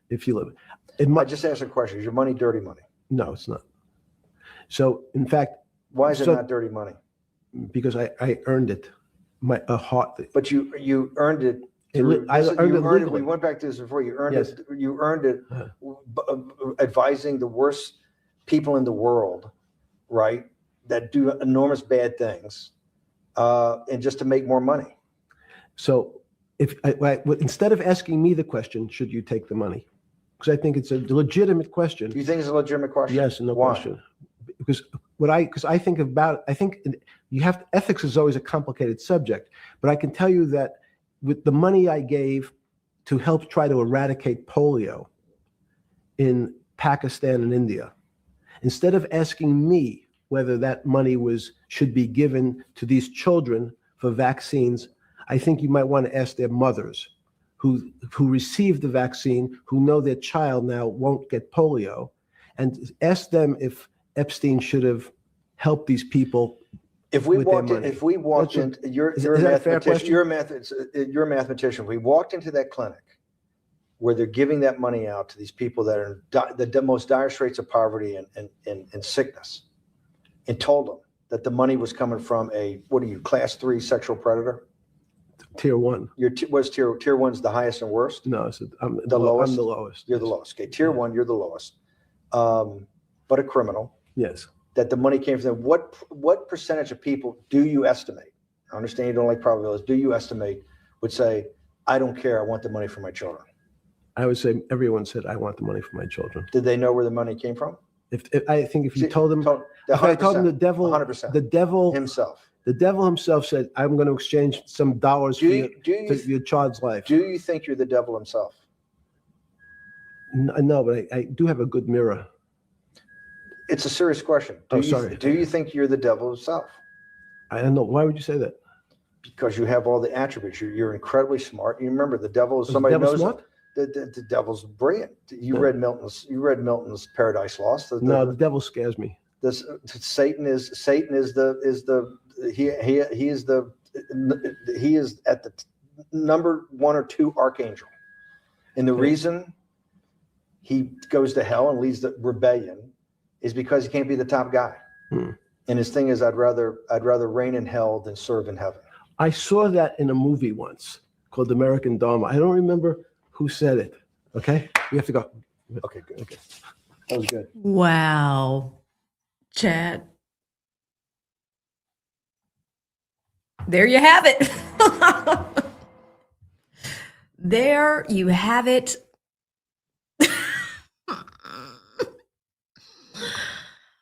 If you live, I just asked a question. Is your money dirty money? No, it's not. So in fact, why is it not dirty money? Because I earned it. But you earned it. We went back to this before. You earned it. You earned it advising the worst people in the world, right? That do enormous bad things, and just to make more money. So instead of asking me the question, should you take the money? Because I think it's a legitimate question. You think it's a legitimate question? Yes, no Why? question. because I think ethics is always a complicated subject, but I can tell you that with the money I gave to help try to eradicate polio in Pakistan and India, instead of asking me whether that money should be given to these children for vaccines, I think you might want to ask their mothers who received the vaccine, who know their child now won't get polio, and ask them if Epstein should have helped these people. If we with their walked in, money. if we walked in, you're is a that a fair mathematician. You're a mathematician. We walked into that clinic where they're giving that money out to these people that are in the most dire straits of poverty and sickness, and told them that the money was coming from class 3 sexual predator? Tier 1. Tier 1's the highest and worst? No, I'm The lowest? I'm the lowest. You're the lowest. Okay, tier 1, you're the lowest. But a criminal. Yes. That the money came from them. What percentage of people do you estimate? I understand you don't like probabilities. Do you estimate would say, I don't care, I want the money for my children? I would say everyone said, I want the money for my children. Did they know where the money came from? If you told them, if I told them the devil, 100%. the devil himself. The devil himself said, I'm going to exchange some dollars for your child's life. Do you think you're the devil himself? No, but I do have a good mirror. It's a serious question. Sorry. Do you think you're the devil himself? I don't know. Why would you say that? Because you have all the attributes. You're incredibly smart. You remember the devil is somebody knows smart? The devil's brilliant. You read Milton's Paradise Lost. No, the devil scares me. Satan is at the number 1 or 2 archangel, and the reason he goes to hell and leads the rebellion is because he can't be the top guy. And his thing is, I'd rather reign in hell than serve in heaven. I saw that in a movie once called American Dharma. I don't remember who said it. Okay, we have to go. Okay, good. Okay, that was good. Wow, Chad. There you have it. There you have it.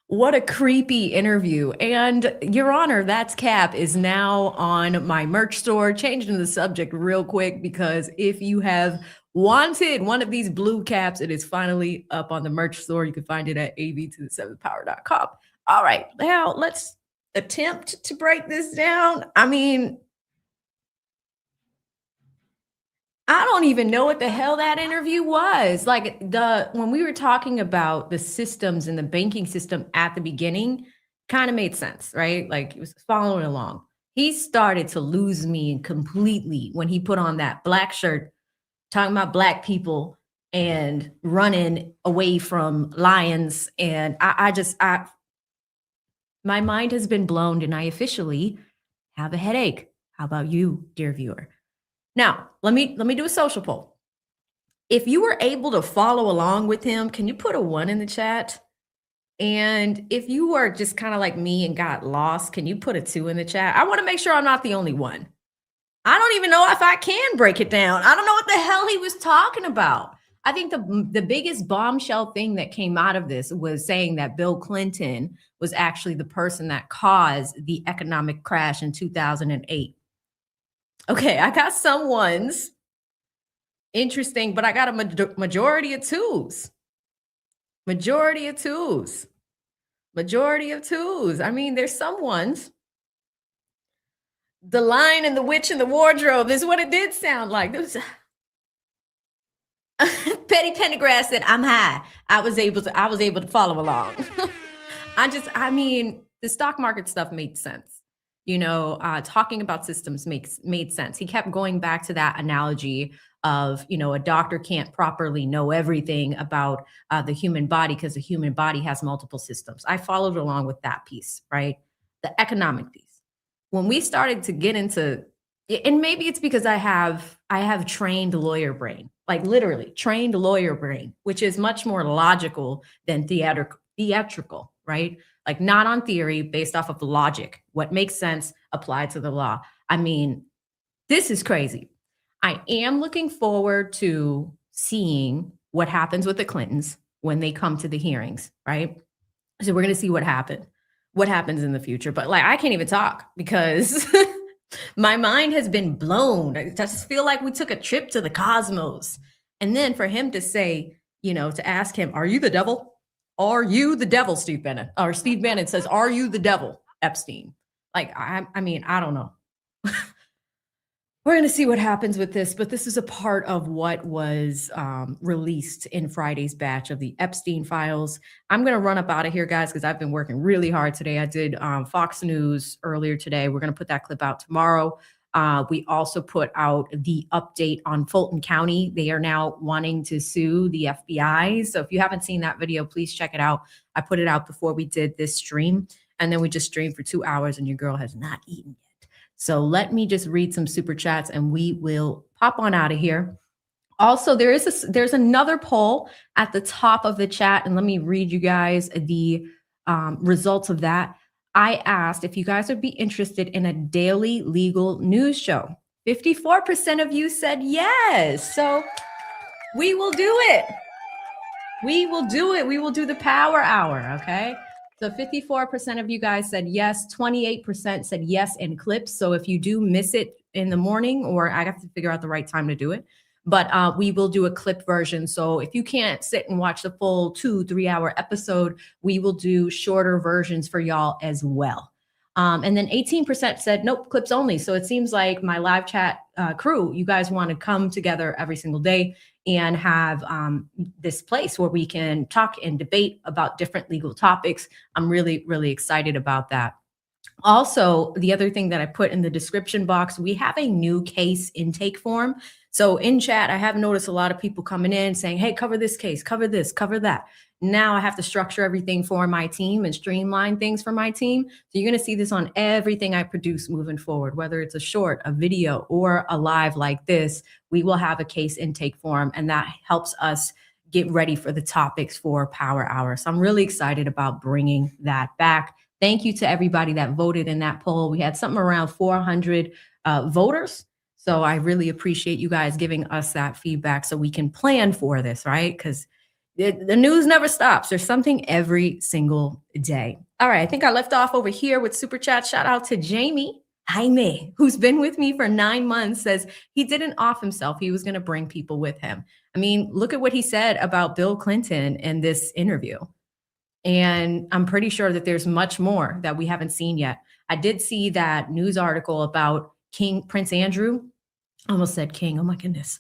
What a creepy interview. And Your Honor, That's Cap is now on my merch store. Changing the subject real quick, because if you have wanted one of these blue caps, it is finally up on the merch store. You can find it at av7power.com. All right, now let's attempt to break this down. I mean, I don't even know what the hell that interview was. Like, when we were talking about the systems and the banking system at the beginning, kind of made sense, right? Like, he was following along. He started to lose me completely when he put on that black shirt, talking about black people and running away from lions. And my mind has been blown, and I officially have a headache. How about you, dear viewer? Now, let me do a social poll. If you were able to follow along with him, can you put a 1 in the chat? And if you were just kind of like me and got lost, can you put a 2 in the chat? I want to make sure I'm not the only one. I don't even know if I can break it down. I don't know what the hell he was talking about. I think the biggest bombshell thing that came out of this was saying that Bill Clinton was actually the person that caused the economic crash in 2008. Okay, I got some 1s. Interesting, but I got a majority of 2s. Majority of 2s. Majority of 2s. I mean, there's some 1s. The Lion and the Witch in the Wardrobe is what it did sound like. Petty Pendergrass said, I'm high. I was able to follow along. I mean, the stock market stuff made sense. You know, talking about systems made sense. He kept going back to that analogy of, you know, a doctor can't properly know everything about the human body because the human body has multiple systems. I followed along with that piece, right? The economic piece. When we started to get into, and maybe it's because I have trained lawyer brain, like literally trained lawyer brain, which is much more logical than theatrical, right? Like not on theory, based off of logic. What makes sense applied to the law. I mean, this is crazy. I am looking forward to seeing what happens with the Clintons when they come to the hearings, right? So we're going to see what happens in the future. But like, I can't even talk because my mind has been blown. I just feel like we took a trip to the cosmos. And then for him to say, to ask him, are you the devil? Are you the devil, Steve Bannon? Or Steve Bannon says, are you the devil, Epstein? Like, I mean, I don't know. We're going to see what happens with this, but this is a part of what was released in Friday's batch of the Epstein files. I'm going to run up out of here, guys, because I've been working really hard today. I did Fox News earlier today. We're going to put that clip out tomorrow. We also put out the update on Fulton County. They are now wanting to sue the FBI. So if you haven't seen that video, please check it out. I put it out before we did this stream, and then we just streamed for 2 hours, and your girl has not eaten yet. So let me just read some super chats and we will pop on out of here. Also, there's another poll at the top of the chat, and let me read you guys the results of that. I asked if you guys would be interested in a daily legal news show. 54% of you said yes. So we will do it. We will do it. We will do the power hour. Okay. So 54% of you guys said yes, 28% said yes in clips. So if you do miss it in the morning, or I have to figure out the right time to do it, but we will do a clip version. So if you can't sit and watch the full 2-3 hour episode, we will do shorter versions for y'all as well. And then 18% said, nope, clips only. So it seems like my live chat crew, you guys want to come together every single day and have this place where we can talk and debate about different legal topics. I'm really, really excited about that. Also, the other thing that I put in the description box, we have a new case intake form. So in chat, I have noticed a lot of people coming in saying, hey, cover this case, cover this, cover that. Now I have to structure everything for my team and streamline things for my team. So you're going to see this on everything I produce moving forward, whether it's a short, a video, or a live like this. We will have a case intake form, and that helps us get ready for the topics for Power Hour. So I'm really excited about bringing that back. Thank you to everybody that voted in that poll. We had something around 400 voters. So I really appreciate you guys giving us that feedback so we can plan for this, right? Because the news never stops. There's something every single day. All right, I think I left off over here with Super Chat. Shout out to Jaime, who's been with me for 9 months, says he didn't off himself. He was going to bring people with him. I mean, look at what he said about Bill Clinton in this interview. And I'm pretty sure that there's much more that we haven't seen yet. I did see that news article about Prince Andrew. I almost said King. Oh my goodness.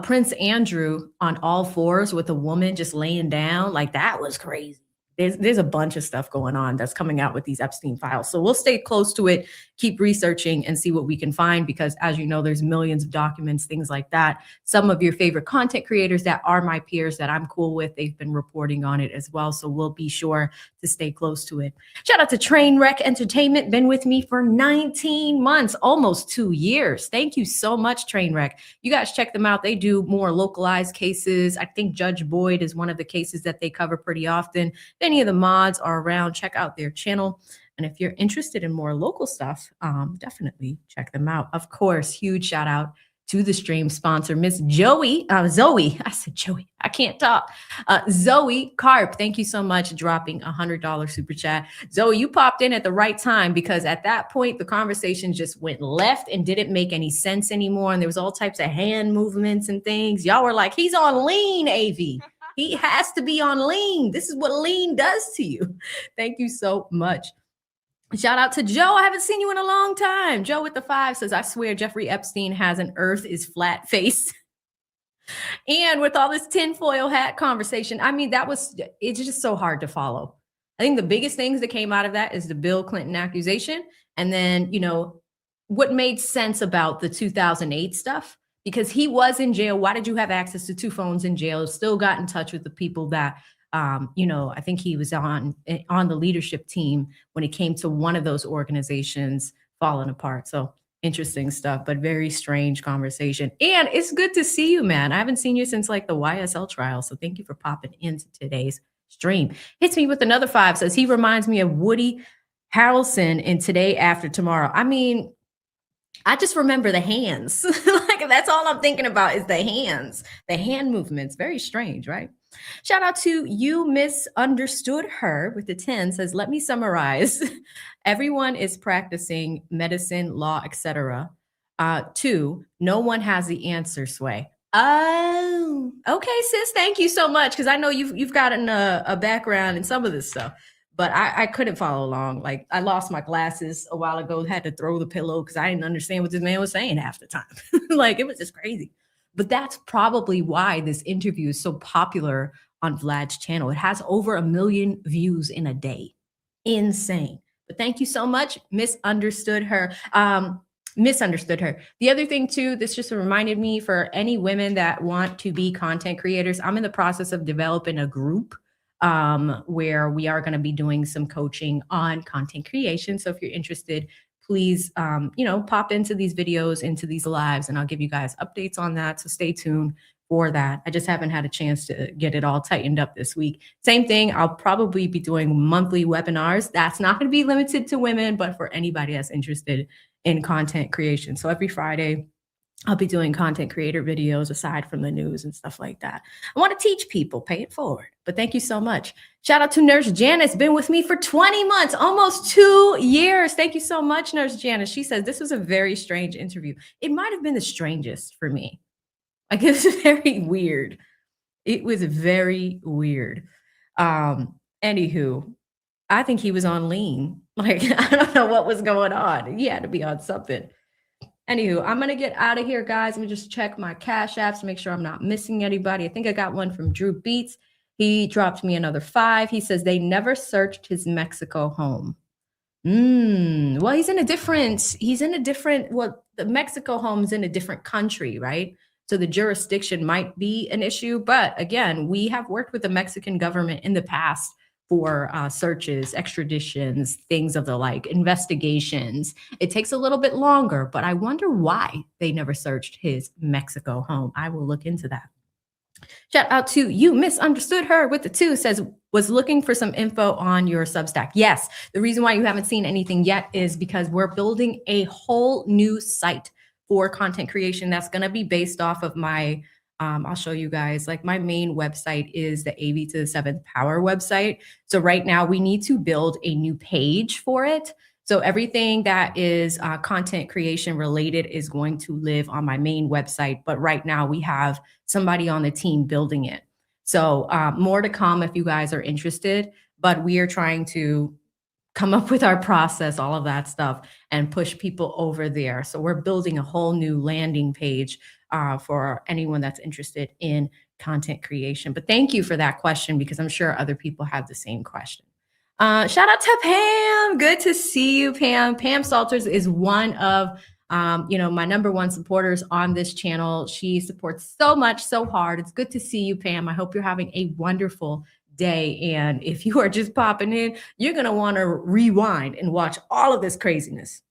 Prince Andrew on all fours with a woman just laying down. Like, that was crazy. There's a bunch of stuff going on that's coming out with these Epstein files. So we'll stay close to it, keep researching and see what we can find, because as you know, there's millions of documents, things like that. Some of your favorite content creators that are my peers that I'm cool with, they've been reporting on it as well. So we'll be sure to stay close to it. Shout out to Trainwreck Entertainment, been with me for 19 months, almost 2 years. Thank you so much, Trainwreck. You guys check them out. They do more localized cases. I think Judge Boyd is one of the cases that they cover pretty often. Any of the mods are around, check out their channel. And if you're interested in more local stuff, definitely check them out. Of course, huge shout out to the stream sponsor, Miss Zoe. I said Joey, I can't talk. Zoe Carp, thank you so much, dropping $100 super chat. Zoe, you popped in at the right time, because at that point, the conversation just went left and didn't make any sense anymore. And there was all types of hand movements and things. Y'all were like, he's on lean, AV. He has to be on lean. This is what lean does to you. Thank you so much. Shout out to Joe. I haven't seen you in a long time. Joe with the 5 says, I swear Jeffrey Epstein has an earth is flat face. And with all this tinfoil hat conversation, I mean, it's just so hard to follow. I think the biggest things that came out of that is the Bill Clinton accusation. And then, what made sense about the 2008 stuff. Because he was in jail. Why did you have access to 2 phones in jail? Still got in touch with the people that, I think he was on the leadership team when it came to one of those organizations falling apart. So interesting stuff, but very strange conversation. And it's good to see you, man. I haven't seen you since like the YSL trial. So thank you for popping into today's stream. Hits me with another 5, says he reminds me of Woody Harrelson in Today After Tomorrow. I mean, I just remember the hands. Like, that's all I'm thinking about is the hands, the hand movements. Very strange, right? Shout out to You Misunderstood Her with the 10 says, let me summarize. Everyone is practicing medicine, law, etc. 2, no one has the answer, Sway. Oh, okay, sis. Thank you so much. Because I know you've gotten a background in some of this stuff, but I couldn't follow along. Like I lost my glasses a while ago, had to throw the pillow because I didn't understand what this man was saying half the time. Like it was just crazy. But that's probably why this interview is so popular on Vlad's channel. It has over 1 million views in a day. Insane. But thank you so much. Misunderstood her. Misunderstood her. The other thing too, this just reminded me for any women that want to be content creators, I'm in the process of developing a group where we are going to be doing some coaching on content creation. So if you're interested, please, pop into these videos, into these lives, and I'll give you guys updates on that. So stay tuned for that. I just haven't had a chance to get it all tightened up this week. Same thing. I'll probably be doing monthly webinars. That's not going to be limited to women, but for anybody that's interested in content creation. So every Friday, I'll be doing content creator videos aside from the news and stuff like that. I want to teach people, pay it forward. But thank you so much. Shout out to Nurse Janice, been with me for 20 months, almost 2 years. Thank you so much, Nurse Janice. She says, this was a very strange interview. It might have been the strangest for me. Like it was very weird. It was very weird. Anywho, I think he was on lean. Like, I don't know what was going on. He had to be on something. Anywho, I'm going to get out of here, guys. Let me just check my cash apps, make sure I'm not missing anybody. I think I got one from Drew Beats. He dropped me another 5. He says they never searched his Mexico home. Well, the Mexico home is in a different country, right? So the jurisdiction might be an issue. But again, we have worked with the Mexican government in the past for searches, extraditions, things of the like, investigations. It takes a little bit longer, but I wonder why they never searched his Mexico home. I will look into that. Shout out to You Misunderstood Her with the 2 says, was looking for some info on your Substack. Yes, the reason why you haven't seen anything yet is because we're building a whole new site for content creation that's going to be based off of my I'll show you guys, like my main website is the AV to the 7th Power website. So right now we need to build a new page for it. So everything that is content creation related is going to live on my main website. But right now we have somebody on the team building it. So more to come if you guys are interested, but we are trying to come up with our process, all of that stuff, and push people over there. So we're building a whole new landing page for anyone that's interested in content creation. But thank you for that question, because I'm sure other people have the same question. Shout out to Pam. Good to see you, Pam. Pam Salters is one of my #1 supporters on this channel. She supports so much, so hard. It's good to see you, Pam. I hope you're having a wonderful day. And if you are just popping in, you're going to want to rewind and watch all of this craziness.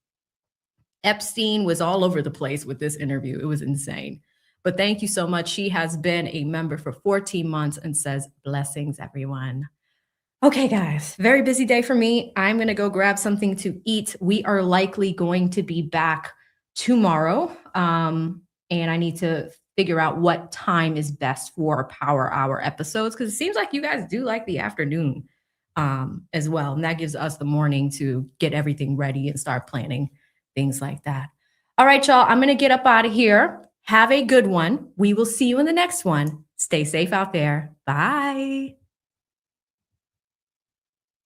Epstein was all over the place with this interview. It was insane. But thank you so much. She has been a member for 14 months and says, blessings, everyone. Okay, guys, very busy day for me. I'm going to go grab something to eat. We are likely going to be back tomorrow. And I need to figure out what time is best for Power Hour episodes, because it seems like you guys do like the afternoon as well. And that gives us the morning to get everything ready and start planning things like that. All right, y'all, I'm going to get up out of here. Have a good one. We will see you in the next one. Stay safe out there. Bye.